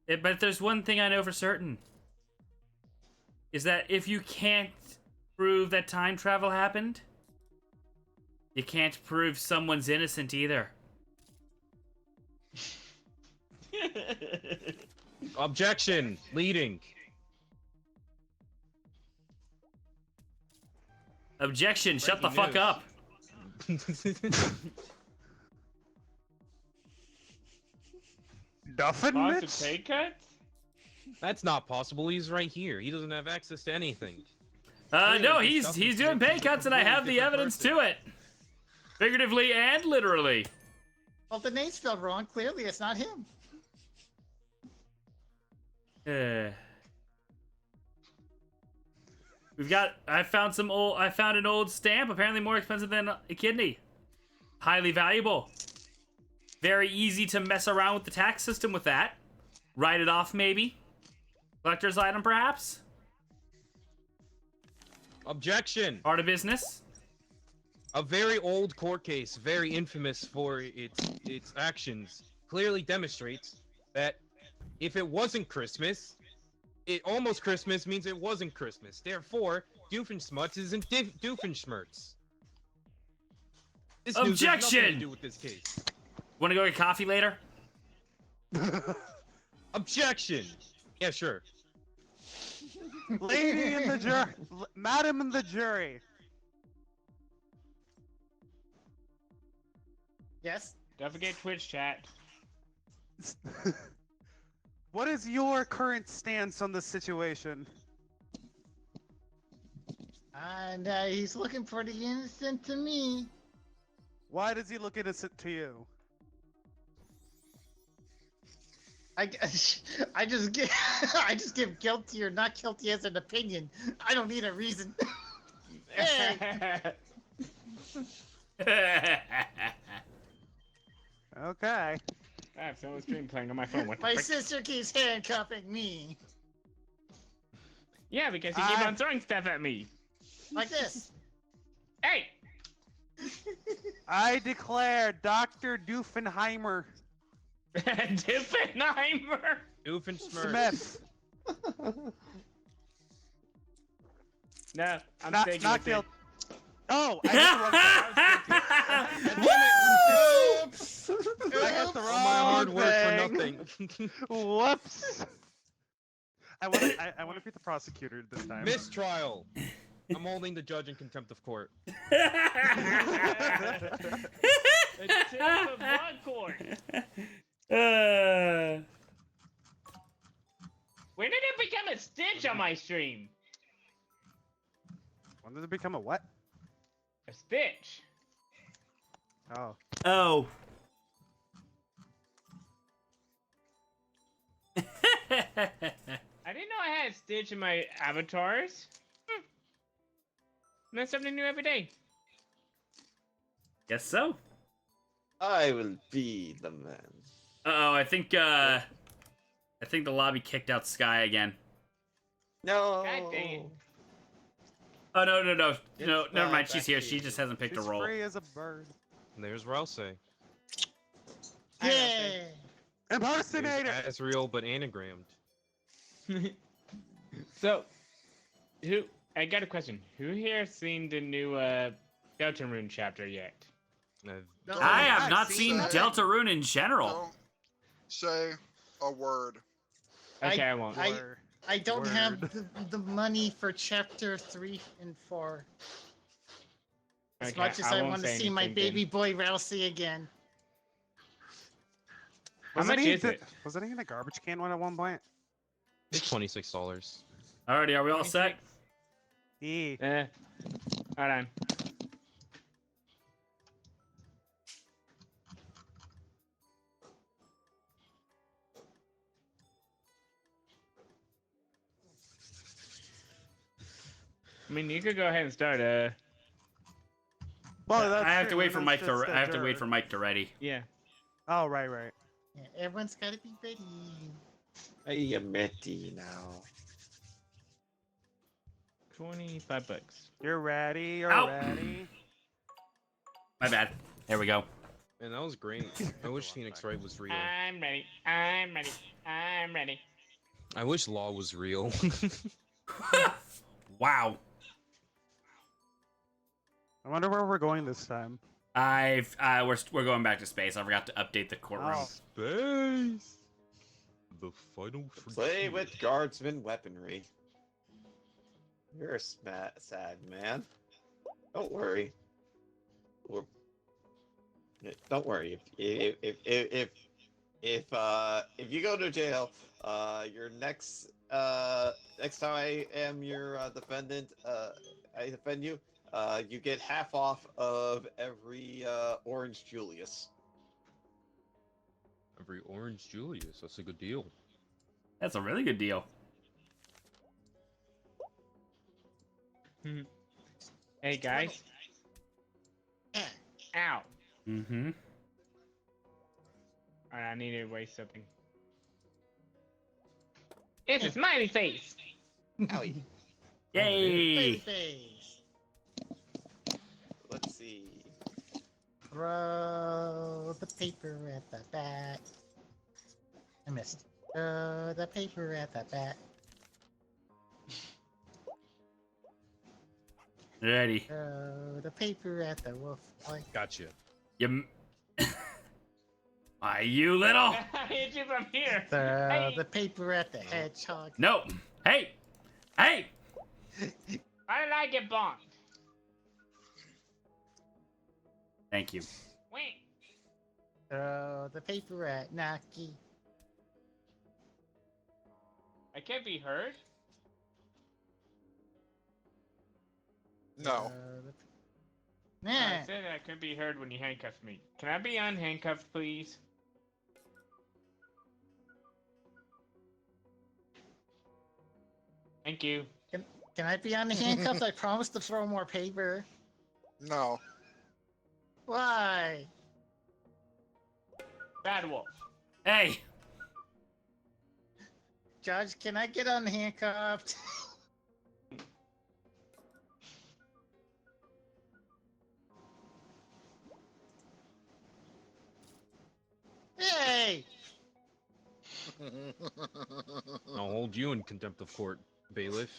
Speaker 5: But there's one thing I know for certain. Is that if you can't prove that time travel happened, you can't prove someone's innocent either.
Speaker 4: Objection! Leading.
Speaker 5: Objection, shut the fuck
Speaker 4: news.
Speaker 5: up.
Speaker 6: Nothing,
Speaker 1: Lots
Speaker 6: Mitch?
Speaker 1: of pay cuts?
Speaker 4: That's not possible. He's right here. He doesn't have access to anything.
Speaker 5: No, he's doing pay cuts, and I have the evidence to it. Figuratively and literally.
Speaker 3: Well, the name's spelled wrong. Clearly, it's not him.
Speaker 5: I found an old stamp, apparently more expensive than a kidney. Highly valuable. Very easy to mess around with the tax system with that. Write it off, maybe. Collector's item, perhaps.
Speaker 4: Objection!
Speaker 5: Part of business.
Speaker 4: A very old court case, very infamous for its actions, clearly demonstrates that if it wasn't Christmas, almost Christmas means it wasn't Christmas. Therefore, Doofenshmirtz isn't Doofenshmirtz. This news has nothing to
Speaker 5: Objection!
Speaker 4: do with this case.
Speaker 5: Want to go get coffee later?
Speaker 4: Objection! Yeah, sure.
Speaker 6: Lady in the jury, madam in the jury.
Speaker 3: Yes.
Speaker 1: Don't forget Twitch chat.
Speaker 6: What is your current stance on this situation?
Speaker 3: And he's looking pretty innocent to me.
Speaker 6: Why does he look innocent to you?
Speaker 3: I just give I just give guilty or not guilty as an opinion. I don't need a reason. Hey.
Speaker 6: Okay.
Speaker 1: I have someone's stream playing on my phone. What the
Speaker 3: My
Speaker 1: frick?
Speaker 3: sister keeps handcuffing me
Speaker 1: Yeah, because you keep on throwing stuff at me.
Speaker 3: like this.
Speaker 1: Hey!
Speaker 6: I declare Dr. Doofenheimer
Speaker 1: Diffenheimer!
Speaker 4: Doofenshmirtz.
Speaker 6: Smith
Speaker 1: No, I'm
Speaker 6: not
Speaker 1: taking
Speaker 6: not
Speaker 1: with
Speaker 6: guilty.
Speaker 1: it.
Speaker 6: Oh, I
Speaker 3: Oops.
Speaker 6: got the
Speaker 4: All my hard work for
Speaker 6: thing.
Speaker 4: nothing.
Speaker 6: Whoops. I want to be the prosecutor this time.
Speaker 4: Mistrial. I'm holding the judge in contempt of court.
Speaker 1: It's tip of blood court. When did it become a stitch on my stream?
Speaker 6: When did it become a what?
Speaker 1: A stitch.
Speaker 6: Oh.
Speaker 5: Oh.
Speaker 1: I didn't know I had a stitch in my avatars. Learn something new every day.
Speaker 5: Guess so.
Speaker 8: I will be the man.
Speaker 5: Uh-oh, I think the lobby kicked out Sky again.
Speaker 8: No.
Speaker 1: God dang it.
Speaker 5: Oh, no, never mind.
Speaker 8: back
Speaker 5: She's here.
Speaker 8: to
Speaker 5: She
Speaker 8: you.
Speaker 5: just hasn't picked
Speaker 6: She's
Speaker 5: a roll.
Speaker 6: free as a bird.
Speaker 4: And there's Rouse.
Speaker 3: Yeah.
Speaker 6: Impersonator.
Speaker 4: As real but anagrammed.
Speaker 1: So, I got a question. Who here has seen the new Deltarune chapter yet?
Speaker 3: No,
Speaker 5: I have
Speaker 3: I've
Speaker 5: not seen
Speaker 2: that.
Speaker 5: Deltarune in general.
Speaker 2: Don't say a word.
Speaker 1: Okay, I won't.
Speaker 3: I don't have
Speaker 6: Word.
Speaker 3: the money for chapter 3 and 4. As
Speaker 1: Okay,
Speaker 3: much as I
Speaker 1: won't
Speaker 3: want to
Speaker 1: say
Speaker 3: see my
Speaker 1: anything then.
Speaker 3: baby boy Rousey again.
Speaker 1: How much is it?
Speaker 6: Wasn't he in a garbage can one at one point?
Speaker 4: It's $26.
Speaker 5: Alrighty, are we all set?
Speaker 6: Yeah.
Speaker 1: Eh. Hold on. I mean, you could go ahead and start.
Speaker 6: Well, that's
Speaker 5: I have to
Speaker 6: true,
Speaker 5: wait for
Speaker 6: that's
Speaker 5: Mike
Speaker 6: just
Speaker 5: to.
Speaker 6: a
Speaker 5: I have to wait
Speaker 6: juror.
Speaker 5: for Mike to ready.
Speaker 1: Yeah.
Speaker 6: Oh, right.
Speaker 3: Yeah, everyone's got to be ready.
Speaker 8: Hey, Mitty now.
Speaker 1: 25 bucks.
Speaker 6: You're ready. You're
Speaker 5: Ow.
Speaker 6: ready.
Speaker 5: My bad. There we go.
Speaker 4: Man, that was great. I wish Phoenix Wright was real.
Speaker 1: I'm ready. I'm ready. I'm ready.
Speaker 4: I wish Law was real.
Speaker 5: Wow.
Speaker 6: I wonder where we're going this time.
Speaker 5: We're going back to space. I forgot to update the courtroom.
Speaker 6: Oh.
Speaker 4: Space. The final
Speaker 8: Play with guardsman weaponry. You're a sad man. Don't worry. Don't worry. If you go to jail, your next time I am your defendant, I defend you. You get half off of every Orange Julius.
Speaker 4: Every Orange Julius. That's a good deal.
Speaker 5: That's a really good deal.
Speaker 1: Hey guys. Ow.
Speaker 5: Mm-hmm.
Speaker 1: Alright, I need to waste something. It's a smiley face.
Speaker 8: Owie.
Speaker 5: Yay!
Speaker 3: Face.
Speaker 8: Let's see.
Speaker 3: Throw the paper at the bat. I missed. Throw the paper at the bat.
Speaker 5: Ready.
Speaker 3: Throw the paper at the wolf. Like,
Speaker 4: Gotcha.
Speaker 5: You. Why, you little?
Speaker 1: I hit you from here.
Speaker 3: throw
Speaker 1: Hey.
Speaker 3: the paper at the hedgehog.
Speaker 5: No. Hey. Hey.
Speaker 1: Why did I get bonked?
Speaker 5: Thank you.
Speaker 1: Wait.
Speaker 3: Throw the paper at Naki.
Speaker 1: I can't be heard.
Speaker 2: No.
Speaker 3: Nah.
Speaker 1: I said I couldn't be heard when you handcuffed me. Can I be unhandcuffed, please? Thank you.
Speaker 3: Can I be on the handcuffs? I promised to throw more paper.
Speaker 2: No.
Speaker 3: Why?
Speaker 1: Bad wolf.
Speaker 5: Hey.
Speaker 3: Judge, can I get unhandcuffed? Hey!
Speaker 4: I'll hold you in contempt of court, bailiff.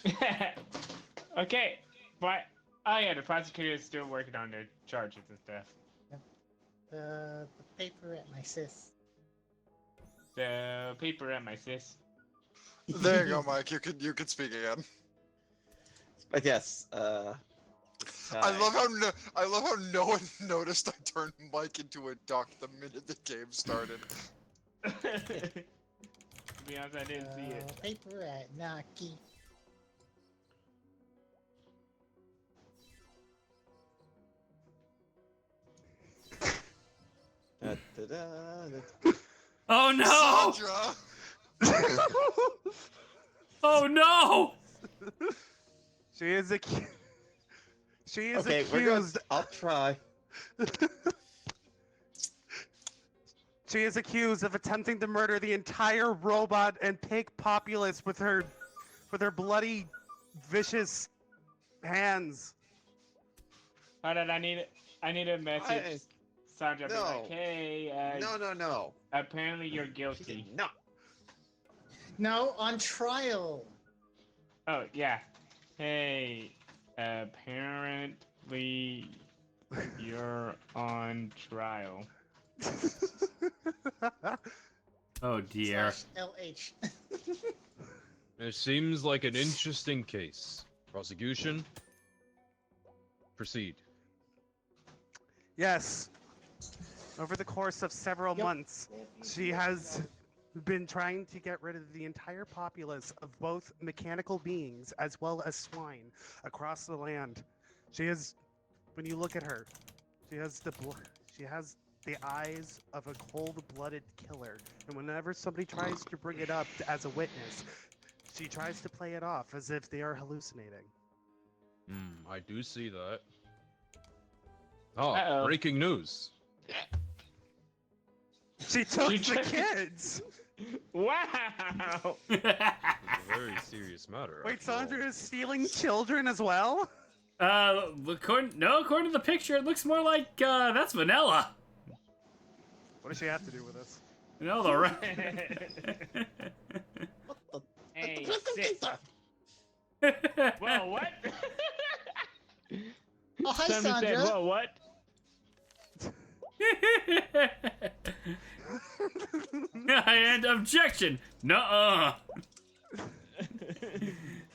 Speaker 1: Okay, but oh yeah, the prosecutor is still working on their charges and stuff.
Speaker 3: The paper at my sis.
Speaker 1: The paper at my sis.
Speaker 2: There you go, Mike. You can speak again.
Speaker 8: But yes,
Speaker 2: I love how no one noticed I turned Mike into a duck the minute the game started.
Speaker 1: To be honest, I didn't see it.
Speaker 3: Paper at Naki.
Speaker 5: Oh no!
Speaker 2: Sandra!
Speaker 5: Oh no!
Speaker 6: She is accused. She is
Speaker 8: Okay, we're going.
Speaker 6: accused.
Speaker 8: I'll try.
Speaker 6: She is accused of attempting to murder the entire robot and pig populace with her bloody, vicious hands.
Speaker 1: Hold on, I need a message. Sandra, be
Speaker 8: No.
Speaker 1: like, hey,
Speaker 8: No.
Speaker 1: apparently you're
Speaker 8: She
Speaker 1: guilty.
Speaker 8: did not.
Speaker 3: No, on trial.
Speaker 1: Oh yeah. Hey, apparently you're on trial.
Speaker 5: Oh dear.
Speaker 3: /LH.
Speaker 4: It seems like an interesting case. Prosecution. Proceed.
Speaker 6: Yes. Over the course of several months, she has been trying to get rid of the entire populace of both mechanical beings as well as swine across the land. She has, when you look at her, she has the eyes of a cold-blooded killer. And whenever somebody tries to bring it up as a witness, she tries to play it off as if they are hallucinating.
Speaker 4: I do see that. Oh,
Speaker 1: Uh-oh.
Speaker 4: breaking news.
Speaker 6: She took the kids!
Speaker 1: Wow.
Speaker 4: It's a very serious matter.
Speaker 6: Wait,
Speaker 4: after all.
Speaker 6: Sandra is stealing children as well?
Speaker 5: According to the picture, it looks more like that's vanilla.
Speaker 6: What does she have to do with this?
Speaker 5: No, the right.
Speaker 1: Hey, sit. Whoa, what?
Speaker 3: Oh, hi,
Speaker 1: Someone said,
Speaker 3: Sandra.
Speaker 1: whoa, what?
Speaker 5: And objection. Nuh-uh.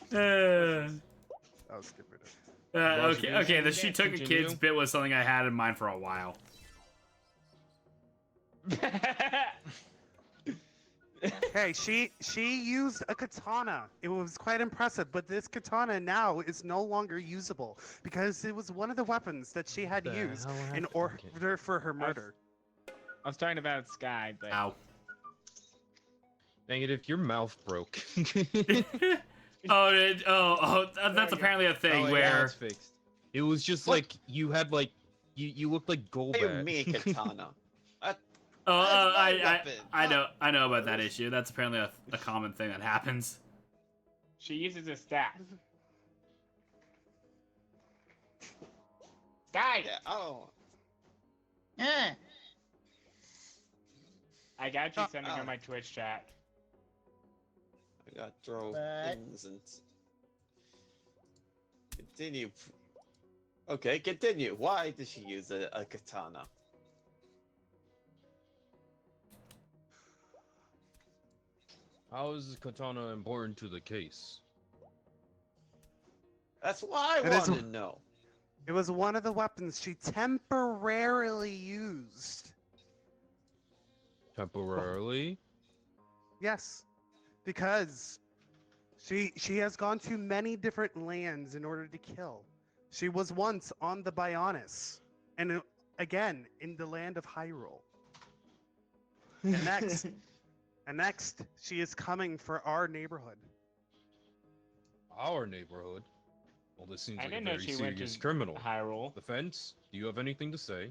Speaker 6: That was stupid.
Speaker 5: Okay. The she took a
Speaker 4: Continue.
Speaker 5: kid's bit was something I had in mind for a while.
Speaker 6: Hey, she used a katana. It was quite impressive, but this katana now is no longer usable because it was one of the weapons that she had
Speaker 4: The
Speaker 6: used
Speaker 4: hell
Speaker 6: in
Speaker 4: happened?
Speaker 6: order for her murder.
Speaker 1: I was talking about Sky, but
Speaker 5: Ow.
Speaker 4: Negative, your mouth broke.
Speaker 5: That's apparently a thing
Speaker 4: Oh, yeah,
Speaker 5: where.
Speaker 4: it's fixed. It was just
Speaker 8: What?
Speaker 4: like you had like you looked like
Speaker 8: What do you
Speaker 4: Golbat.
Speaker 8: mean, katana?
Speaker 5: Oh,
Speaker 8: That's my
Speaker 5: I
Speaker 8: weapon.
Speaker 5: I know about that issue. That's apparently a common thing that happens.
Speaker 1: she uses a staff. Sky,
Speaker 8: Yeah, oh.
Speaker 3: Yeah.
Speaker 1: I got you something
Speaker 8: oh.
Speaker 1: on my Twitch chat.
Speaker 8: I got throw
Speaker 3: What?
Speaker 8: things and continue. Okay, continue. Why did she use a katana?
Speaker 4: How is katana important to the case?
Speaker 8: That's what I
Speaker 6: It is-
Speaker 8: want to know.
Speaker 6: It was one of the weapons she temporarily used.
Speaker 4: Temporarily?
Speaker 6: Yes, because she has gone to many different lands in order to kill. She was once on the Bionis, and again in the land of Hyrule. And next, she is coming for our neighborhood.
Speaker 4: Our neighborhood? Well, this seems
Speaker 1: I
Speaker 4: like a
Speaker 1: didn't know
Speaker 4: very
Speaker 1: she went
Speaker 4: serious
Speaker 1: to
Speaker 4: criminal.
Speaker 1: Hyrule.
Speaker 4: Defense, do you have anything to say?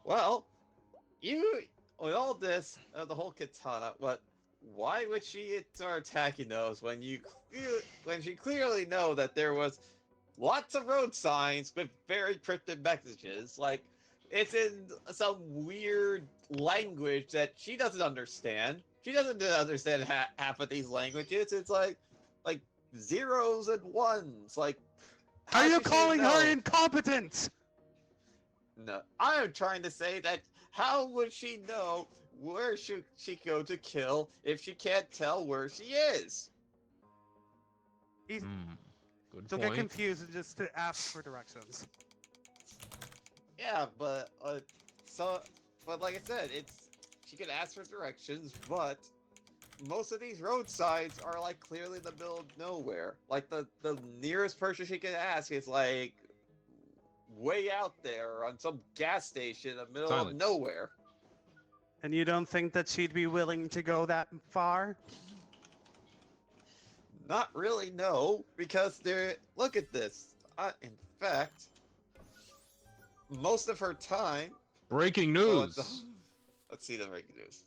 Speaker 8: Well, you with all this, the whole katana, but why would she start attacking those when when she clearly know that there was lots of road signs with very cryptic messages, like it's in some weird language that she doesn't understand. She doesn't understand half of these languages. It's like zeros and ones. Like,
Speaker 6: Are
Speaker 8: how
Speaker 6: you
Speaker 8: should she
Speaker 6: calling her
Speaker 8: know?
Speaker 6: incompetent?
Speaker 8: No, I'm trying to say that how would she know where should she go to kill if she can't tell where she is?
Speaker 6: He's-
Speaker 4: Good
Speaker 6: She'll get
Speaker 4: point.
Speaker 6: confused and just to ask for directions.
Speaker 8: Yeah, but but like I said, she can ask for directions, but most of these road signs are like clearly in the middle of nowhere. Like the nearest person she can ask is like way out there on some gas station in the middle
Speaker 4: Silence.
Speaker 8: of nowhere.
Speaker 6: And you don't think that she'd be willing to go that far?
Speaker 8: Not really, no, because look at this. In fact, most of her time.
Speaker 4: Breaking
Speaker 8: Oh,
Speaker 4: news!
Speaker 8: let's see the breaking news.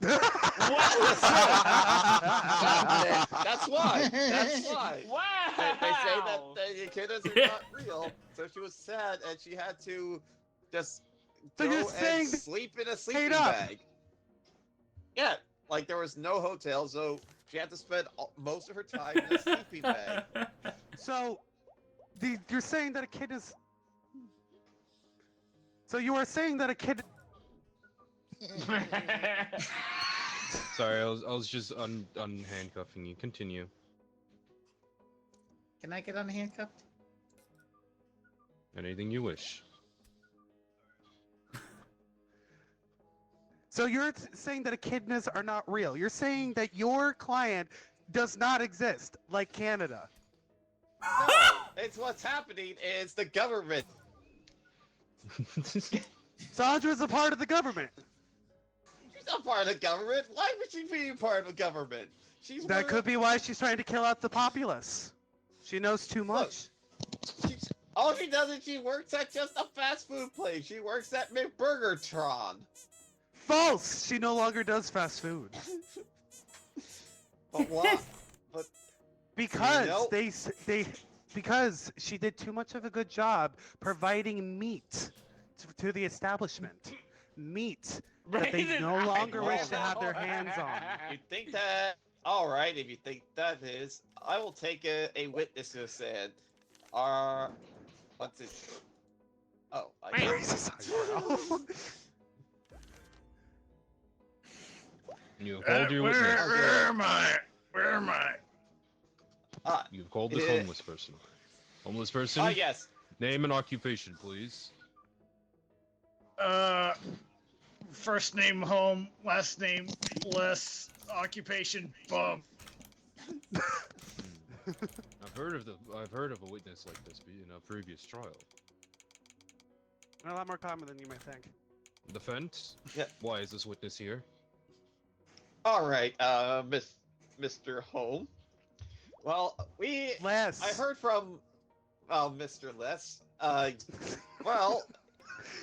Speaker 3: What?
Speaker 8: That's why. That's why.
Speaker 1: Wow!
Speaker 8: They say that the echidnas are not real, so she was sad and she had to just
Speaker 6: So
Speaker 8: go
Speaker 6: you're
Speaker 8: and
Speaker 6: saying
Speaker 8: sleep in a sleeping
Speaker 6: straight up.
Speaker 8: bag. Yeah, like there was no hotel, so she had to spend most of her time in a sleeping bag.
Speaker 6: So, you're saying that a kid is. So you are saying that a kid.
Speaker 4: Sorry, I was just unhandcuffing you. Continue.
Speaker 3: Can I get unhandcuffed?
Speaker 4: Anything you wish.
Speaker 6: So you're saying that echidnas are not real. You're saying that your client does not exist, like Canada.
Speaker 8: No, it's what's happening is the government.
Speaker 6: Sandra's a part of the government.
Speaker 8: She's not part of the government. Why would she be part of the government? She's one
Speaker 6: That
Speaker 8: of
Speaker 6: could be why she's trying to kill out the populace. She knows too much.
Speaker 8: all she does is she works at just a fast food place. She works at McBurgertron.
Speaker 6: False! She no longer does fast food.
Speaker 8: But what? But
Speaker 6: Because
Speaker 8: Nope.
Speaker 6: because she did too much of a good job providing meat to the establishment. Meat that they
Speaker 1: Raisin
Speaker 6: no
Speaker 1: eyes.
Speaker 6: longer wish to
Speaker 8: Well,
Speaker 6: have their hands on.
Speaker 8: you think that? All right, if you think that is, I will take a witness to stand. What's it? Oh, I
Speaker 1: Wait.
Speaker 8: got
Speaker 6: Raises eyebrow.
Speaker 4: You hold your witness.
Speaker 8: where
Speaker 1: am I? Where am I?
Speaker 4: You've called this
Speaker 8: Eh.
Speaker 4: homeless person. Homeless person,
Speaker 8: Oh yes.
Speaker 4: name and occupation, please.
Speaker 9: First name home, last name less, occupation bum.
Speaker 4: I've heard of a witness like this in a previous trial.
Speaker 6: A lot more common than you might think.
Speaker 4: Defense?
Speaker 8: Yeah.
Speaker 4: Why is this witness here?
Speaker 8: All right, Mr. Home. Well,
Speaker 6: Les.
Speaker 8: I heard from, Mr. Les. Well,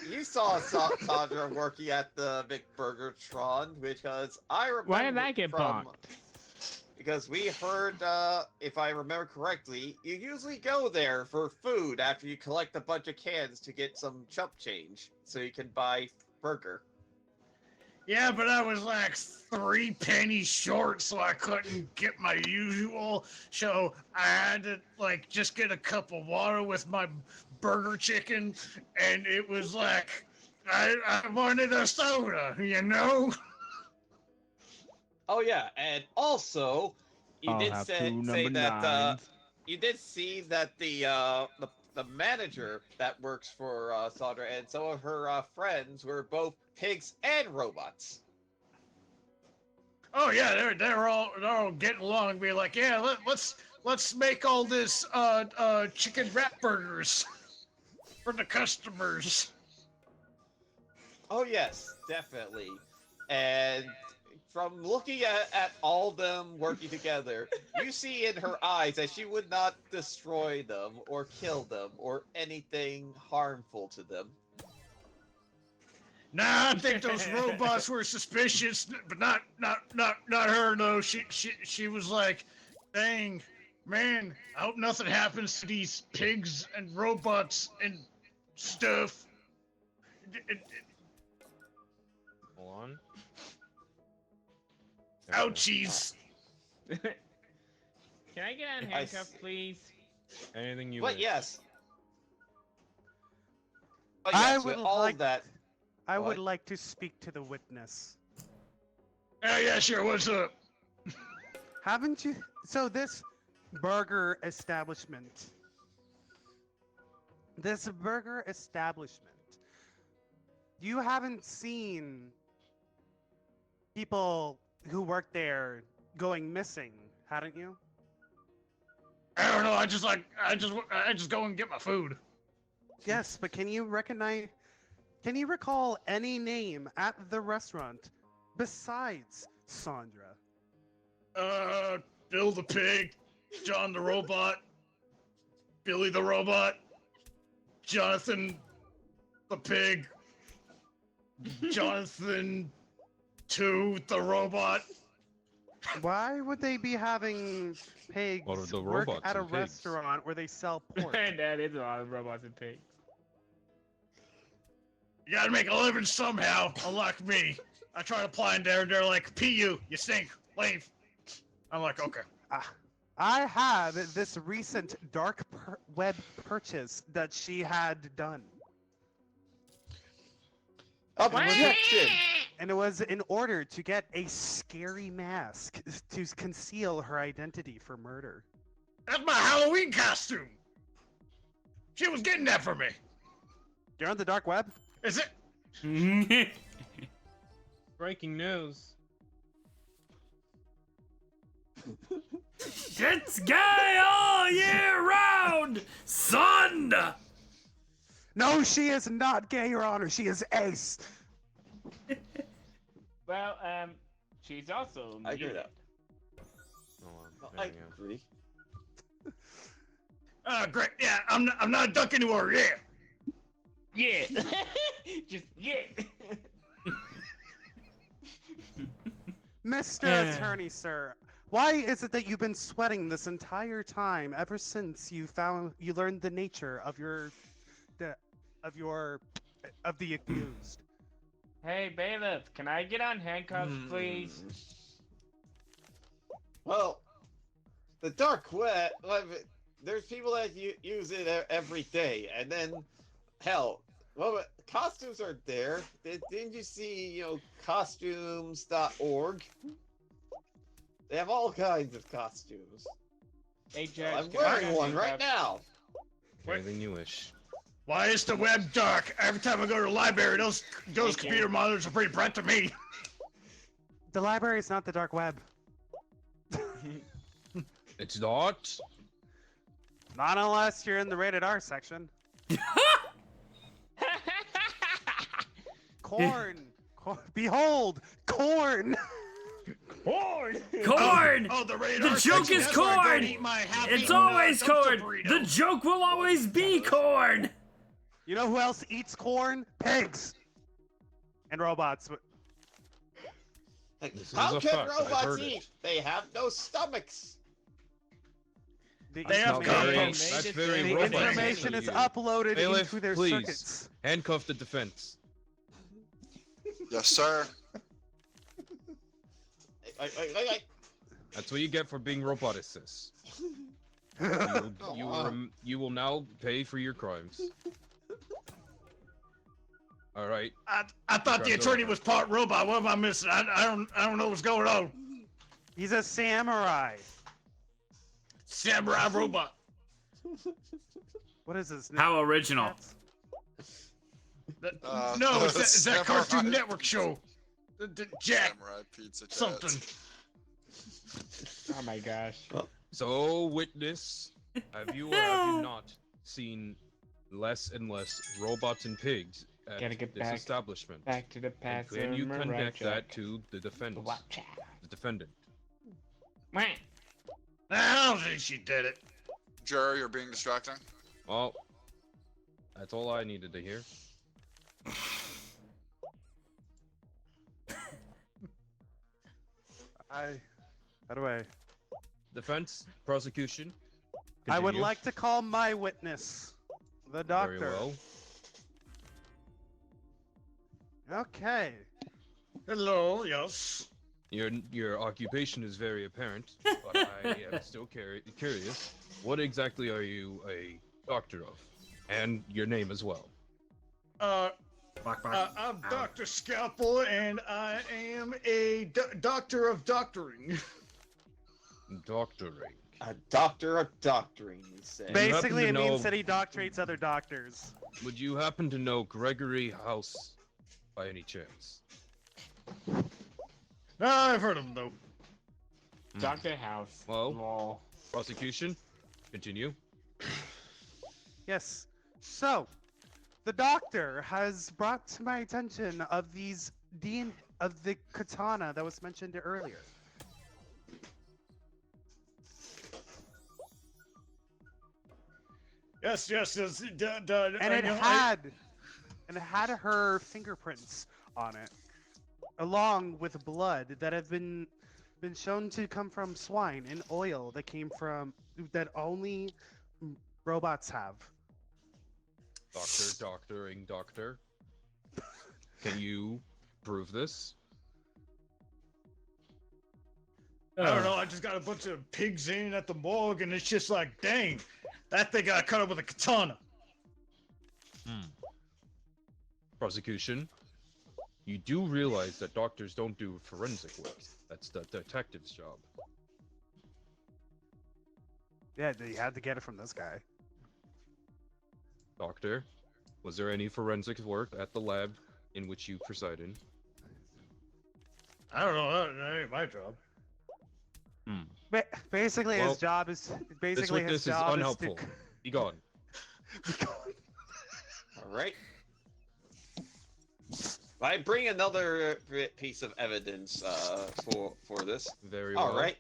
Speaker 8: you saw Sandra working at the McBurgertron because I remember.
Speaker 1: Why did I get
Speaker 8: from,
Speaker 1: bonked?
Speaker 8: Because we heard, if I remember correctly, you usually go there for food after you collect a bunch of cans to get some chump change so you can buy burger.
Speaker 9: Yeah, but I was like 3 pennies short, so I couldn't get my usual. So I had to like just get a cup of water with my burger chicken, and it was like I wanted a soda, you know.
Speaker 8: Oh yeah, and also you
Speaker 1: I'll
Speaker 8: did
Speaker 1: have
Speaker 8: say
Speaker 1: two
Speaker 8: say
Speaker 1: number
Speaker 8: that
Speaker 1: nines.
Speaker 8: you did see that the manager that works for Sandra and some of her friends were both pigs and robots.
Speaker 9: Oh yeah, they're all getting along and be like, yeah, let's make all this chicken wrap burgers for the customers.
Speaker 8: Oh yes, definitely. And from looking at all them working together, you see in her eyes that she would not destroy them or kill them or anything harmful to them.
Speaker 9: Nah, I think those robots were suspicious, but not her though. She was like, dang, man, I hope nothing happens to these pigs and robots and stuff.
Speaker 4: Hold on.
Speaker 9: Ouchies.
Speaker 1: Can I get
Speaker 8: I
Speaker 1: handcuffed,
Speaker 8: see.
Speaker 1: please?
Speaker 4: Anything you
Speaker 8: But
Speaker 4: wish.
Speaker 8: yes. But
Speaker 6: I
Speaker 8: yes, with
Speaker 6: would
Speaker 8: all
Speaker 6: like-
Speaker 8: of that,
Speaker 6: I
Speaker 8: What?
Speaker 6: would like to speak to the witness.
Speaker 9: Oh yeah, sure. What's up?
Speaker 6: Haven't you? So this burger establishment. You haven't seen people who work there going missing, hadn't you?
Speaker 9: I don't know. I just go and get my food.
Speaker 6: Yes, but can you recall any name at the restaurant besides Sandra?
Speaker 9: Bill the pig, John the robot, Billy the robot, Jonathan the pig, Jonathan 2 the robot.
Speaker 6: Why would they be having pigs
Speaker 4: What are the
Speaker 6: work
Speaker 4: robots
Speaker 6: at a
Speaker 4: and pigs?
Speaker 6: restaurant where they sell pork?
Speaker 1: That is a lot of robots and pigs.
Speaker 9: You gotta make a living somehow, unlike me. I try to apply in there, and they're like, "P.U., you stink, leave." I'm like, okay.
Speaker 6: I have this recent dark web purchase that she had done,
Speaker 8: objection.
Speaker 6: and it was in order to get a scary mask to conceal her identity for murder.
Speaker 9: That's my Halloween costume. She was getting that for me.
Speaker 6: You're on the dark web?
Speaker 9: Is it?
Speaker 7: Breaking news.
Speaker 5: It's gay all year round, son!
Speaker 6: No, she is not gay, Your Honor. She is ace.
Speaker 1: Well, she's also
Speaker 8: I agree with
Speaker 1: muted.
Speaker 8: that.
Speaker 4: Oh,
Speaker 8: I
Speaker 4: there you go.
Speaker 8: agree.
Speaker 9: Great. Yeah, I'm not a duck anymore. Yeah.
Speaker 1: Yeah. Just yeah.
Speaker 6: Mr. Attorney, sir, why is it that you've been sweating this entire time ever since you learned the nature of the accused?
Speaker 1: Hey, bailiff, can I get on handcuffs, please?
Speaker 8: Well, the dark web. There's people that use it every day, and then, hell, well, costumes are there. Didn't you see, costumes.org? They have all kinds of costumes.
Speaker 1: Hey, Judge,
Speaker 8: I'm
Speaker 1: can I
Speaker 8: wearing
Speaker 1: get on
Speaker 8: one right
Speaker 1: handcuffs?
Speaker 8: now.
Speaker 4: Anything you wish.
Speaker 9: Why is the web dark? Every time I go to the library, those
Speaker 1: Okay.
Speaker 9: computer monitors are pretty bright to me.
Speaker 6: The library is not the dark web.
Speaker 4: It's not.
Speaker 6: Not unless you're in the rated R section. Corn. Behold, corn.
Speaker 1: Corn!
Speaker 5: Corn!
Speaker 9: Oh, the radar.
Speaker 5: The joke
Speaker 9: section,
Speaker 5: is
Speaker 9: that's where I go
Speaker 5: corn!
Speaker 9: to eat my happy,
Speaker 5: It's always
Speaker 9: dumpster
Speaker 5: corn!
Speaker 9: burrito.
Speaker 5: The joke will always be corn!
Speaker 6: You know who else eats corn? Pigs. And robots.
Speaker 4: This is
Speaker 8: How
Speaker 4: a
Speaker 8: can
Speaker 4: fact, I've
Speaker 8: robots
Speaker 4: heard
Speaker 8: eat?
Speaker 4: it.
Speaker 8: They have no stomachs.
Speaker 6: The,
Speaker 9: They have
Speaker 4: Not
Speaker 9: got
Speaker 4: very,
Speaker 9: pumps.
Speaker 4: that's
Speaker 1: Made it
Speaker 4: very
Speaker 1: very
Speaker 6: the
Speaker 4: robot.
Speaker 6: information
Speaker 4: of
Speaker 6: is
Speaker 4: you.
Speaker 6: uploaded
Speaker 4: Bailiff,
Speaker 6: into their
Speaker 4: please.
Speaker 6: circuits.
Speaker 4: Handcuff the defense.
Speaker 2: Yes, sir.
Speaker 8: I,
Speaker 4: That's what you get for being roboticists. You will now pay for your crimes. All right.
Speaker 9: I thought the
Speaker 4: Grab the
Speaker 9: attorney
Speaker 4: robot.
Speaker 9: was part robot. What am I missing? I don't know what's going on.
Speaker 6: He's a samurai.
Speaker 9: Samurai robot.
Speaker 6: What is his name?
Speaker 5: How original.
Speaker 9: No, it's that
Speaker 2: Samurai.
Speaker 9: Cartoon Network show. Jack
Speaker 2: Samurai pizza Jets.
Speaker 9: something.
Speaker 1: Oh my gosh.
Speaker 4: So, witness, have you or have you not seen less and less robots and pigs at
Speaker 1: Gotta get
Speaker 4: this
Speaker 1: back-
Speaker 4: establishment?
Speaker 1: Back to the
Speaker 4: And
Speaker 1: past.
Speaker 4: can you
Speaker 1: Samurai
Speaker 4: connect that
Speaker 1: Jack.
Speaker 4: to the defendant?
Speaker 1: Watch out.
Speaker 4: The defendant.
Speaker 1: Wah.
Speaker 9: I don't think she did it.
Speaker 2: Jerry, you're being distracting.
Speaker 4: Well, that's all I needed to hear.
Speaker 6: How do I?
Speaker 4: Defense, prosecution.
Speaker 6: I would
Speaker 4: Continue.
Speaker 6: like to call my witness, the doctor.
Speaker 4: Very well.
Speaker 6: Okay.
Speaker 9: Hello, yes.
Speaker 4: Your occupation is very apparent, but I am still curious. What exactly are you a doctor of? And your name as well.
Speaker 9: I'm Dr. Scalpel, and I am a doctor of doctoring.
Speaker 4: Doctoring.
Speaker 8: a doctor of doctoring, you say.
Speaker 6: Basically,
Speaker 4: to
Speaker 6: it means
Speaker 4: know-
Speaker 6: that he doctorates other doctors.
Speaker 4: Would you happen to know Gregory House by any chance?
Speaker 9: No, I've heard of him though.
Speaker 1: Dr. House.
Speaker 4: Well.
Speaker 1: Lol.
Speaker 4: Prosecution, continue.
Speaker 6: Yes. So, the doctor has brought to my attention of of the katana that was mentioned earlier.
Speaker 9: Yes.
Speaker 6: And it had her fingerprints on it, along with blood that have been shown to come from swine and oil that only robots have.
Speaker 4: Doctoring doctor. Can you prove this?
Speaker 9: I don't know. I just got a bunch of pigs in at the morgue, and it's just like, dang, that thing got cut up with a katana.
Speaker 4: Prosecution, you do realize that doctors don't do forensic work. That's the detective's job.
Speaker 6: Yeah, they had to get it from this guy.
Speaker 4: Doctor, was there any forensic work at the lab in which you presided?
Speaker 9: I don't know. That ain't my job.
Speaker 6: Basically,
Speaker 4: Well,
Speaker 6: his job is
Speaker 4: This witness is unhelpful. Be gone.
Speaker 8: All right. I bring another piece of evidence for this.
Speaker 4: Very well.
Speaker 8: All right.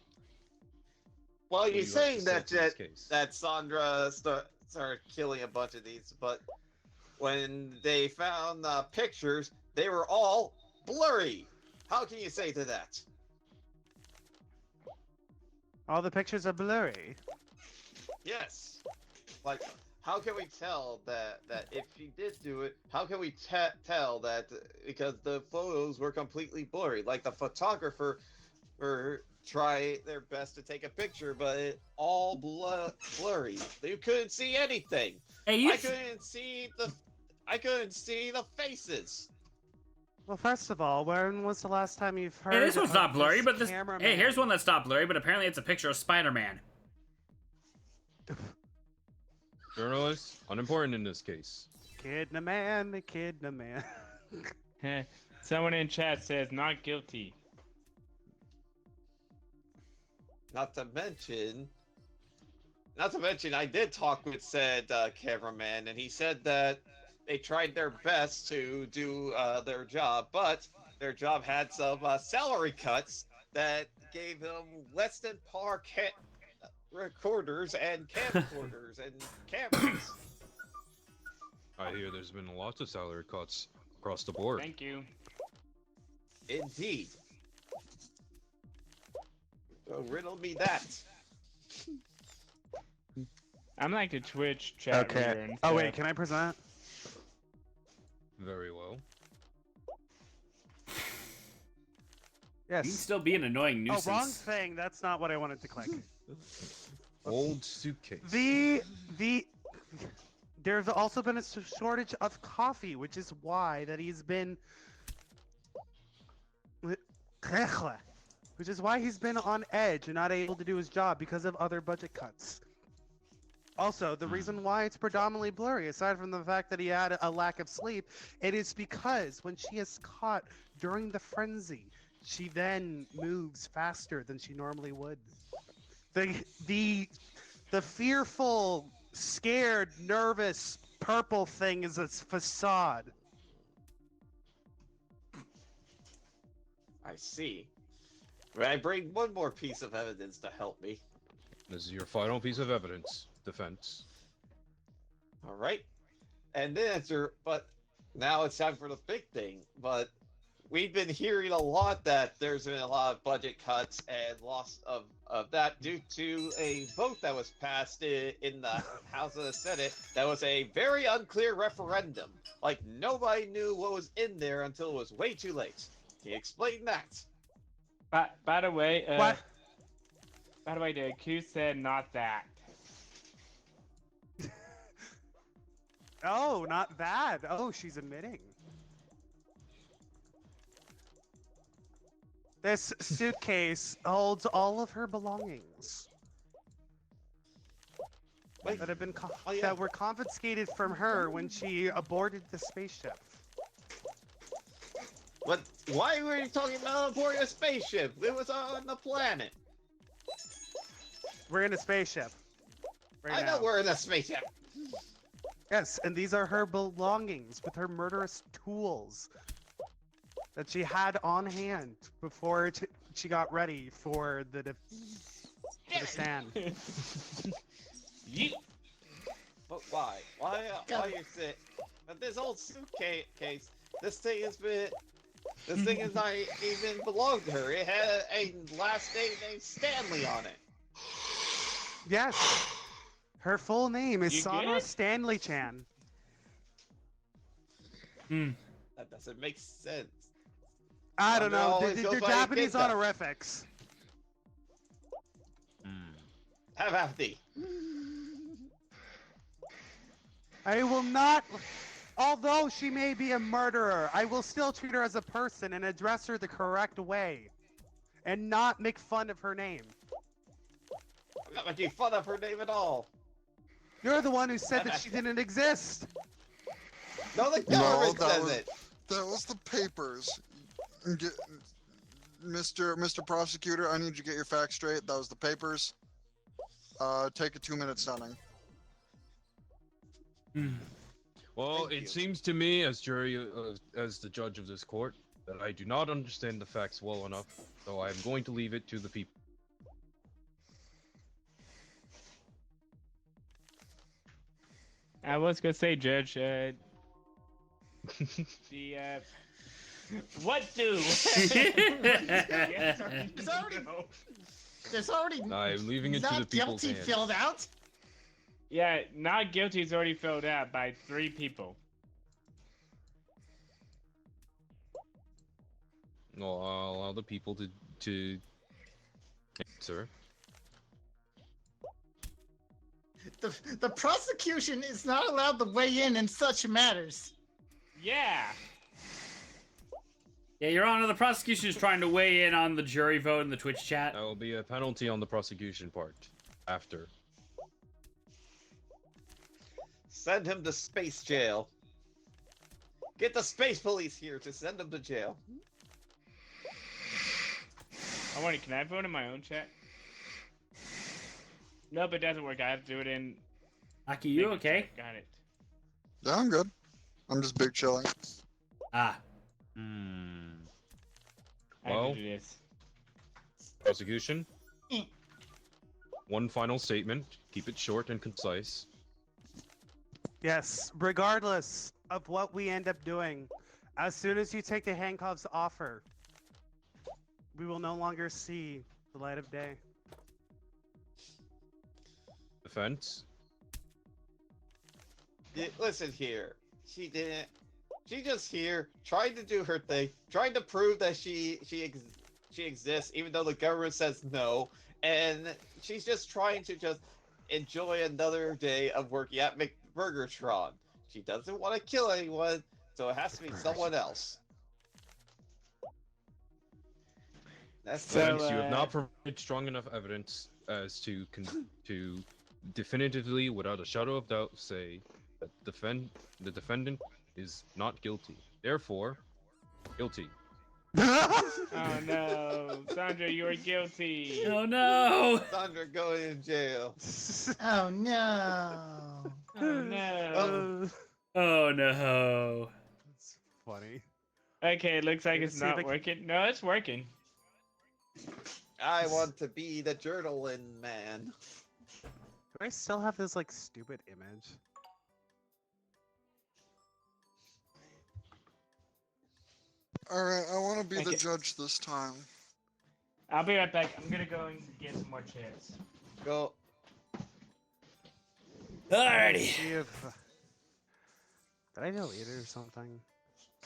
Speaker 8: Well,
Speaker 4: What do
Speaker 8: you're
Speaker 4: you have to
Speaker 8: saying
Speaker 4: say
Speaker 8: that
Speaker 4: to this case?
Speaker 8: Sandra started killing a bunch of these, but when they found pictures, they were all blurry. How can you say to that?
Speaker 6: All the pictures are blurry.
Speaker 8: Yes. Like, how can we tell that if she did do it? How can we tell that because the photos were completely blurry? Like the photographer try their best to take a picture, but it all blurry. You couldn't see anything.
Speaker 5: Hey,
Speaker 8: I couldn't see the faces.
Speaker 6: Well, first of all, when was the last time you've heard?
Speaker 5: Hey, this one's
Speaker 6: of
Speaker 5: not blurry,
Speaker 6: this
Speaker 5: but this.
Speaker 6: cameraman?
Speaker 5: Hey, here's one that's not blurry, but apparently it's a picture of Spider-Man.
Speaker 4: Journalist, unimportant in this case.
Speaker 6: Kid and a man, the kid and a man.
Speaker 1: Someone in chat says not guilty.
Speaker 8: Not to mention, I did talk with said cameraman, and he said that they tried their best to do their job, but their job had some salary cuts that gave them less than par recorders and camcorders and cameras.
Speaker 4: I hear there's been lots of salary cuts across the board.
Speaker 1: Thank you.
Speaker 8: Indeed. So riddle me that.
Speaker 1: I'm like the Twitch chat reader
Speaker 6: Okay.
Speaker 1: and
Speaker 6: Oh
Speaker 1: stuff.
Speaker 6: wait, can I present?
Speaker 4: Very well.
Speaker 5: You can
Speaker 6: Yes.
Speaker 5: still be an annoying
Speaker 6: Oh,
Speaker 5: nuisance.
Speaker 6: wrong thing. That's not what I wanted to click.
Speaker 4: Old suitcase.
Speaker 6: There's also been a shortage of coffee, which is why that he's been which is why he's been on edge and not able to do his job because of other budget cuts. Also, the reason why it's predominantly blurry, aside from the fact that he had a lack of sleep, it is because when she is caught during the frenzy, she then moves faster than she normally would. The fearful, scared, nervous, purple thing is a facade.
Speaker 8: I see. May I bring one more piece of evidence to help me?
Speaker 4: This is your final piece of evidence. Defense.
Speaker 8: All right. And the answer, but now it's time for the big thing. But we've been hearing a lot that there's been a lot of budget cuts and loss of that due to a vote that was passed in the House of the Senate that was a very unclear referendum. Like, nobody knew what was in there until it was way too late. Can you explain that?
Speaker 1: By the way,
Speaker 6: What?
Speaker 1: By the way, the accused said not that.
Speaker 6: Oh, not that. Oh, she's admitting. This suitcase holds all of her belongings
Speaker 8: Wait,
Speaker 6: that have been
Speaker 8: oh, yeah.
Speaker 6: that were confiscated from her when she aborted the spaceship.
Speaker 8: What? Why were you talking about aboard a spaceship? It was on the planet.
Speaker 6: We're in a spaceship. Right
Speaker 8: I
Speaker 6: now.
Speaker 8: know we're in a spaceship.
Speaker 6: Yes, and these are her belongings with her murderous tools that she had on hand before she got ready for the stand.
Speaker 8: But why? Why you say? But this old suitcase, this thing has not even belonged to her. It had a last name named Stanley on it.
Speaker 6: Yes, her full name is
Speaker 1: You
Speaker 6: Sana
Speaker 1: good?
Speaker 6: Stanley Chan.
Speaker 8: That doesn't make sense.
Speaker 6: I don't know.
Speaker 8: always
Speaker 6: They're
Speaker 8: goes by
Speaker 6: Japanese
Speaker 8: Gita.
Speaker 6: honorifics.
Speaker 8: Have after.
Speaker 6: I will not. Although she may be a murderer, I will still treat her as a person and address her the correct way, and not make fun of her name.
Speaker 8: I'm not making fun of her name at all.
Speaker 6: You're the one who said that she didn't exist.
Speaker 8: No, the
Speaker 2: No,
Speaker 8: government
Speaker 2: that
Speaker 8: says
Speaker 2: was-
Speaker 8: it.
Speaker 2: That was the papers. Mr. Prosecutor, I need you to get your facts straight. That was the papers. Take a 2-minute stunning.
Speaker 4: Well,
Speaker 8: Thank
Speaker 4: it
Speaker 8: you.
Speaker 4: seems to me, as as the judge of this court, that I do not understand the facts well enough, so I'm going to leave it to the people.
Speaker 1: I was gonna say, Judge, the what do? Yes or
Speaker 3: It's already-
Speaker 1: no?
Speaker 3: There's already
Speaker 4: I'm leaving it to the
Speaker 3: not
Speaker 4: people's
Speaker 3: guilty
Speaker 4: hands.
Speaker 3: filled out.
Speaker 1: Yeah, not guilty is already filled out by 3 people.
Speaker 4: Well, I'll allow the people to answer.
Speaker 3: The prosecution is not allowed to weigh in such matters.
Speaker 1: Yeah.
Speaker 5: Yeah, Your Honor, the prosecution is trying to weigh in on the jury vote in the Twitch chat.
Speaker 4: That will be a penalty on the prosecution part. After.
Speaker 8: Send him to space jail. Get the space police here to send him to jail.
Speaker 1: I wonder, can I vote in my own chat? Nope, it doesn't work. I have to do it in.
Speaker 5: Aki, you
Speaker 1: Make it
Speaker 5: okay?
Speaker 1: chat. Got it.
Speaker 2: Yeah, I'm good. I'm just big chilling.
Speaker 5: Ah.
Speaker 4: Hmm.
Speaker 1: I have
Speaker 4: Well.
Speaker 1: to do this.
Speaker 4: Prosecution.
Speaker 3: Eh.
Speaker 4: One final statement. Keep it short and concise.
Speaker 6: Yes, regardless of what we end up doing, as soon as you take the handcuffs off her, we will no longer see the light of day.
Speaker 4: Defense.
Speaker 8: Listen here. She didn't. She just here trying to do her thing, trying to prove that she exists, even though the government says no, and she's just trying to just enjoy another day of working at McBurgertron. She doesn't want to kill anyone, so it has to be someone else. That's
Speaker 1: So,
Speaker 8: it.
Speaker 4: Defense, you have not provided strong enough evidence as to definitively, without a shadow of doubt, say that the defendant is not guilty. Therefore, guilty.
Speaker 1: Oh no, Sandra, you are guilty.
Speaker 5: Oh no!
Speaker 8: Sandra going in jail.
Speaker 3: Oh no.
Speaker 1: Oh no.
Speaker 5: Oh no.
Speaker 6: That's funny.
Speaker 1: Okay, it looks like
Speaker 6: Let's
Speaker 1: it's
Speaker 6: see if I
Speaker 1: not
Speaker 6: can-
Speaker 1: working. No, it's working.
Speaker 8: I want to be the journaling man.
Speaker 6: Do I still have this like stupid image?
Speaker 2: Alright, I want to be the
Speaker 1: Okay.
Speaker 2: judge this time.
Speaker 1: I'll be right back. I'm gonna go and get some more chairs.
Speaker 8: Go.
Speaker 5: Alrighty.
Speaker 6: See if, did I delete it or something?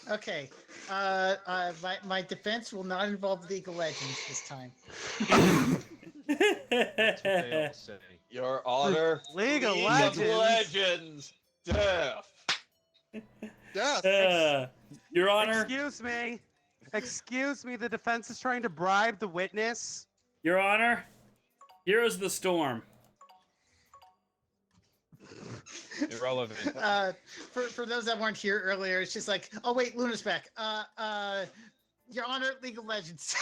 Speaker 3: Okay. My defense will not involve League of Legends this time.
Speaker 4: That's what they all say.
Speaker 8: Your Honor.
Speaker 6: League of
Speaker 8: Legends. Death.
Speaker 2: Death!
Speaker 5: Your Honor,
Speaker 6: Excuse me. Excuse me. The defense is trying to bribe the witness.
Speaker 5: Your Honor, here's the storm.
Speaker 4: Irrelevant.
Speaker 3: For those that weren't here earlier, it's just like, oh wait, Luna's back. Your Honor, League of Legends.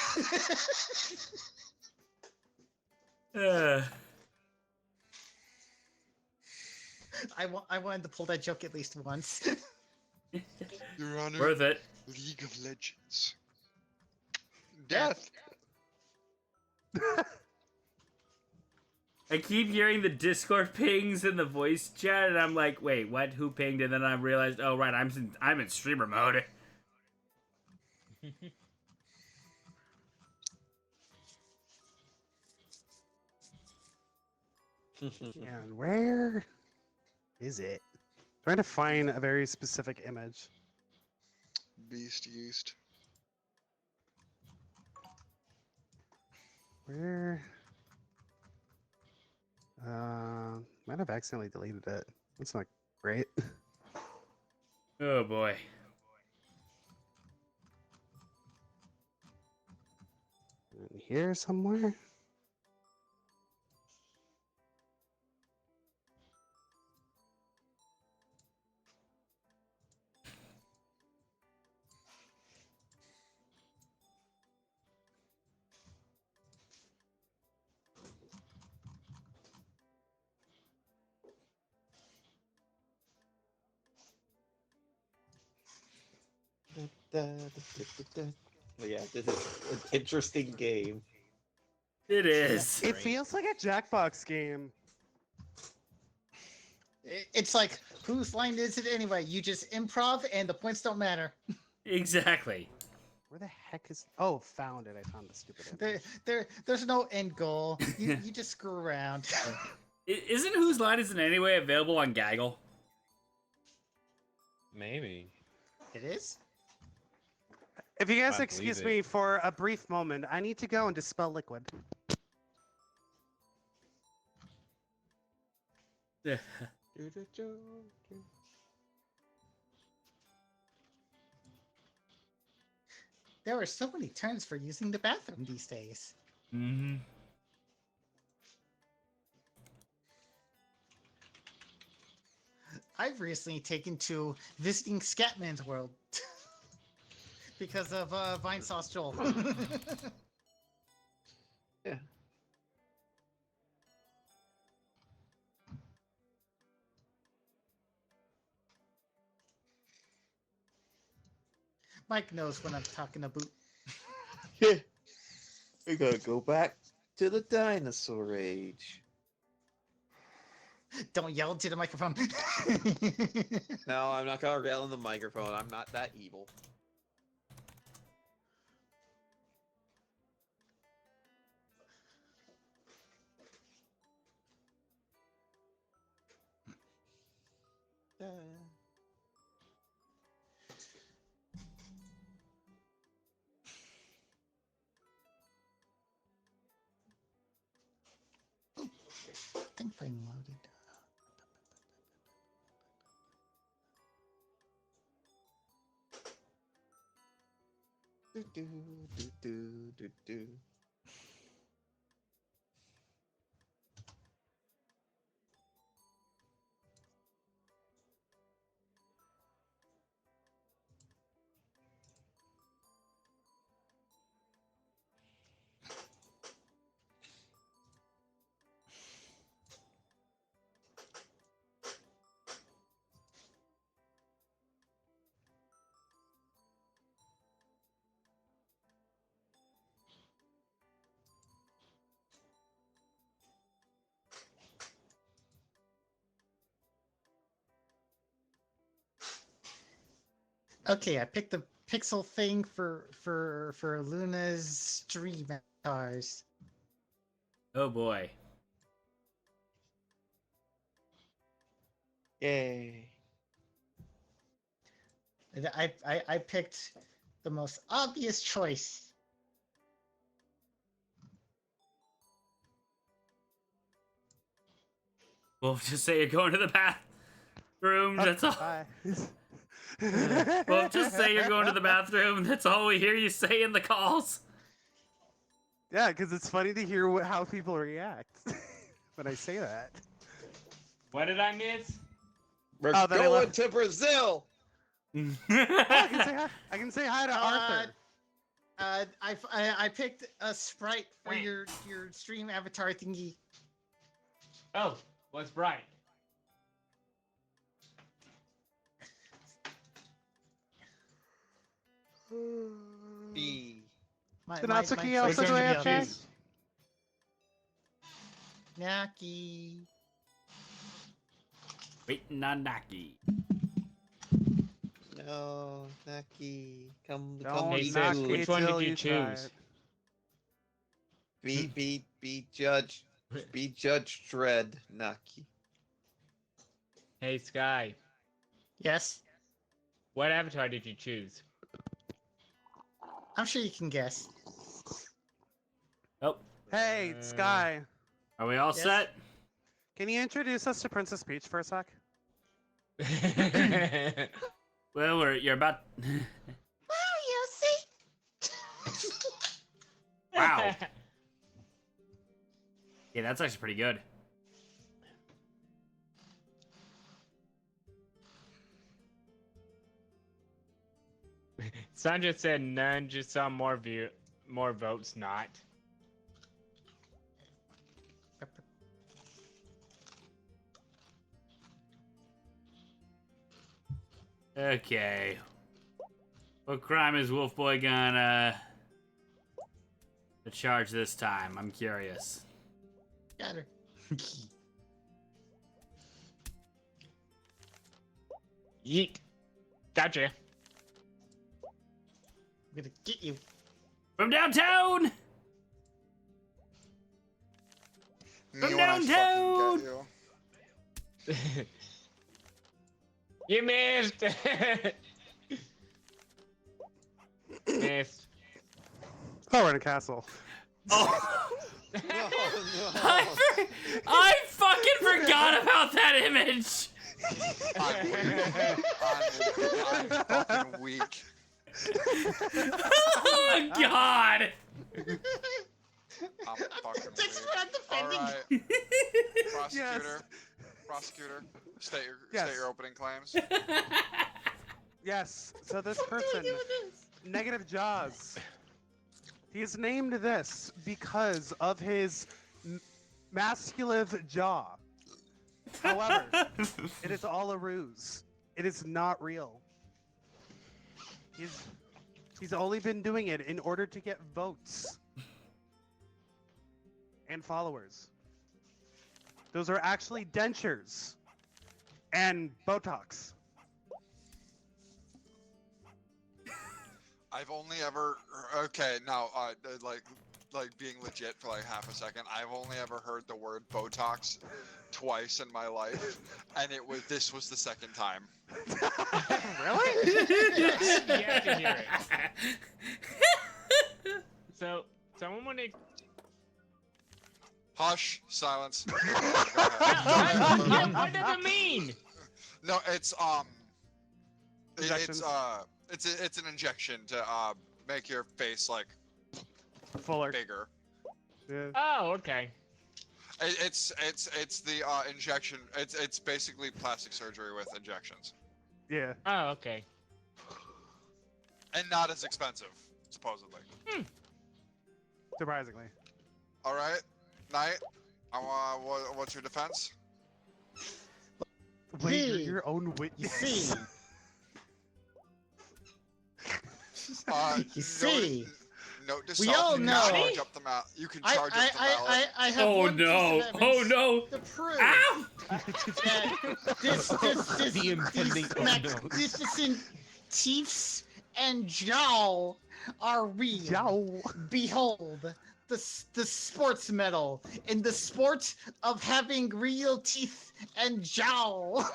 Speaker 3: I wanted to pull that joke at least once.
Speaker 2: Your Honor,
Speaker 5: Worth it.
Speaker 2: League of Legends. Death!
Speaker 5: I keep hearing the Discord pings in the voice chat, and I'm like, wait, what? Who pinged? And then I realized, oh right, I'm in streamer mode.
Speaker 6: And where is it? Trying to find a very specific image.
Speaker 2: Beast Yeast.
Speaker 6: Where? Might have accidentally deleted it. That's not great.
Speaker 5: Oh boy.
Speaker 6: In here somewhere?
Speaker 8: But yeah, this is an interesting game.
Speaker 5: It is.
Speaker 6: It feels like a Jackbox game.
Speaker 3: It's like, whose line is it anyway? You just improv and the points don't matter.
Speaker 5: Exactly.
Speaker 6: Where the heck is? Oh, found it. I found the stupid image.
Speaker 3: There's no end goal. You just screw around.
Speaker 5: Isn't Whose Line Is It Anyway available on Gaggle?
Speaker 4: Maybe.
Speaker 3: It is?
Speaker 6: If you guys
Speaker 4: I
Speaker 6: excuse
Speaker 4: believe
Speaker 6: me for a brief moment, I need to go and dispel liquid.
Speaker 3: There are so many terms for using the bathroom these days.
Speaker 5: Mm-hmm.
Speaker 3: I've recently taken to visiting Scatman's world because of Vine Sauce Joel.
Speaker 8: Yeah.
Speaker 3: Mike knows when I'm talking about.
Speaker 8: We gotta go back to the dinosaur age.
Speaker 3: Don't yell into the microphone.
Speaker 8: No, I'm not gonna yell in the microphone. I'm not that evil.
Speaker 3: I think I'm loaded.
Speaker 8: Do, do, do, do, do, do.
Speaker 3: Okay, I picked the pixel thing for Luna's stream avatars.
Speaker 5: Oh boy.
Speaker 8: Yay.
Speaker 3: And I picked the most obvious choice.
Speaker 5: Well, just say you're going to the bathroom. That's all.
Speaker 6: Bye.
Speaker 5: Well, just say you're going to the bathroom. That's all we hear you say in the calls.
Speaker 6: Yeah, because it's funny to hear how people react when I say that.
Speaker 1: What did I miss?
Speaker 8: We're
Speaker 6: Oh, that I
Speaker 8: going
Speaker 6: left-
Speaker 8: to Brazil!
Speaker 6: Oh, I can say hi to Arthur.
Speaker 3: I picked a sprite for your stream avatar thingy.
Speaker 1: Oh, what's bright?
Speaker 8: B.
Speaker 6: Sonatsuki also
Speaker 3: friend
Speaker 6: doing
Speaker 3: should
Speaker 6: a
Speaker 3: be on
Speaker 6: chat?
Speaker 3: this. Naki.
Speaker 5: Waiting on Naki.
Speaker 8: No, Naki. Come
Speaker 6: Don't
Speaker 1: Hey,
Speaker 8: be
Speaker 1: Sid,
Speaker 6: knock
Speaker 1: which
Speaker 6: it
Speaker 1: one did
Speaker 6: till
Speaker 1: you
Speaker 6: try
Speaker 1: choose?
Speaker 6: it.
Speaker 8: Be Judge. Be Judge Dredd, Naki.
Speaker 1: Hey, Sky.
Speaker 3: Yes,
Speaker 1: What avatar did you choose?
Speaker 3: I'm sure you can guess.
Speaker 5: Oh,
Speaker 6: Hey, Sky.
Speaker 5: are we all
Speaker 3: Yes.
Speaker 5: set?
Speaker 6: Can you introduce us to Princess Peach for a sec?
Speaker 5: Well, you're about.
Speaker 3: Wow, you see?
Speaker 5: Wow. Yeah, that's actually pretty good.
Speaker 1: Sandra said none, just saw more votes not.
Speaker 5: Okay. What crime is Wolf Boy gonna charge this time? I'm curious.
Speaker 3: Got her.
Speaker 1: Yeet. Gotcha.
Speaker 3: I'm gonna get you.
Speaker 5: From downtown!
Speaker 2: Me
Speaker 5: From
Speaker 2: when I fucking
Speaker 5: downtown!
Speaker 2: get you.
Speaker 1: You missed. Missed.
Speaker 6: Oh, we're in a castle.
Speaker 5: Oh,
Speaker 8: No, no.
Speaker 5: I fucking forgot about that image!
Speaker 2: I'm fucking weak.
Speaker 5: Oh, God!
Speaker 2: I'm fucking
Speaker 3: That's
Speaker 2: weak.
Speaker 3: not defending.
Speaker 2: Alright.
Speaker 6: Yes.
Speaker 2: Prosecutor, state
Speaker 6: Yes.
Speaker 2: your opening claims.
Speaker 6: Yes. So this person, Negative Jaws. He is named this because of his masculine jaw. However, it is all a ruse. It is not real. He's only been doing it in order to get votes and followers. Those are actually dentures and Botox.
Speaker 2: I've only ever like being legit for like half a second. I've only ever heard the word Botox twice in my life, and this was the second time.
Speaker 6: Really?
Speaker 1: Yes, you have to hear it. So, someone want to.
Speaker 2: Hush, silence. Go ahead.
Speaker 1: Yeah, what does it mean?
Speaker 2: No, it's
Speaker 6: Injections.
Speaker 2: it's an injection to make your face like
Speaker 6: Fuller.
Speaker 2: bigger.
Speaker 6: Yeah.
Speaker 1: Oh, okay.
Speaker 2: It's the injection. It's basically plastic surgery with injections,
Speaker 6: Yeah.
Speaker 1: Oh, okay.
Speaker 2: and not as expensive, supposedly.
Speaker 6: Surprisingly.
Speaker 2: All right, Knight. What's your defense?
Speaker 6: Wait, you're
Speaker 3: Hey,
Speaker 6: your own
Speaker 3: You
Speaker 6: witness.
Speaker 3: see,
Speaker 2: Note
Speaker 3: you see.
Speaker 2: to
Speaker 3: We
Speaker 2: self,
Speaker 3: all
Speaker 2: you can
Speaker 3: know.
Speaker 2: charge up the you can charge up the mallet.
Speaker 3: I have
Speaker 5: Oh,
Speaker 3: one piece of
Speaker 5: no.
Speaker 3: evidence
Speaker 5: Oh, no.
Speaker 3: to prove
Speaker 5: Ow!
Speaker 3: that this
Speaker 7: The impending
Speaker 3: these
Speaker 7: oh, no.
Speaker 3: magnificent teeth and jowl are real.
Speaker 6: Yow.
Speaker 3: Behold, the sports medal in the sport of having real teeth and jowl.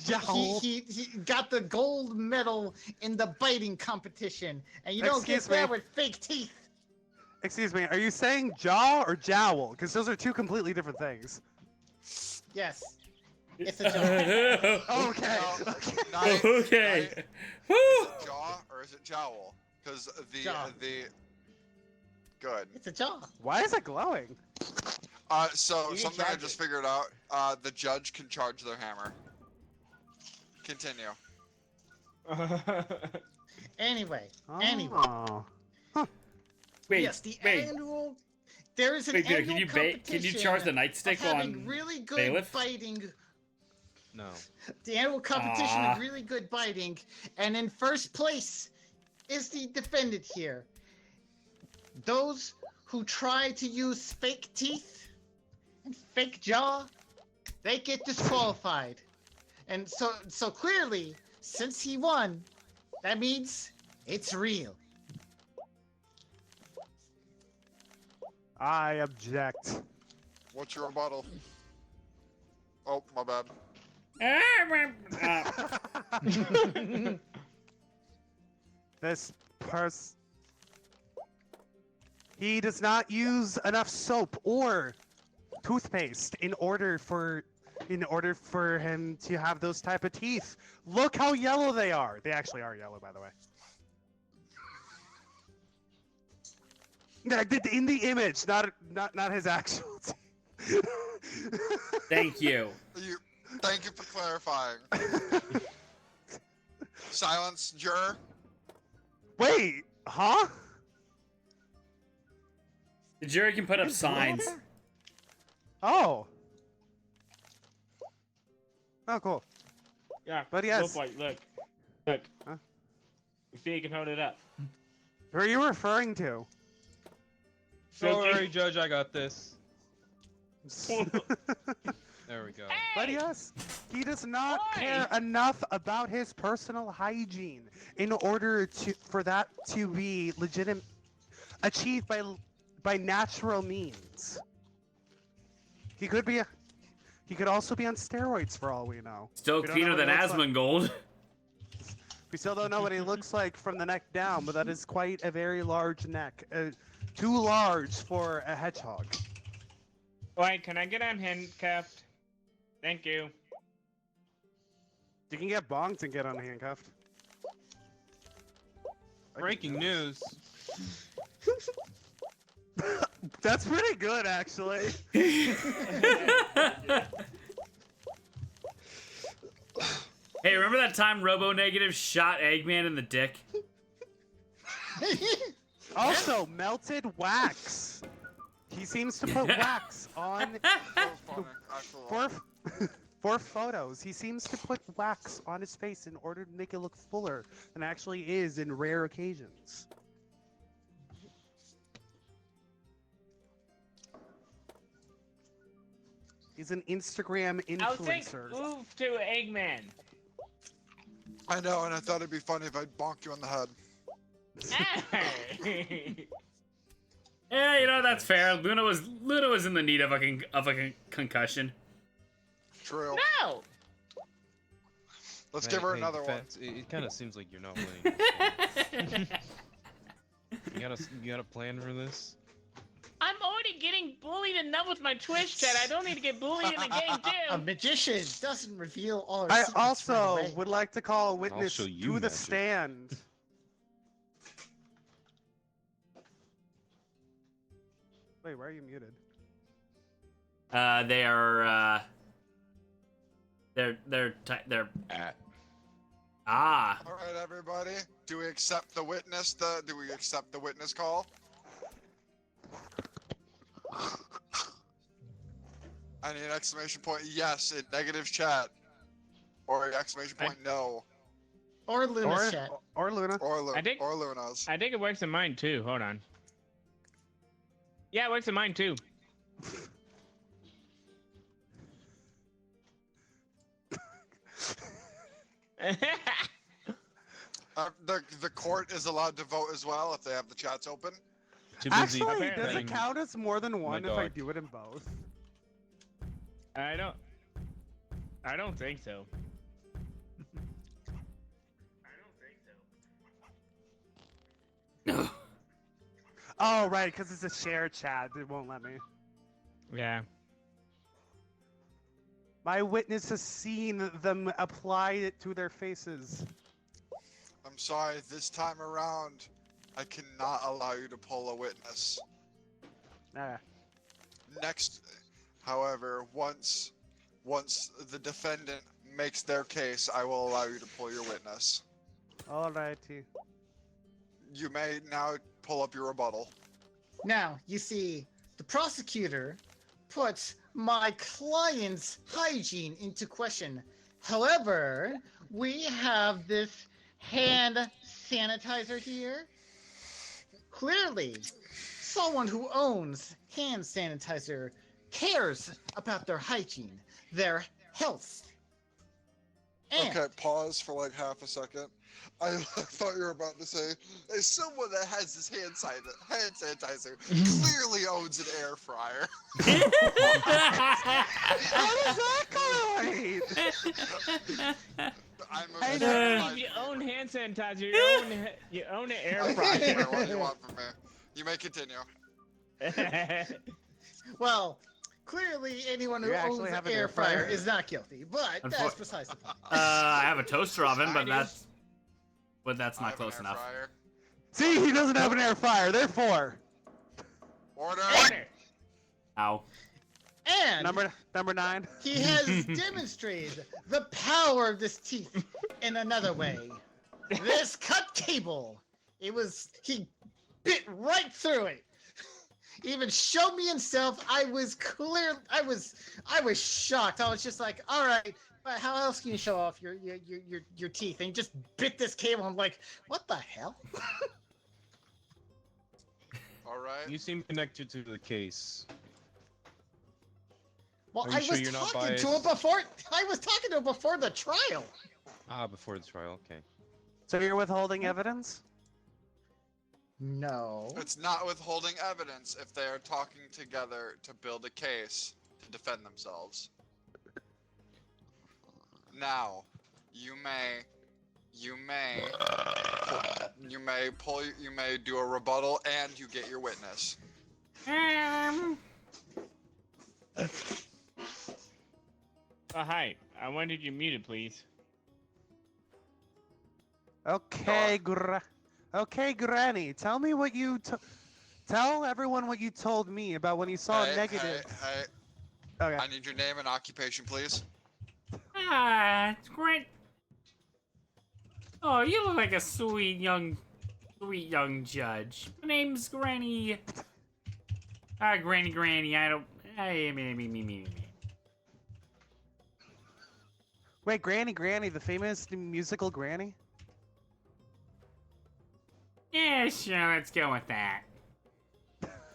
Speaker 6: Yow.
Speaker 3: He got the gold medal in the biting competition, and you don't
Speaker 6: Excuse
Speaker 3: get that
Speaker 6: me.
Speaker 3: with fake teeth.
Speaker 6: Excuse me, are you saying jaw or jowl? Because those are two completely different things.
Speaker 3: Yes, it's a jowl.
Speaker 6: Okay.
Speaker 2: Knight,
Speaker 5: Okay.
Speaker 2: Knight,
Speaker 5: Woo!
Speaker 2: is it jaw or is it jowl? Because
Speaker 3: Jaw.
Speaker 2: Good.
Speaker 3: It's a jaw.
Speaker 6: Why is it glowing?
Speaker 2: So
Speaker 1: You can
Speaker 2: something I
Speaker 1: charge
Speaker 2: just
Speaker 1: it.
Speaker 2: figured out. The judge can charge their hammer. Continue.
Speaker 3: Anyway,
Speaker 6: Oh.
Speaker 5: Wait,
Speaker 3: yes, the
Speaker 5: wait.
Speaker 3: annual. There is an
Speaker 5: Wait, dude,
Speaker 3: annual
Speaker 5: can you charge the nightstick
Speaker 3: of having
Speaker 5: on
Speaker 3: really good
Speaker 5: bailiff?
Speaker 3: biting.
Speaker 4: No.
Speaker 3: The annual competition
Speaker 5: Aw.
Speaker 3: of really good biting, and in first place is the defendant here. Those who try to use fake teeth and fake jaw, they get disqualified. And so clearly, since he won, that means it's real.
Speaker 6: I object.
Speaker 2: What's your rebuttal? Oh, my bad.
Speaker 6: This person. He does not use enough soap or toothpaste in order for him to have those type of teeth. Look how yellow they are. They actually are yellow, by the way. In the image, not his actual teeth.
Speaker 5: Thank you.
Speaker 2: Thank you for clarifying. Silence, juror.
Speaker 6: Wait, huh?
Speaker 5: The jury can put up signs.
Speaker 6: Oh. Oh, cool.
Speaker 1: Yeah.
Speaker 6: But yes.
Speaker 1: Look, look. Look.
Speaker 6: Huh?
Speaker 1: See if you can hold it up.
Speaker 6: Who are you referring to?
Speaker 7: Don't
Speaker 1: Silky.
Speaker 7: worry, Judge, I got this. There we go.
Speaker 6: But yes, he does not
Speaker 1: Why?
Speaker 6: care enough about his personal hygiene in order for that to be legitimate, achieved by natural means. He could also be on steroids for all we know.
Speaker 5: Still
Speaker 6: We don't
Speaker 5: cleaner
Speaker 6: know
Speaker 5: than
Speaker 6: what he looks like.
Speaker 5: Asmongold.
Speaker 6: We still don't know what he looks like from the neck down, but that is quite a very large neck. Too large for a hedgehog.
Speaker 1: Wait, can I get him handcuffed? Thank you.
Speaker 6: You can get bonked and get unhandcuffed.
Speaker 7: Breaking news.
Speaker 6: That's pretty good, actually.
Speaker 5: Hey, remember that time Robo Negative shot Eggman in the dick?
Speaker 6: Also, melted wax. He seems to put wax on
Speaker 2: So funny, actually.
Speaker 6: for photos. He seems to put wax on his face in order to make it look fuller than it actually is in rare occasions. He's an Instagram
Speaker 1: I was saying,
Speaker 6: influencer.
Speaker 1: move to Eggman.
Speaker 2: I know, and I thought it'd be funny if I bonked you on the head.
Speaker 1: Hey.
Speaker 5: Yeah, you know that's fair. Luna was in the need of a concussion.
Speaker 2: True.
Speaker 1: No.
Speaker 2: Let's give her another one.
Speaker 4: It kind of seems like you're not winning. This one. You got a plan for this?
Speaker 1: I'm already getting bullied enough with my Twitch chat. I don't need to get bullied in the game
Speaker 3: A
Speaker 1: too.
Speaker 3: magician doesn't reveal all our
Speaker 6: I
Speaker 3: secrets right
Speaker 6: also
Speaker 3: away.
Speaker 6: would like to call a witness
Speaker 4: show you
Speaker 6: to the
Speaker 4: magic.
Speaker 6: stand. Wait, why are you muted?
Speaker 5: They are. They're. Ah.
Speaker 2: All right, everybody. Do we accept the witness? Do we accept the witness call? I need an exclamation point yes in negative chat, or an exclamation point no,
Speaker 3: Or Luna's chat.
Speaker 6: Or Luna.
Speaker 1: I think-
Speaker 2: or Luna's.
Speaker 1: I think it works in mine too. Hold on. Yeah, it works in mine too.
Speaker 2: The court is allowed to vote as well if they have the chats open.
Speaker 4: Too busy
Speaker 6: Actually,
Speaker 1: Okay.
Speaker 6: does it
Speaker 4: petting
Speaker 6: count as more than one if I
Speaker 4: dog.
Speaker 6: do it in both?
Speaker 1: I don't think so.
Speaker 6: Oh, right, because it's a shared chat. It won't let me.
Speaker 1: Yeah.
Speaker 6: My witness has seen them apply it to their faces.
Speaker 2: I'm sorry, this time around, I cannot allow you to pull a witness.
Speaker 6: Nah.
Speaker 2: Next, however, once the defendant makes their case, I will allow you to pull your witness.
Speaker 6: Alrighty.
Speaker 2: You may now pull up your rebuttal.
Speaker 3: Now, you see, the prosecutor puts my client's hygiene into question. However, we have this hand sanitizer here. Clearly, someone who owns hand sanitizer cares about their hygiene, their health. And
Speaker 2: Okay, pause for like half a second. I thought you were about to say, as someone that has this hand sanitizer clearly owns an air fryer.
Speaker 6: How does that correlate?
Speaker 2: I'm a
Speaker 6: Hey,
Speaker 2: vegetarian.
Speaker 1: If you own hand sanitizer, you own an air
Speaker 2: Fryer,
Speaker 1: fryer.
Speaker 2: what do you want from me? You may continue.
Speaker 3: well, clearly anyone who
Speaker 6: You
Speaker 3: owns
Speaker 6: actually
Speaker 3: an
Speaker 6: have an
Speaker 3: air
Speaker 6: air
Speaker 3: fryer
Speaker 6: fryer.
Speaker 3: is not guilty. But that's
Speaker 5: Unfor-
Speaker 3: besides the point.
Speaker 5: I have a toaster oven,
Speaker 1: I
Speaker 5: but
Speaker 1: do.
Speaker 5: that's
Speaker 2: I
Speaker 5: not
Speaker 2: have an
Speaker 5: close
Speaker 2: air
Speaker 5: enough.
Speaker 2: fryer.
Speaker 6: See, he doesn't have an air fryer, therefore.
Speaker 2: Order.
Speaker 5: Ow.
Speaker 3: And
Speaker 6: Number 9.
Speaker 3: he has demonstrated the power of this teeth in another way. This cut cable. He bit right through it. Even showed me himself. I was shocked. I was just like, all right, But how else can you show off your teeth? And you just bit this cable. I'm like, what the hell?
Speaker 2: All right.
Speaker 4: You seem connected to the case.
Speaker 3: Well,
Speaker 4: Are you
Speaker 3: I
Speaker 4: sure
Speaker 3: was
Speaker 4: you're not
Speaker 3: talking to
Speaker 4: biased?
Speaker 3: him before. I was talking to him before the trial.
Speaker 4: Ah, before the trial. Okay.
Speaker 6: So you're withholding evidence?
Speaker 3: No.
Speaker 2: It's not withholding evidence if they are talking together to build a case to defend themselves. Now, you may do a rebuttal and you get your witness.
Speaker 1: Hi. I wanted you muted, please.
Speaker 6: Okay, okay, Granny. Tell me what you tell everyone what you told me about when you saw
Speaker 2: Hey,
Speaker 6: negative.
Speaker 2: Hey,
Speaker 6: Okay.
Speaker 2: I need your name and occupation, please.
Speaker 5: It's great. Oh, you look like a sweet young judge. My name's Granny. Granny. I don't. Me.
Speaker 6: Wait, Granny, the famous musical Granny?
Speaker 5: Yeah, sure. Let's go with that.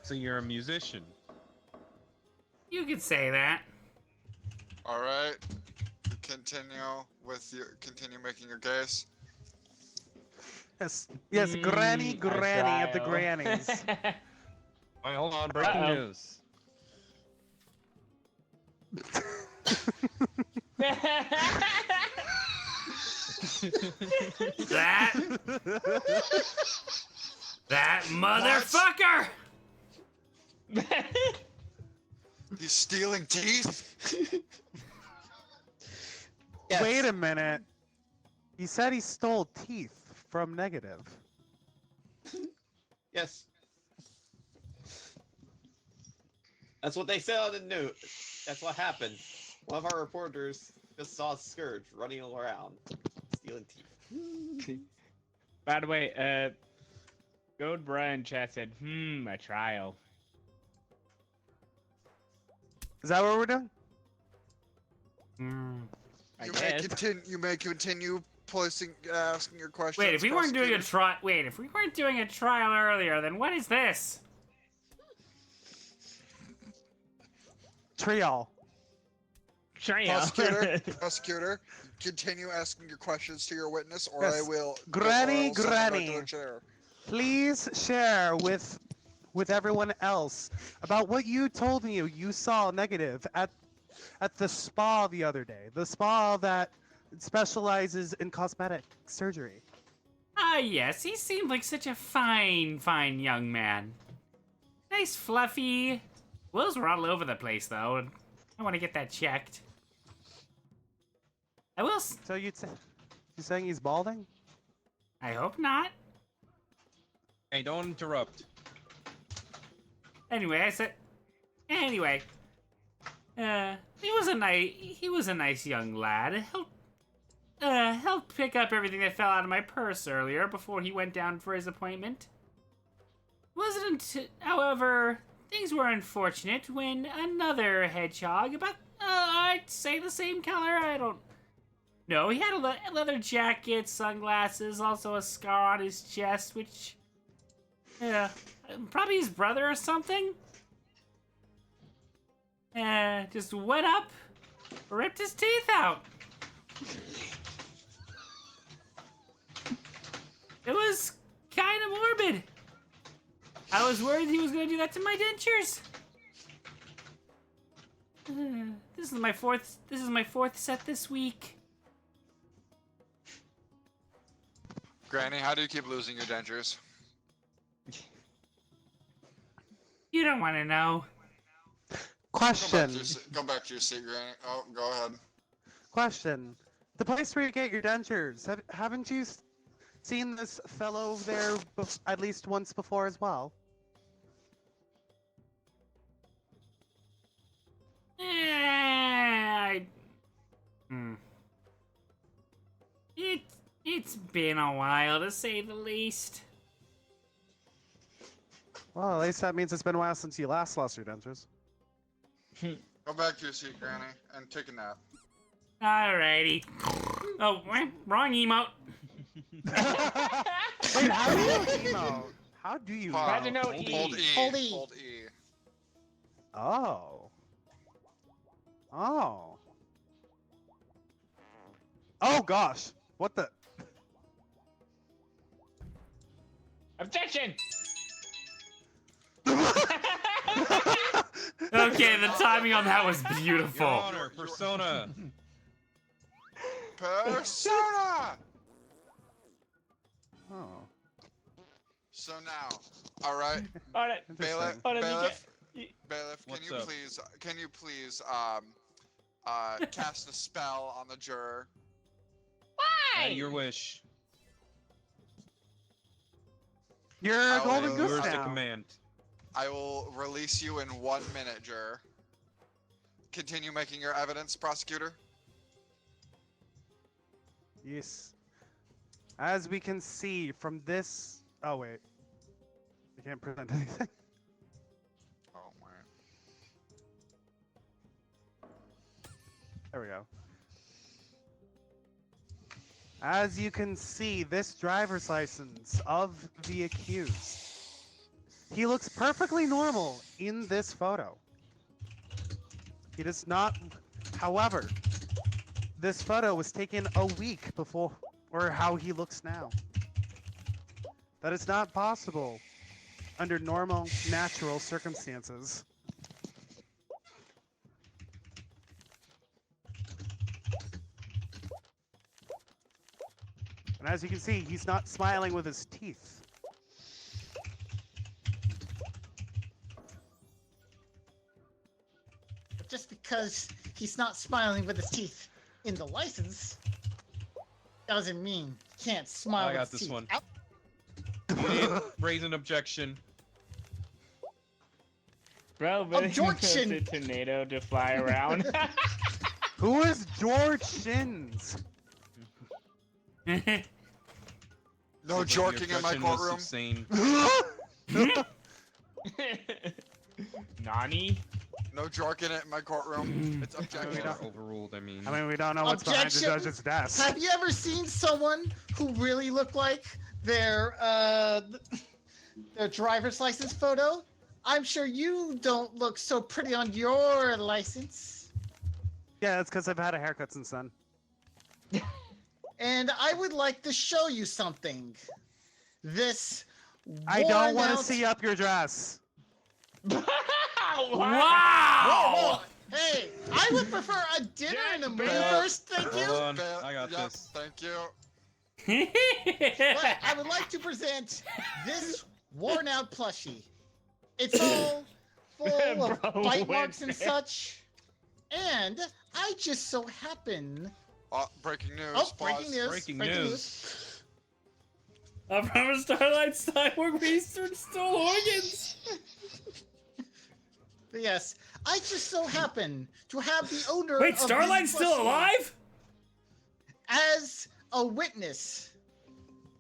Speaker 4: So you're a musician.
Speaker 5: You could say that.
Speaker 2: All right. Continue making your case.
Speaker 6: Yes, Granny
Speaker 1: Our
Speaker 6: of the
Speaker 1: trial.
Speaker 6: Grannies.
Speaker 4: Alright, hold on. Breaking
Speaker 1: Uh-oh.
Speaker 4: news.
Speaker 5: That motherfucker!
Speaker 2: He's stealing teeth.
Speaker 8: Yes.
Speaker 6: Wait a minute. He said he stole teeth from negative.
Speaker 8: Yes. That's what they said on the news. That's what happened. One of our reporters just saw Scourge running around, stealing teeth.
Speaker 1: By the way, Goldbra in chat said, a trial.
Speaker 6: Is that what we're doing?
Speaker 1: I
Speaker 2: You
Speaker 1: guess.
Speaker 2: may continue asking your questions.
Speaker 5: Wait, if we weren't doing a
Speaker 2: prosecutor.
Speaker 5: if we weren't doing a trial earlier, then what is this?
Speaker 6: Trial.
Speaker 1: Trial.
Speaker 2: Prosecutor, continue asking your questions to your witness, or
Speaker 6: Yes.
Speaker 2: I will.
Speaker 6: Granny,
Speaker 2: or I'll send him back to
Speaker 6: Granny.
Speaker 2: the chair.
Speaker 6: Please share with everyone else about what you told me you saw negative at the spa the other day. The spa that specializes in cosmetic surgery.
Speaker 5: Ah, yes, he seemed like such a fine young man. Nice, fluffy. Wills were all over the place, though, and I want to get that checked. I will.
Speaker 6: So you saying he's balding?
Speaker 5: I hope not.
Speaker 4: Hey, don't interrupt.
Speaker 5: Anyway, I said. Anyway, he was a nice young lad. Helped pick up everything that fell out of my purse earlier before he went down for his appointment. However, things were unfortunate when another hedgehog, about I'd say the same color. I don't. No, he had a leather jacket, sunglasses, also a scar on his chest, which. Probably his brother or something. Just went up, ripped his teeth out. It was kind of morbid. I was worried he was gonna do that to my dentures. This is my fourth set this week.
Speaker 2: Granny, how do you keep losing your dentures?
Speaker 5: You don't want to know.
Speaker 6: Question.
Speaker 2: Go back to your seat, Granny. Oh, go ahead.
Speaker 6: Question. The place where you get your dentures, haven't you seen this fellow there at least once before as well?
Speaker 5: It's been a while, to say the least.
Speaker 6: Well, at least that means it's been a while since you last lost your dentures.
Speaker 2: Go back to your seat, Granny, and take a nap.
Speaker 5: Alrighty. Oh, wrong emote.
Speaker 6: Wait, how do you emote? How do you
Speaker 1: Try to
Speaker 6: emote?
Speaker 1: know
Speaker 2: Hold
Speaker 1: E.
Speaker 2: E.
Speaker 3: Hold E.
Speaker 2: Hold E.
Speaker 6: Oh. Oh. Oh gosh. What the?
Speaker 1: Objection!
Speaker 5: Okay, the timing on that was
Speaker 4: Your
Speaker 5: beautiful.
Speaker 4: Honor, Persona.
Speaker 2: Persona!
Speaker 6: Oh.
Speaker 2: So now, alright,
Speaker 1: Alright,
Speaker 2: Bailiff,
Speaker 6: Interesting.
Speaker 1: hold on,
Speaker 2: Bailiff,
Speaker 1: you
Speaker 2: Bailiff,
Speaker 4: What's
Speaker 2: can
Speaker 4: up?
Speaker 2: you please, cast a spell on the juror?
Speaker 4: At your wish.
Speaker 6: You're a
Speaker 2: I'll
Speaker 6: golden
Speaker 2: use-
Speaker 6: goose
Speaker 4: Yours to
Speaker 6: now.
Speaker 4: command.
Speaker 2: I will release you in 1 minute, juror. Continue making your evidence, prosecutor.
Speaker 6: Yes. As we can see from this. Oh wait. I can't present anything.
Speaker 2: Oh man.
Speaker 6: There we go. As you can see, this driver's license of the accused. He looks perfectly normal in this photo. He does not. However, this photo was taken a week before, or how he looks now. That is not possible under normal, natural circumstances. And as you can see, he's not smiling with his teeth.
Speaker 3: But just because he's not smiling with his teeth in the license doesn't mean he can't smile
Speaker 4: I
Speaker 3: with
Speaker 4: got
Speaker 3: his
Speaker 4: this
Speaker 3: teeth
Speaker 4: one.
Speaker 3: out.
Speaker 4: You didn't raise an objection.
Speaker 1: Bro, but
Speaker 3: Objection!
Speaker 1: a tornado to fly around.
Speaker 6: Who is George Shins?
Speaker 2: No
Speaker 4: Seems like the
Speaker 2: jorking in my
Speaker 4: objection was
Speaker 2: courtroom.
Speaker 4: sustained.
Speaker 1: Nani?
Speaker 2: No jorking it in my courtroom. It's objection.
Speaker 6: don't-
Speaker 4: Overruled, I mean.
Speaker 6: I mean, we don't know what's behind the
Speaker 3: Objection!
Speaker 6: judge's desk.
Speaker 3: Have you ever seen someone who really looked like their driver's license photo? I'm sure you don't look so pretty on your license.
Speaker 6: Yeah, that's because I've had a haircut since then.
Speaker 3: And I would like to show you something. This
Speaker 6: I don't want
Speaker 3: worn
Speaker 6: to
Speaker 3: out-
Speaker 6: see up your dress.
Speaker 3: Whoa,
Speaker 5: Wow!
Speaker 3: whoa. Hey, I would prefer a dinner in the movie
Speaker 2: Bailiff.
Speaker 3: first, thank
Speaker 4: Hold
Speaker 3: you.
Speaker 4: on,
Speaker 2: Bail-
Speaker 4: I got
Speaker 2: yep,
Speaker 4: this.
Speaker 2: Thank you.
Speaker 3: But I would like to present this worn out plushie. It's all full of
Speaker 1: Bro
Speaker 3: bite
Speaker 1: went
Speaker 3: marks and
Speaker 1: there.
Speaker 3: such. And I just so happen.
Speaker 2: Breaking news.
Speaker 3: Oh,
Speaker 2: Pause.
Speaker 3: breaking news.
Speaker 4: Breaking news.
Speaker 5: From a Starlight Cyborg research stole organs.
Speaker 3: But yes, I just so happen to have the owner
Speaker 5: Wait,
Speaker 3: of
Speaker 5: Starlight's
Speaker 3: this
Speaker 5: still
Speaker 3: plushie
Speaker 5: alive?
Speaker 3: as a witness.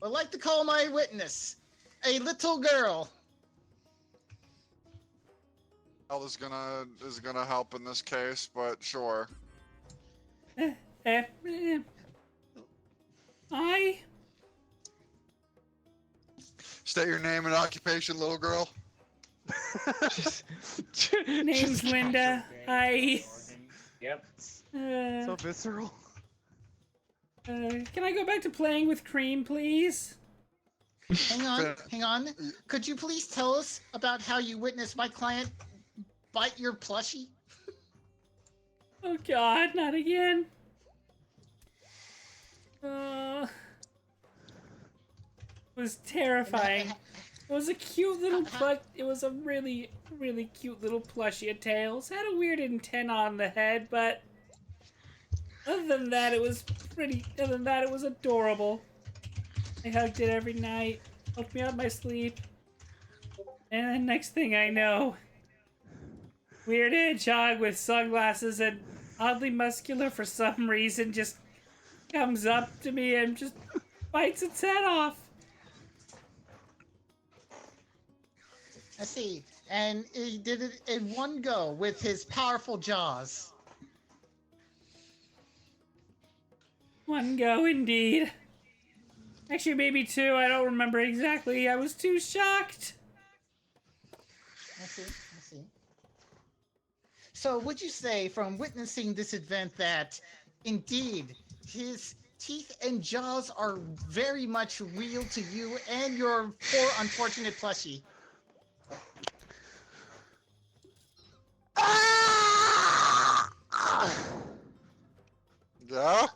Speaker 3: I like to call my witness a little girl.
Speaker 2: L is gonna help in this case, but sure.
Speaker 5: I
Speaker 2: State your name and occupation, little girl.
Speaker 5: name's Linda. I
Speaker 1: Yep.
Speaker 6: So visceral.
Speaker 5: can I go back to playing with cream, please?
Speaker 3: Hang on. Could you please tell us about how you witnessed my client bite your plushie?
Speaker 5: Oh God, not again. It was terrifying. It was a cute little it was a really, really cute little plushie of Tails. Had a weird antenna on the head, but other than that, it was adorable. I hugged it every night, helped me out of my sleep. And then next thing I know, weird hedgehog with sunglasses and oddly muscular for some reason just comes up to me and just bites its head off.
Speaker 3: I see. And he did it in one go with his powerful jaws.
Speaker 5: One go, indeed. Actually, maybe two. I don't remember exactly. I was too shocked.
Speaker 3: I see. So, would you say, from witnessing this event, that indeed his teeth and jaws are very much real to you and your poor unfortunate plushie?
Speaker 2: Yeah?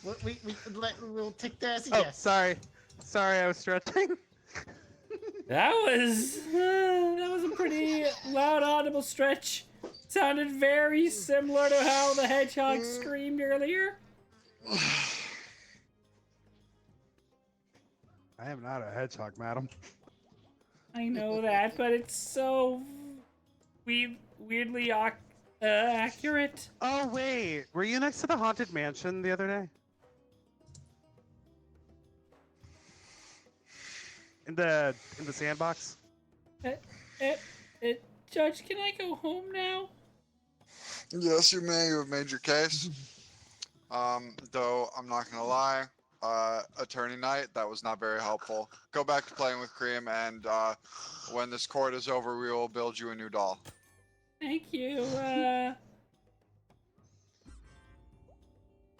Speaker 3: We'll take that as a
Speaker 6: Oh,
Speaker 3: yes.
Speaker 6: sorry. Sorry, I was stretching.
Speaker 5: That was a pretty loud, audible stretch. Sounded very similar to how the hedgehog screamed earlier.
Speaker 6: I am not a hedgehog, madam.
Speaker 5: I know that, but it's so weirdly accurate.
Speaker 6: Oh wait, were you next to the haunted mansion the other day? In the sandbox?
Speaker 5: Judge, can I go home now?
Speaker 2: Yes, you may. You have made your case. Though I'm not gonna lie, attorney night, that was not very helpful. Go back to playing with Cream, and when this court is over, we will build you a new doll.
Speaker 5: Thank you.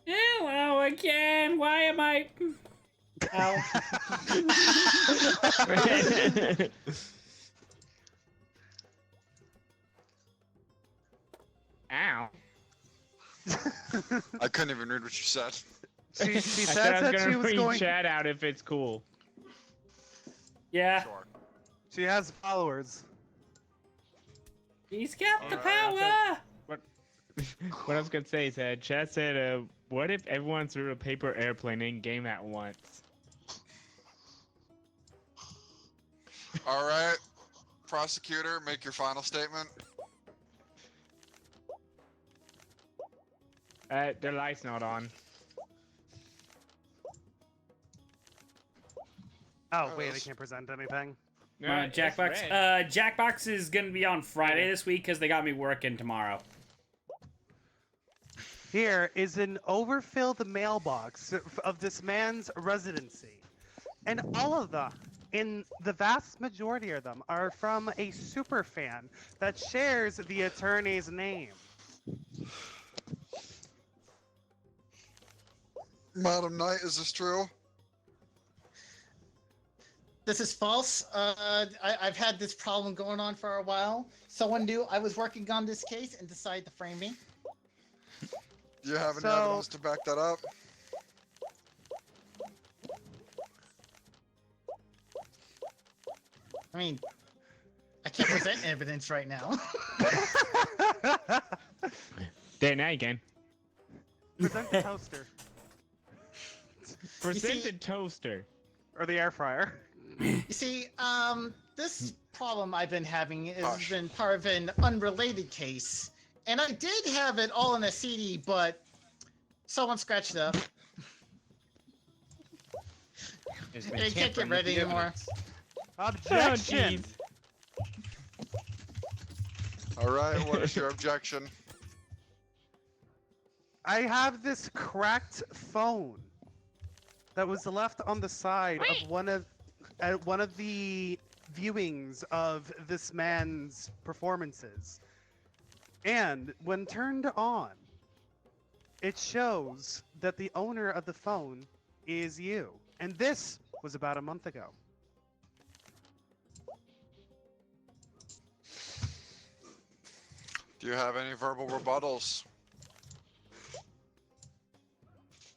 Speaker 5: Hello again. Why am I? Ow.
Speaker 1: Ow.
Speaker 2: I couldn't even read what you said.
Speaker 6: She
Speaker 1: I
Speaker 6: said
Speaker 1: said I was
Speaker 6: that she
Speaker 1: gonna
Speaker 6: was
Speaker 1: read
Speaker 6: going.
Speaker 1: chat out if it's cool.
Speaker 5: Yeah,
Speaker 2: Sure.
Speaker 6: She has followers.
Speaker 5: he's got the
Speaker 1: Alright,
Speaker 5: power.
Speaker 1: What I was gonna say is that chat said, what if everyone threw a paper airplane in game at once?
Speaker 2: All right, prosecutor, make your final statement.
Speaker 1: Their light's not on.
Speaker 6: Oh wait, I can't present anything.
Speaker 1: It's
Speaker 5: Jackbox.
Speaker 1: red.
Speaker 5: Jackbox is gonna be on Friday this week because they got me working tomorrow.
Speaker 6: Here is an overfilled mailbox of this man's residency. And all of them, in the vast majority of them, are from a super fan that shares the attorney's name.
Speaker 2: Madam Knight, is this true?
Speaker 3: This is false. I've had this problem going on for a while. Someone knew I was working on this case and decided to frame me.
Speaker 2: Do you have any
Speaker 6: So-
Speaker 2: evidence to back that up?
Speaker 3: I mean, I can't present evidence right now.
Speaker 1: There, now you can.
Speaker 6: Present the toaster
Speaker 1: Present
Speaker 3: see-
Speaker 1: the toaster.
Speaker 6: or the air fryer.
Speaker 3: You see, this problem I've been having has
Speaker 2: Hush.
Speaker 3: been part of an unrelated case. And I did have it all in a CD, but someone scratched it up.
Speaker 4: It's
Speaker 3: I can't get ready anymore.
Speaker 6: Objection!
Speaker 2: All right, what is your objection?
Speaker 6: I have this cracked phone that was left on the side of one of the viewings of this man's performances. And when turned on, it shows that the owner of the phone is you. And this was about a month ago.
Speaker 2: Do you have any verbal rebuttals?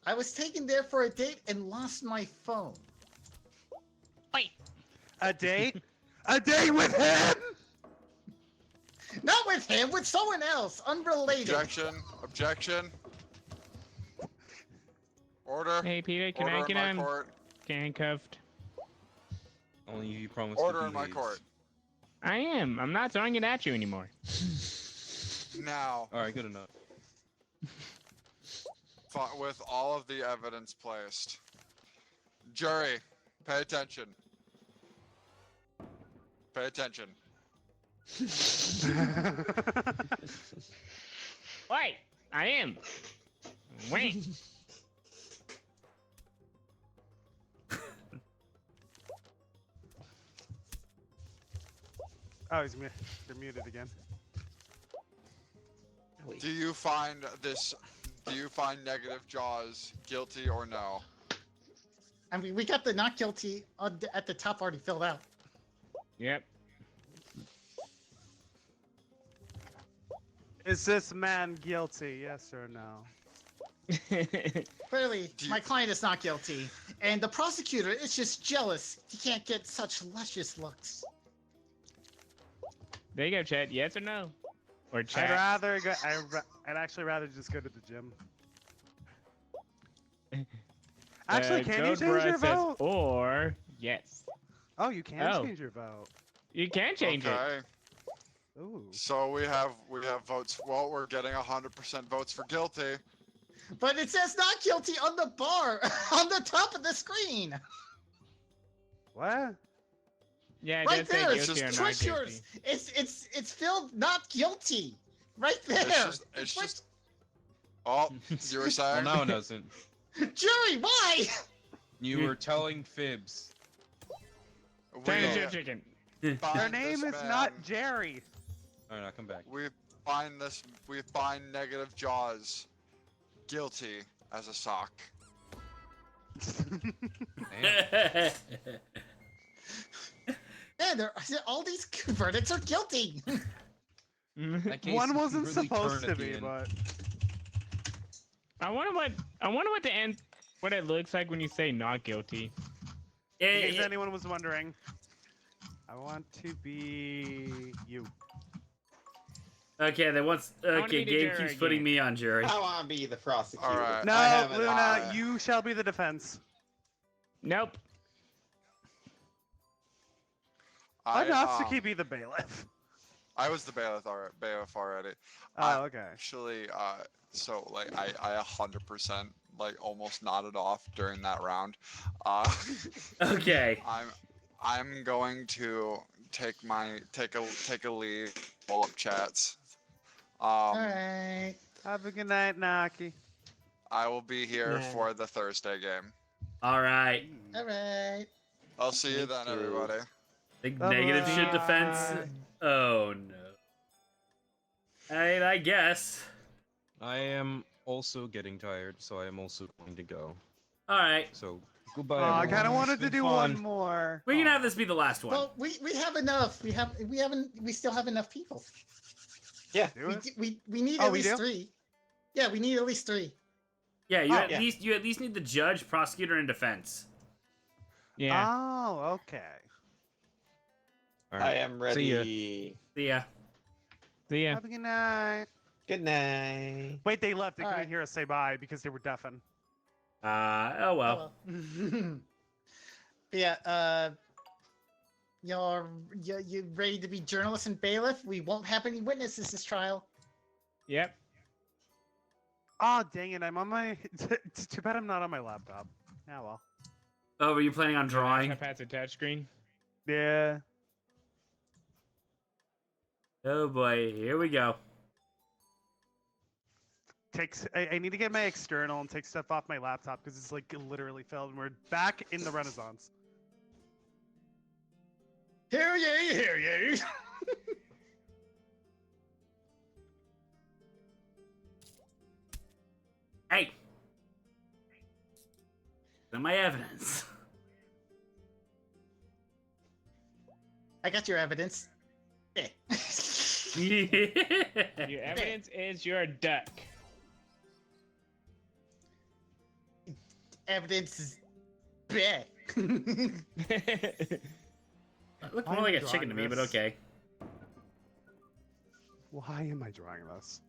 Speaker 3: I was taken there for a date and lost my phone.
Speaker 6: A date? A date with him?
Speaker 3: Not with him, with someone else, unrelated.
Speaker 2: Objection. Objection. Order.
Speaker 1: Hey Peter, can
Speaker 2: Order
Speaker 1: I
Speaker 2: in
Speaker 1: get
Speaker 2: my
Speaker 1: him
Speaker 2: court.
Speaker 1: handcuffed?
Speaker 4: Only you promised.
Speaker 2: Order in my court.
Speaker 1: I am. I'm not throwing it at you anymore.
Speaker 2: Now,
Speaker 4: All right, good enough.
Speaker 2: with all of the evidence placed. Jury, pay attention. Pay attention.
Speaker 1: Wait, I am. Wait.
Speaker 6: Oh, they're muted again.
Speaker 8: Wait.
Speaker 2: Do you find Negative Jaws guilty or no?
Speaker 3: I mean, we got the not guilty at the top already filled out.
Speaker 1: Yep.
Speaker 6: Is this man guilty? Yes or no?
Speaker 3: Clearly,
Speaker 2: Do you-
Speaker 3: my client is not guilty, and the prosecutor is just jealous he can't get such luscious looks.
Speaker 1: There you go, Chad. Yes or no? Or
Speaker 6: I'd
Speaker 1: chat.
Speaker 6: rather go. I'd actually rather just go to the gym. Actually, can you
Speaker 1: Code
Speaker 6: change
Speaker 1: Bruh
Speaker 6: your
Speaker 1: says
Speaker 6: vote?
Speaker 1: or yes.
Speaker 6: Oh, you can
Speaker 1: Oh.
Speaker 6: change your vote.
Speaker 1: You can change it.
Speaker 2: Okay.
Speaker 6: Ooh.
Speaker 2: So we have votes. Well, we're getting 100% votes for guilty.
Speaker 3: But it says not guilty on the bar, on the top of the screen.
Speaker 6: What?
Speaker 1: Yeah, it
Speaker 3: Right
Speaker 1: does say
Speaker 3: there,
Speaker 2: it's
Speaker 1: guilty or
Speaker 2: just
Speaker 1: not
Speaker 3: Twitch
Speaker 1: guilty.
Speaker 3: yours. It's filled not guilty. Right there.
Speaker 2: It's
Speaker 3: What-
Speaker 2: just. Oh, you were
Speaker 4: Well,
Speaker 2: saying?
Speaker 4: now it doesn't.
Speaker 3: Jury, why?
Speaker 4: You were telling fibs.
Speaker 2: We
Speaker 1: Tiny chicken.
Speaker 6: Their
Speaker 2: find
Speaker 6: name
Speaker 2: this
Speaker 6: is
Speaker 2: man-
Speaker 6: not Jerry.
Speaker 4: Alright, now come back.
Speaker 2: We find Negative Jaws guilty as a sock.
Speaker 4: Damn.
Speaker 3: Yeah, all these verdicts are guilty.
Speaker 4: That case
Speaker 6: One
Speaker 4: is
Speaker 6: wasn't
Speaker 4: really
Speaker 6: supposed to be,
Speaker 4: Turnican.
Speaker 6: but
Speaker 1: I wonder what the end what it looks like when you say not guilty.
Speaker 6: in case anyone was wondering, I want to be you.
Speaker 5: Okay, then what's
Speaker 1: wanna
Speaker 5: okay?
Speaker 1: be the
Speaker 5: Gabe
Speaker 1: jury
Speaker 5: keeps putting
Speaker 1: again.
Speaker 5: me on jury.
Speaker 8: I want to be the prosecutor.
Speaker 2: Alright.
Speaker 6: No,
Speaker 8: I have an
Speaker 6: Luna,
Speaker 8: eye.
Speaker 6: you shall be the defense.
Speaker 1: Nope.
Speaker 6: I'd ask to be the bailiff.
Speaker 2: I was the bailiff already.
Speaker 6: Oh, okay.
Speaker 2: Actually, so like I 100% like almost nodded off during that round.
Speaker 5: Okay.
Speaker 2: I'm going to take a leave, pull up chats.
Speaker 3: All right.
Speaker 6: Have a good night, Naki.
Speaker 2: I will be here
Speaker 3: Night.
Speaker 2: for the Thursday game.
Speaker 5: All right.
Speaker 3: All right.
Speaker 2: I'll see you
Speaker 8: Me
Speaker 2: then,
Speaker 8: too.
Speaker 2: everybody.
Speaker 5: Big
Speaker 6: Bye-bye.
Speaker 5: negative shit defense. Oh no. I guess.
Speaker 4: I am also getting tired, so I am also going to go.
Speaker 5: All right.
Speaker 4: So, goodbye.
Speaker 6: Oh, I
Speaker 4: everyone.
Speaker 6: kind of
Speaker 4: It's
Speaker 6: wanted to
Speaker 4: been
Speaker 6: do
Speaker 4: fun.
Speaker 6: one more.
Speaker 5: We can have this be the last one.
Speaker 3: Well, we have enough. We still have enough people.
Speaker 8: Yeah.
Speaker 6: Do it?
Speaker 3: We need
Speaker 6: Oh,
Speaker 3: at
Speaker 6: we
Speaker 3: least
Speaker 6: do?
Speaker 3: 3. Yeah, we need at least 3.
Speaker 5: yeah, you
Speaker 6: Oh,
Speaker 5: at
Speaker 8: yeah.
Speaker 5: least need the judge, prosecutor, and defense.
Speaker 1: Yeah.
Speaker 6: Oh, okay.
Speaker 4: All
Speaker 8: I
Speaker 4: right.
Speaker 8: am
Speaker 4: See ya.
Speaker 8: ready.
Speaker 5: See ya.
Speaker 1: See ya.
Speaker 6: Have a good night.
Speaker 8: Good night.
Speaker 6: Wait, they left. They
Speaker 3: All
Speaker 6: couldn't
Speaker 3: right.
Speaker 6: hear us say bye because they were deafened.
Speaker 5: Oh well.
Speaker 3: Yeah. You ready to be journalist and bailiff? We won't have any witnesses this trial.
Speaker 1: Yep.
Speaker 6: Oh, dang it. I'm on my... It's too bad I'm not on my laptop. Yeah, well.
Speaker 5: Oh, were you planning on drawing?
Speaker 1: iPad's a touchscreen.
Speaker 6: Yeah.
Speaker 5: Oh boy, here we go.
Speaker 6: I need to get my external and take stuff off my laptop because it's like literally filled and we're back in the Renaissance.
Speaker 3: Hear ye, hear ye.
Speaker 5: Hey. Send my evidence.
Speaker 3: I got your evidence. Eh.
Speaker 1: Your evidence is your duck.
Speaker 3: Evidence is bleh.
Speaker 5: Look
Speaker 6: Why
Speaker 5: more
Speaker 6: am
Speaker 5: like
Speaker 6: I
Speaker 5: a chicken to
Speaker 6: drawing
Speaker 5: me, but
Speaker 6: this?
Speaker 5: okay.
Speaker 6: Why am I drawing this?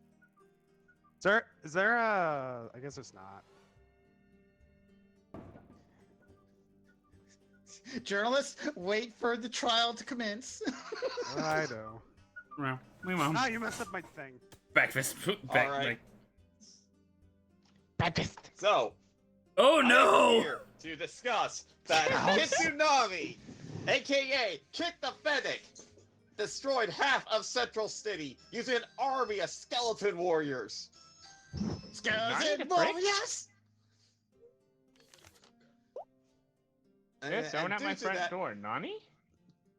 Speaker 6: Is there a... I guess there's not.
Speaker 3: Journalists, wait for the trial to commence.
Speaker 6: I know.
Speaker 5: Well, we won't.
Speaker 6: Ah, you messed up my thing.
Speaker 5: Breakfast. Back,
Speaker 8: All right.
Speaker 5: back.
Speaker 3: Breakfast.
Speaker 8: So,
Speaker 5: Oh
Speaker 8: I am
Speaker 5: no!
Speaker 8: here to discuss that Tsunami, aka Kit the Fennec, destroyed half of Central City using an army of skeleton warriors.
Speaker 3: Skeleton
Speaker 1: the frick?
Speaker 3: warriors.
Speaker 1: They're throwing out
Speaker 8: due
Speaker 1: my
Speaker 8: to
Speaker 1: front
Speaker 8: that-
Speaker 1: door. Nani?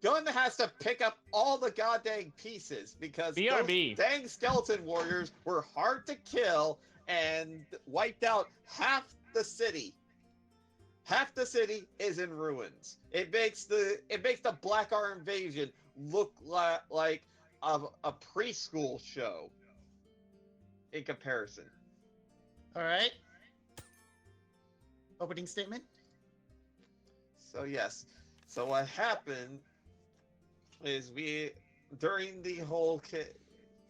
Speaker 8: Gunn has to pick up all the goddamn pieces because
Speaker 1: BRB.
Speaker 8: those dang skeleton warriors were hard to kill and wiped out half the city. Half the city is in ruins. It makes the Blackar invasion look like a preschool show in comparison.
Speaker 3: All right. Opening statement.
Speaker 8: So yes. So what happened is during the whole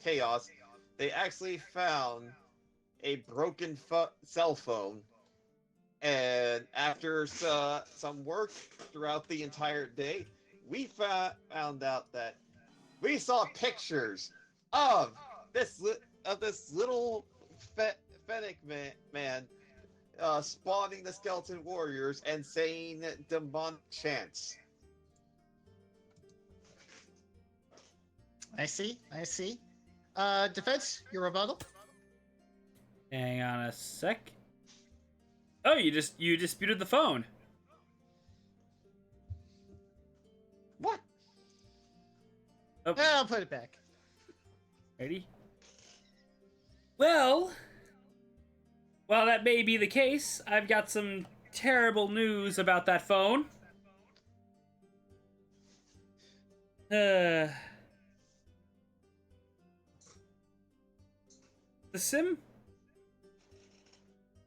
Speaker 8: chaos, they actually found a broken cell phone, and after some work throughout the entire day, we found out that we saw pictures of this little Fennec man spawning the skeleton warriors and saying demonic chants.
Speaker 3: I see. Defense, your rebuttal.
Speaker 5: Hang on a sec. Oh, you disputed the phone.
Speaker 8: What?
Speaker 5: Oh,
Speaker 3: I'll put it back.
Speaker 5: ready? Well, while that may be the case, I've got some terrible news about that phone. The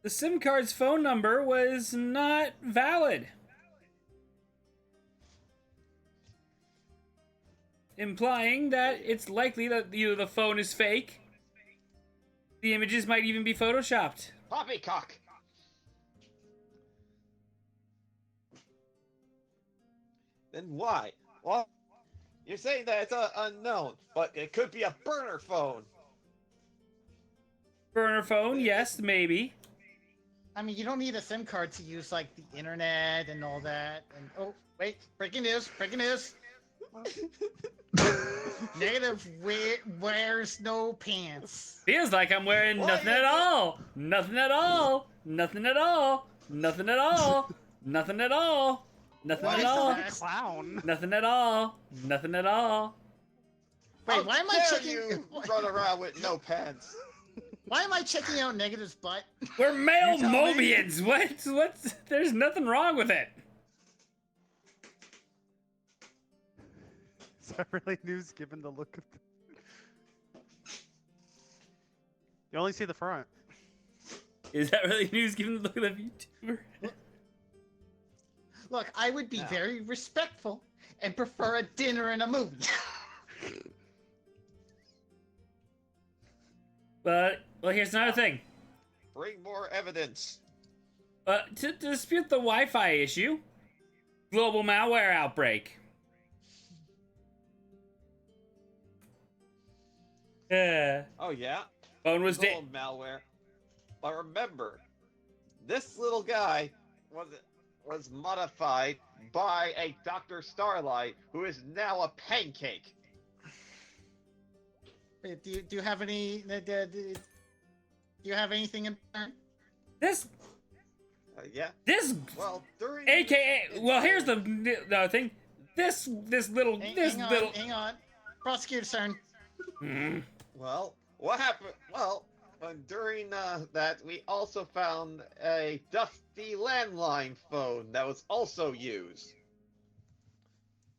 Speaker 5: SIM card's phone number was not valid, implying that it's likely that either the phone is fake, the images might even be photoshopped.
Speaker 8: Poppycock! Then why? Well, you're saying that it's unknown, but it could be a burner phone.
Speaker 5: Burner phone, yes, maybe.
Speaker 3: I mean, you don't need a SIM card to use like the internet and all that. And oh, wait, breaking news! Negative wears no pants.
Speaker 5: Feels like I'm wearing nothing at all. Nothing at all. Nothing at all. Nothing at all. Nothing at all. Nothing
Speaker 8: Why
Speaker 5: at
Speaker 8: is
Speaker 5: all.
Speaker 8: that
Speaker 6: Clown.
Speaker 5: Nothing at all. Nothing at all.
Speaker 3: Wait, why am I checking?
Speaker 8: you run around with no pants?
Speaker 3: Why am I checking out Negative's butt?
Speaker 5: We're male
Speaker 6: You tell me.
Speaker 5: Mobians. What? There's nothing wrong with it.
Speaker 6: Is that really news given the look of You only see the front.
Speaker 5: Is that really news given the look of the YouTuber?
Speaker 3: Look, I would be very respectful and prefer a dinner and a movie.
Speaker 5: But, well, here's another thing.
Speaker 8: Bring more evidence.
Speaker 5: To dispute the Wi-Fi issue, global malware outbreak.
Speaker 8: Oh yeah?
Speaker 5: Phone was
Speaker 8: Little malware. But remember, this little guy was modified by a Dr. Starlight, who is now a pancake.
Speaker 3: Wait, do you have any? Do you have anything in mind?
Speaker 5: This,
Speaker 8: Yeah. Well, during
Speaker 5: AKA. Well, here's the thing. This little.
Speaker 3: Hang on. Prosecutor's turn.
Speaker 5: Mhm.
Speaker 8: Well, what happened? Well, during that, we also found a dusty landline phone that was also used.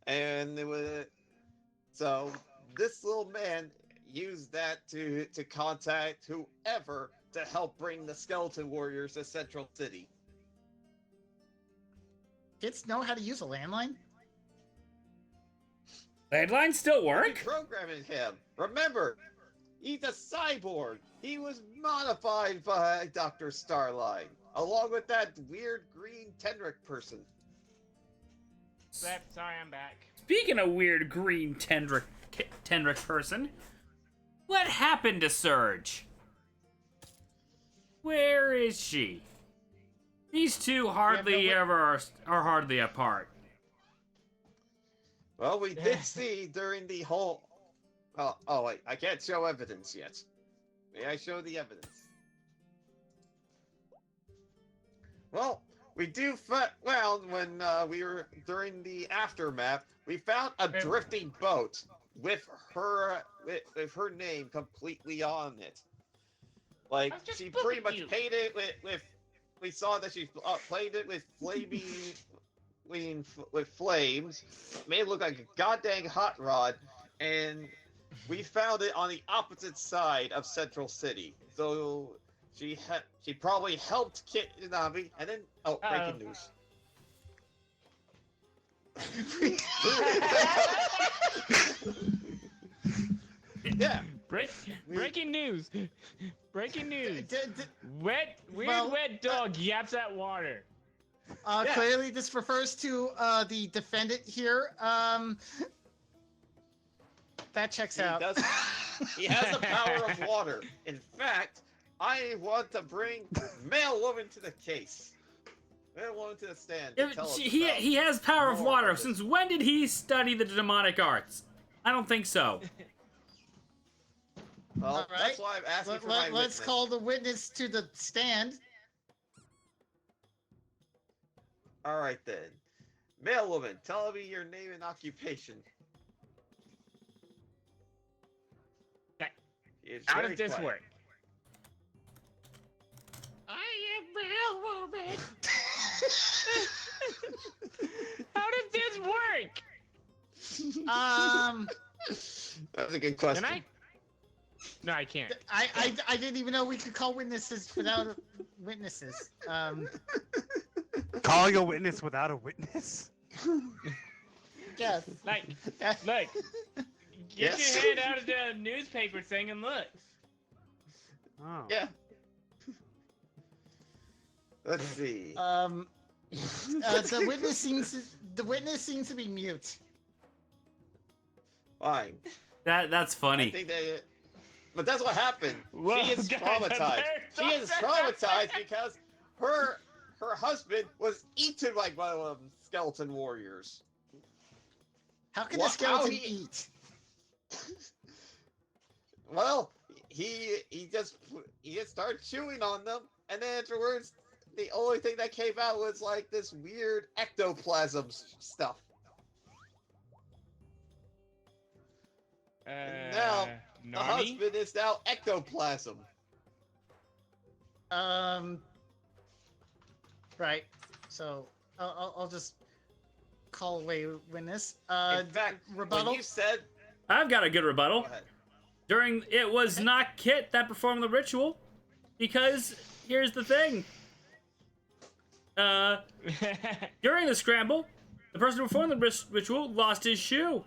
Speaker 8: And it was... So, this little man used that to contact whoever to help bring the skeleton warriors to Central City.
Speaker 3: Kids know how to use a landline?
Speaker 5: Landlines still work?
Speaker 8: Programming him. Remember, he's a cyborg. He was modified by Dr. Starlight, along with that weird green Tendrick person.
Speaker 1: Sorry, I'm back.
Speaker 5: Speaking of weird green Tendrick person, what happened to Surge? Where is she? These two hardly ever are hardly apart.
Speaker 8: Well, we did see during the whole... Oh, wait, I can't show evidence yet. May I show the evidence? Well, we do well when we were during the aftermath. We found a drifting boat with her name completely on it. Like
Speaker 1: I'm just
Speaker 8: she pretty
Speaker 1: booking
Speaker 8: much
Speaker 1: you.
Speaker 8: painted it with. We saw that she played it with with flames, made it look like a goddamn hot rod, and we found it on the opposite side of Central City. So she probably helped Kitanabe, and then breaking news. Yeah.
Speaker 1: Breaking news. Breaking news. Wet dog yaps at water.
Speaker 8: Yeah.
Speaker 3: Clearly, this refers to the defendant here. That checks out.
Speaker 8: He has the power of water. In fact, I want to bring male woman to the case. Male woman to the stand. To tell us
Speaker 5: He has power of
Speaker 8: more
Speaker 5: water.
Speaker 8: of this.
Speaker 5: Since when did he study the demonic arts? I don't think so.
Speaker 8: Well,
Speaker 3: All right.
Speaker 8: that's why I'm asking for my
Speaker 3: Let's
Speaker 8: witness.
Speaker 3: call the witness to the stand.
Speaker 8: All right then. Male woman, tell me your name and occupation. It's
Speaker 1: How
Speaker 8: very
Speaker 1: does this
Speaker 8: quiet.
Speaker 1: work? I am male woman. How does this work?
Speaker 8: That's a good question.
Speaker 1: Can I? No, I can't.
Speaker 3: I didn't even know we could call witnesses without witnesses.
Speaker 6: Calling a witness without a witness?
Speaker 3: Yes.
Speaker 1: Like, look. Get
Speaker 8: Yes.
Speaker 1: your hand out of the newspaper thing and look.
Speaker 6: Oh.
Speaker 8: Yeah. Let's see.
Speaker 3: The witness seems to be mute.
Speaker 8: Fine.
Speaker 5: That's
Speaker 8: I
Speaker 5: funny.
Speaker 8: think they. But that's what happened.
Speaker 1: Whoa,
Speaker 8: she is
Speaker 1: guys,
Speaker 8: traumatized. She is traumatized because her husband was eaten by one of them skeleton warriors.
Speaker 3: How can
Speaker 8: How
Speaker 3: the skeleton
Speaker 8: he-
Speaker 3: eat?
Speaker 8: Well, he just started chewing on them, and then afterwards, the only thing that came out was like this weird ectoplasm stuff. And now the
Speaker 1: Nani?
Speaker 8: husband is now ectoplasm.
Speaker 3: Right. So I'll just call away witness.
Speaker 8: In fact,
Speaker 3: rebuttal.
Speaker 8: when you said,
Speaker 5: I've got a good
Speaker 8: go
Speaker 5: rebuttal.
Speaker 8: ahead.
Speaker 5: It was not Kit that performed the ritual, because here's the thing. During the scramble, the person who performed the ritual lost his shoe.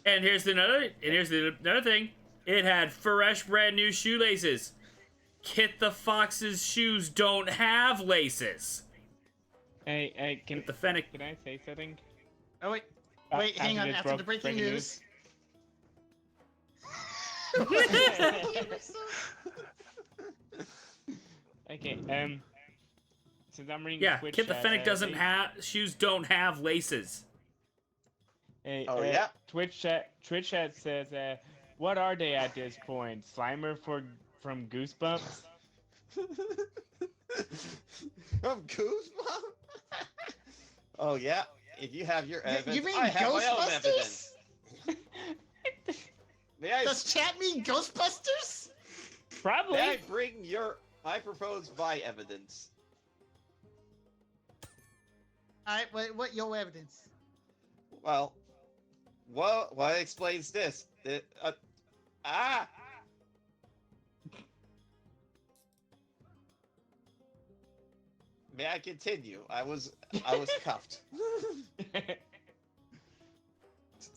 Speaker 5: And here's another thing. It had fresh, brand new shoelaces. Kit the Fox's shoes don't have laces.
Speaker 1: Hey, can
Speaker 5: The Fennec.
Speaker 1: I say something?
Speaker 3: Oh wait,
Speaker 1: Uh,
Speaker 3: hang on.
Speaker 1: this
Speaker 3: After the breaking news.
Speaker 1: Okay, since I'm reading
Speaker 5: Yeah,
Speaker 1: Twitch
Speaker 5: Kit the
Speaker 1: chat,
Speaker 5: Fennec doesn't
Speaker 1: they-
Speaker 5: have shoes. Don't have laces.
Speaker 1: Hey,
Speaker 8: Oh, yeah?
Speaker 1: Twitch chat says, what are they at this point? Slimer from Goosebumps?
Speaker 8: From Goosebumps? Oh yeah. If you have your evidence,
Speaker 3: You mean
Speaker 8: I have my own evidence.
Speaker 3: Ghostbusters?
Speaker 8: May I,
Speaker 3: Does chat mean Ghostbusters?
Speaker 1: Probably.
Speaker 8: may I bring my proposed by evidence?
Speaker 3: Alright, what your evidence?
Speaker 8: Well, what explains this? May I continue? I was cuffed.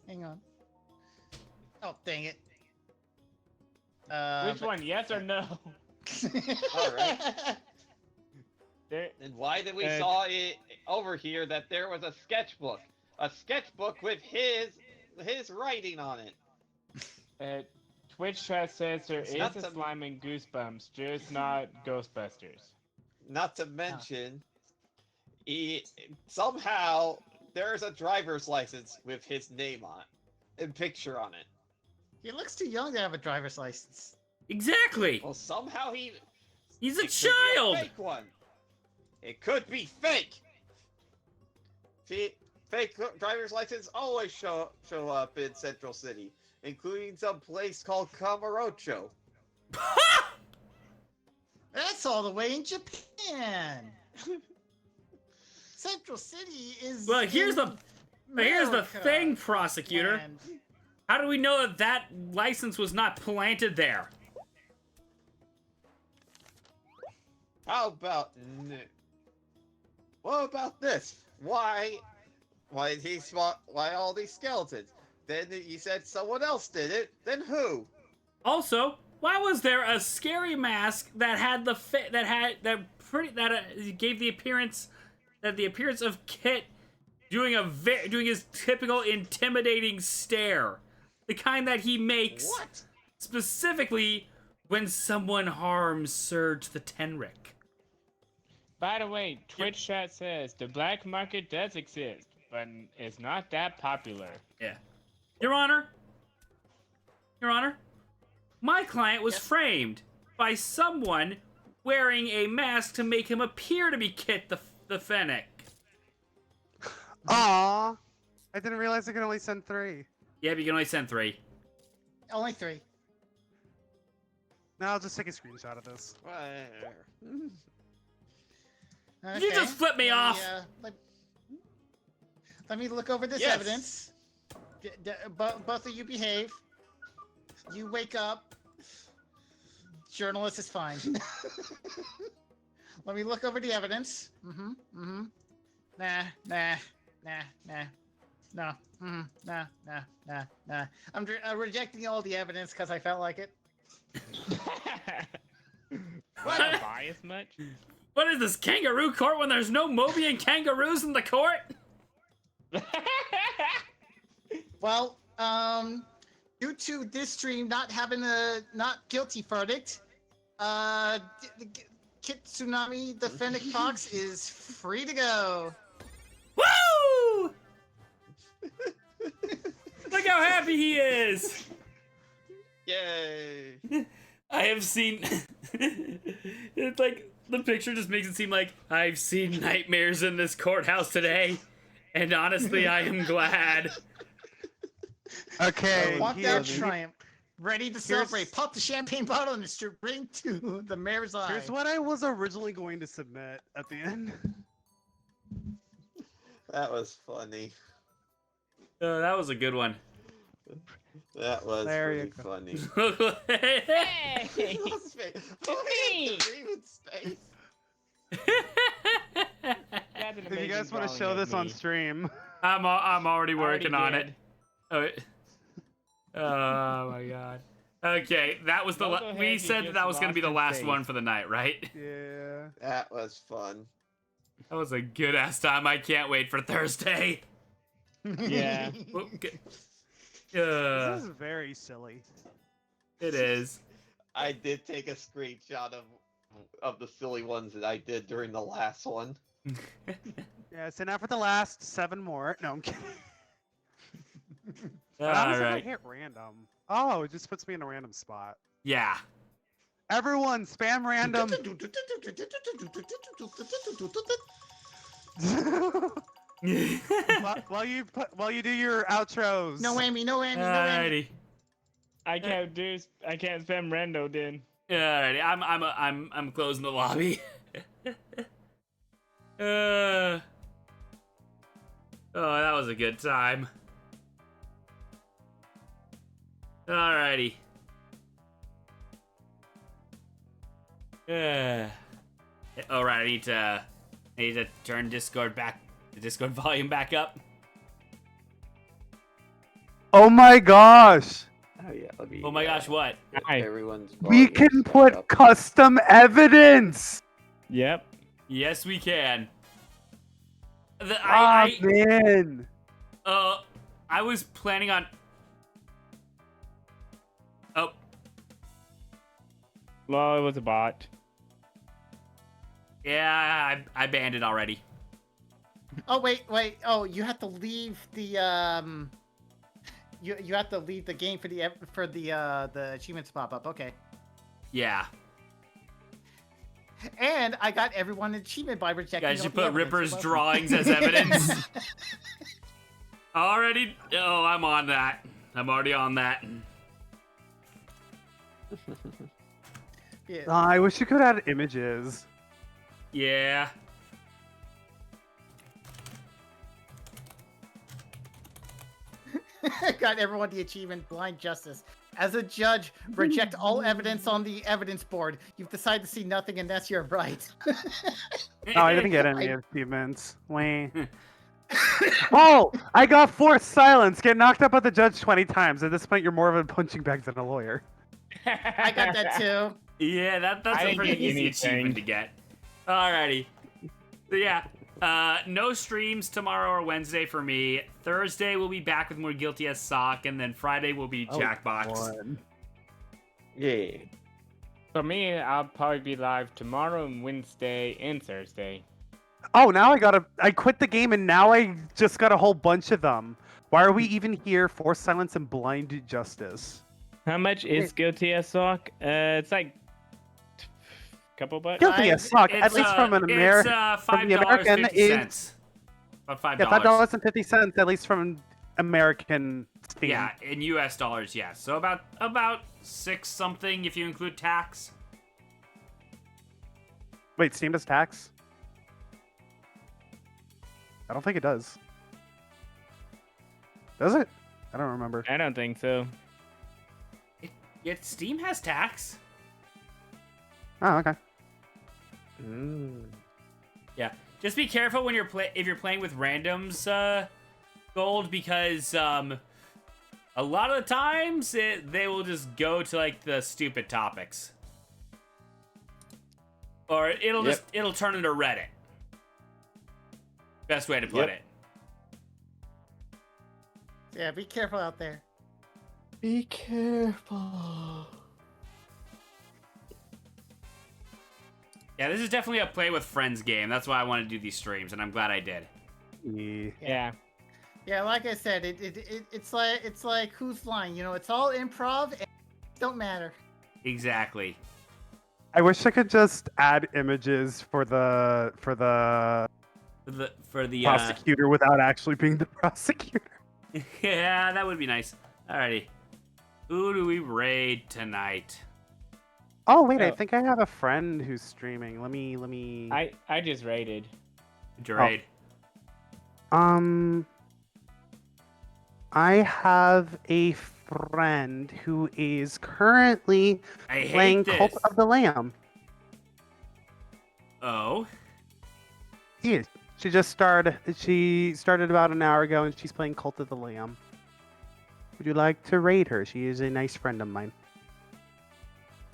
Speaker 3: Hang on. Oh, dang it.
Speaker 1: Which one, yes or no?
Speaker 8: All right.
Speaker 1: There,
Speaker 8: And why did we
Speaker 1: Uh,
Speaker 8: saw it over here that there was a sketchbook with his writing on it?
Speaker 1: Twitch chat says there is
Speaker 8: not
Speaker 1: a
Speaker 8: some-
Speaker 1: slime in Goosebumps, just not Ghostbusters.
Speaker 8: Not to mention, somehow there's a driver's license with his name on it and picture on it.
Speaker 3: He looks too young to have a driver's license.
Speaker 5: Exactly.
Speaker 8: Well, somehow
Speaker 5: He's a
Speaker 8: it could be
Speaker 5: child.
Speaker 8: fake one. It could be fake. Fake driver's license always show up in Central City, including some place called Kamurocho.
Speaker 3: That's all the way in Japan. Central City is.
Speaker 5: Well, here's
Speaker 3: in
Speaker 5: here's the
Speaker 3: America
Speaker 5: thing, prosecutor.
Speaker 3: land.
Speaker 5: How do we know that that license was not planted there?
Speaker 8: How about what about this? Why all these skeletons? Then you said someone else did it. Then who?
Speaker 5: Also, why was there a scary mask that had the gave the appearance of Kit doing doing his typical intimidating stare, the kind that he makes
Speaker 8: What?
Speaker 5: specifically when someone harms Surge the Tenric.
Speaker 1: By the way, Twitch chat says the black market does exist, but it's not that popular.
Speaker 5: Yeah. Your Honor, my client was framed by someone wearing a mask to make him appear to be Kit the Fennec.
Speaker 6: Aw, I didn't realize I could only send 3.
Speaker 5: Yeah, but you can only send 3.
Speaker 3: Only 3.
Speaker 6: Now I'll just take a screenshot of this.
Speaker 5: You just flip me off.
Speaker 3: Let me look over this
Speaker 8: Yes.
Speaker 3: evidence. Both of you behave. You wake up. Journalist is fine. Let me look over the evidence. Nah. No. Nah. I'm rejecting all the evidence because I felt like it.
Speaker 1: What, a bias much?
Speaker 5: What is this, kangaroo court when there's no Mobian kangaroos in the court?
Speaker 3: Well, due to this stream not having a not guilty verdict, Kit Tsunami, the Fennec Fox, is free to go.
Speaker 5: Woo! Look how happy he is!
Speaker 8: Yay!
Speaker 5: I have seen... It's like, the picture just makes it seem like, I've seen nightmares in this courthouse today, and honestly, I am glad.
Speaker 6: Okay.
Speaker 3: Walk
Speaker 6: here-
Speaker 3: out triumph, ready to celebrate. Pop the champagne bottle and bring to the mayor's eye.
Speaker 6: Here's what I was originally going to submit at the end.
Speaker 8: That was funny.
Speaker 5: Oh, that was a good one.
Speaker 8: That was
Speaker 6: There you
Speaker 8: pretty
Speaker 6: go.
Speaker 8: funny.
Speaker 1: Hey!
Speaker 8: Me! Space.
Speaker 1: That's an
Speaker 6: If you
Speaker 1: amazing
Speaker 6: guys want to
Speaker 1: drawing
Speaker 6: show
Speaker 1: of
Speaker 6: this on
Speaker 1: me.
Speaker 6: stream,
Speaker 5: I'm already
Speaker 1: Already
Speaker 5: working on it.
Speaker 1: did.
Speaker 5: Oh my god. Okay, that was the
Speaker 1: Don't go ahead,
Speaker 5: we
Speaker 1: you
Speaker 5: said
Speaker 1: just
Speaker 5: that was gonna be the
Speaker 1: lost in
Speaker 5: last
Speaker 1: space.
Speaker 5: one for the night, right?
Speaker 6: yeah.
Speaker 8: That was fun.
Speaker 5: That was a good ass time. I can't wait for Thursday.
Speaker 1: Yeah.
Speaker 5: Okay.
Speaker 6: This is very silly.
Speaker 5: It is.
Speaker 8: I did take a screenshot of the silly ones that I did during the last one.
Speaker 6: Yeah, so now for the last 7 more. No, I'm kidding. How
Speaker 5: All
Speaker 6: does it
Speaker 5: right.
Speaker 6: hit random? Oh, it just puts me in a random spot.
Speaker 5: Yeah.
Speaker 6: Everyone, spam random. while you do your outros.
Speaker 3: No whammy, no whammy, no whammy.
Speaker 5: Alrighty.
Speaker 1: I can't spam rando, then.
Speaker 5: Alrighty. I'm closing the lobby. Oh, that was a good time. Alrighty. Alright, I need to turn the Discord volume back up.
Speaker 6: Oh my gosh.
Speaker 8: Oh yeah, let me.
Speaker 5: Oh my gosh, what?
Speaker 1: Hi.
Speaker 8: Everyone's.
Speaker 6: We
Speaker 8: volume
Speaker 6: can
Speaker 8: back
Speaker 6: put
Speaker 8: up.
Speaker 6: custom evidence.
Speaker 1: Yep.
Speaker 5: Yes, we can.
Speaker 6: Man.
Speaker 5: I was planning on. Oh,
Speaker 1: Well, it was a bot.
Speaker 5: yeah, I banned it already.
Speaker 3: Oh wait. Oh, you have to leave the You have to leave the game for the achievements pop up. Okay.
Speaker 5: Yeah.
Speaker 3: And I got everyone an achievement by rejecting.
Speaker 5: Guys, you
Speaker 3: all the
Speaker 5: put
Speaker 3: evidence.
Speaker 5: Ripper's
Speaker 3: You're welcome.
Speaker 5: drawings as evidence. Already? Oh, I'm on that. I'm already on that.
Speaker 3: Yeah.
Speaker 6: I wish you could add images.
Speaker 5: Yeah.
Speaker 3: Got everyone the achievement blind justice. As a judge, reject all evidence on the evidence board. You've decided to see nothing, and that's your right.
Speaker 6: Oh, I didn't get any achievements. Wait. Oh, I got forced silence. Get knocked up by the judge 20 times. At this point, you're more of a punching bag than a lawyer.
Speaker 3: I got that too.
Speaker 5: Yeah, that's
Speaker 1: I
Speaker 5: a
Speaker 1: didn't
Speaker 5: pretty
Speaker 1: get
Speaker 5: easy
Speaker 1: anything.
Speaker 5: achievement to get. Alrighty. So yeah, no streams tomorrow or Wednesday for me. Thursday we'll be back with more Guilty as Sock, and then Friday will be Jackbox.
Speaker 8: Yeah.
Speaker 1: For me, I'll probably be live tomorrow and Wednesday and Thursday.
Speaker 6: Oh, now I quit the game and now I just got a whole bunch of them. Why are we even here? Forced silence and blind justice.
Speaker 1: How much is Guilty as Sock? It's like a couple bucks.
Speaker 6: Guilty as suck. At
Speaker 5: It's,
Speaker 6: least from an
Speaker 5: it's
Speaker 6: American. From the American
Speaker 5: $5.50. About $5.
Speaker 6: Yeah, $5.50. At least from American Steam.
Speaker 5: Yeah, in US dollars, yes. So about 6 something if you include tax.
Speaker 6: Wait, Steam does tax? I don't think it does. Does it? I don't remember.
Speaker 1: I don't think so.
Speaker 5: Yet Steam has tax.
Speaker 6: Oh, okay.
Speaker 5: Yeah, just be careful when if you're playing with randoms, Gold, because a lot of the times they will just go to like the stupid topics, or it'll turn into Reddit. Best way to put it.
Speaker 3: Yeah, be careful out there.
Speaker 8: Be careful.
Speaker 5: Yeah, this is definitely a play with friends game. That's why I want to do these streams, and I'm glad I did.
Speaker 1: Yeah.
Speaker 3: Yeah, like I said, it's like who's lying? You know, it's all improv. And it don't matter.
Speaker 5: Exactly.
Speaker 6: I wish I could just add images for the
Speaker 5: For the
Speaker 6: prosecutor without actually being the prosecutor.
Speaker 5: yeah, that would be nice. Alrighty, who do we raid tonight?
Speaker 6: Oh wait, I
Speaker 1: Oh.
Speaker 6: think I have a friend who's streaming. Let me.
Speaker 1: I just raided.
Speaker 5: Raid.
Speaker 6: I have a friend who is currently
Speaker 5: I hate
Speaker 6: playing
Speaker 5: this.
Speaker 6: Cult of the Lamb.
Speaker 5: Oh.
Speaker 6: Yeah, she just started. She started about an hour ago, and she's playing Cult of the Lamb. Would you like to raid her? She is a nice friend of mine.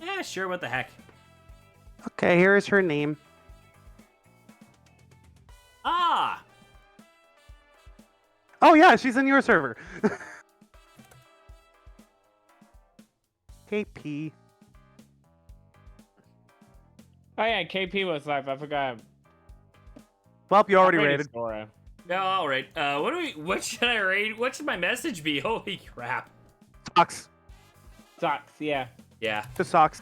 Speaker 5: Yeah, sure. What the heck?
Speaker 6: Okay, here is her name.
Speaker 5: Ah.
Speaker 6: Oh yeah, she's in your server. KP.
Speaker 1: Oh yeah, KP was live. I forgot.
Speaker 6: Well, you already
Speaker 1: I
Speaker 6: raided.
Speaker 1: Sora.
Speaker 5: No, all right. What should I raid? What should my message be? Holy crap.
Speaker 6: Socks.
Speaker 1: Socks. Yeah.
Speaker 5: Yeah.
Speaker 6: Just socks.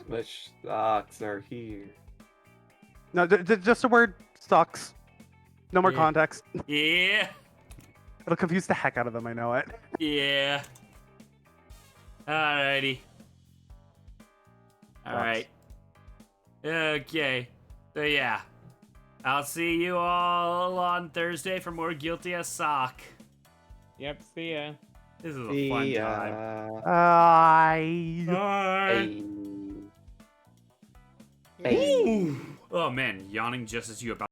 Speaker 8: Which socks are here?
Speaker 6: No, just the word socks. No more
Speaker 5: Yeah.
Speaker 6: context.
Speaker 5: Yeah.
Speaker 6: It'll confuse the heck out of them. I know it.
Speaker 5: Yeah. Alrighty. Alright. Okay. So yeah. I'll see you all on Thursday for more Guilty as Sock.
Speaker 1: Yep. See ya.
Speaker 5: This is a fun time.
Speaker 6: I.
Speaker 5: Bye.
Speaker 8: Hey.
Speaker 5: Ooh. Oh man, yawning just as you about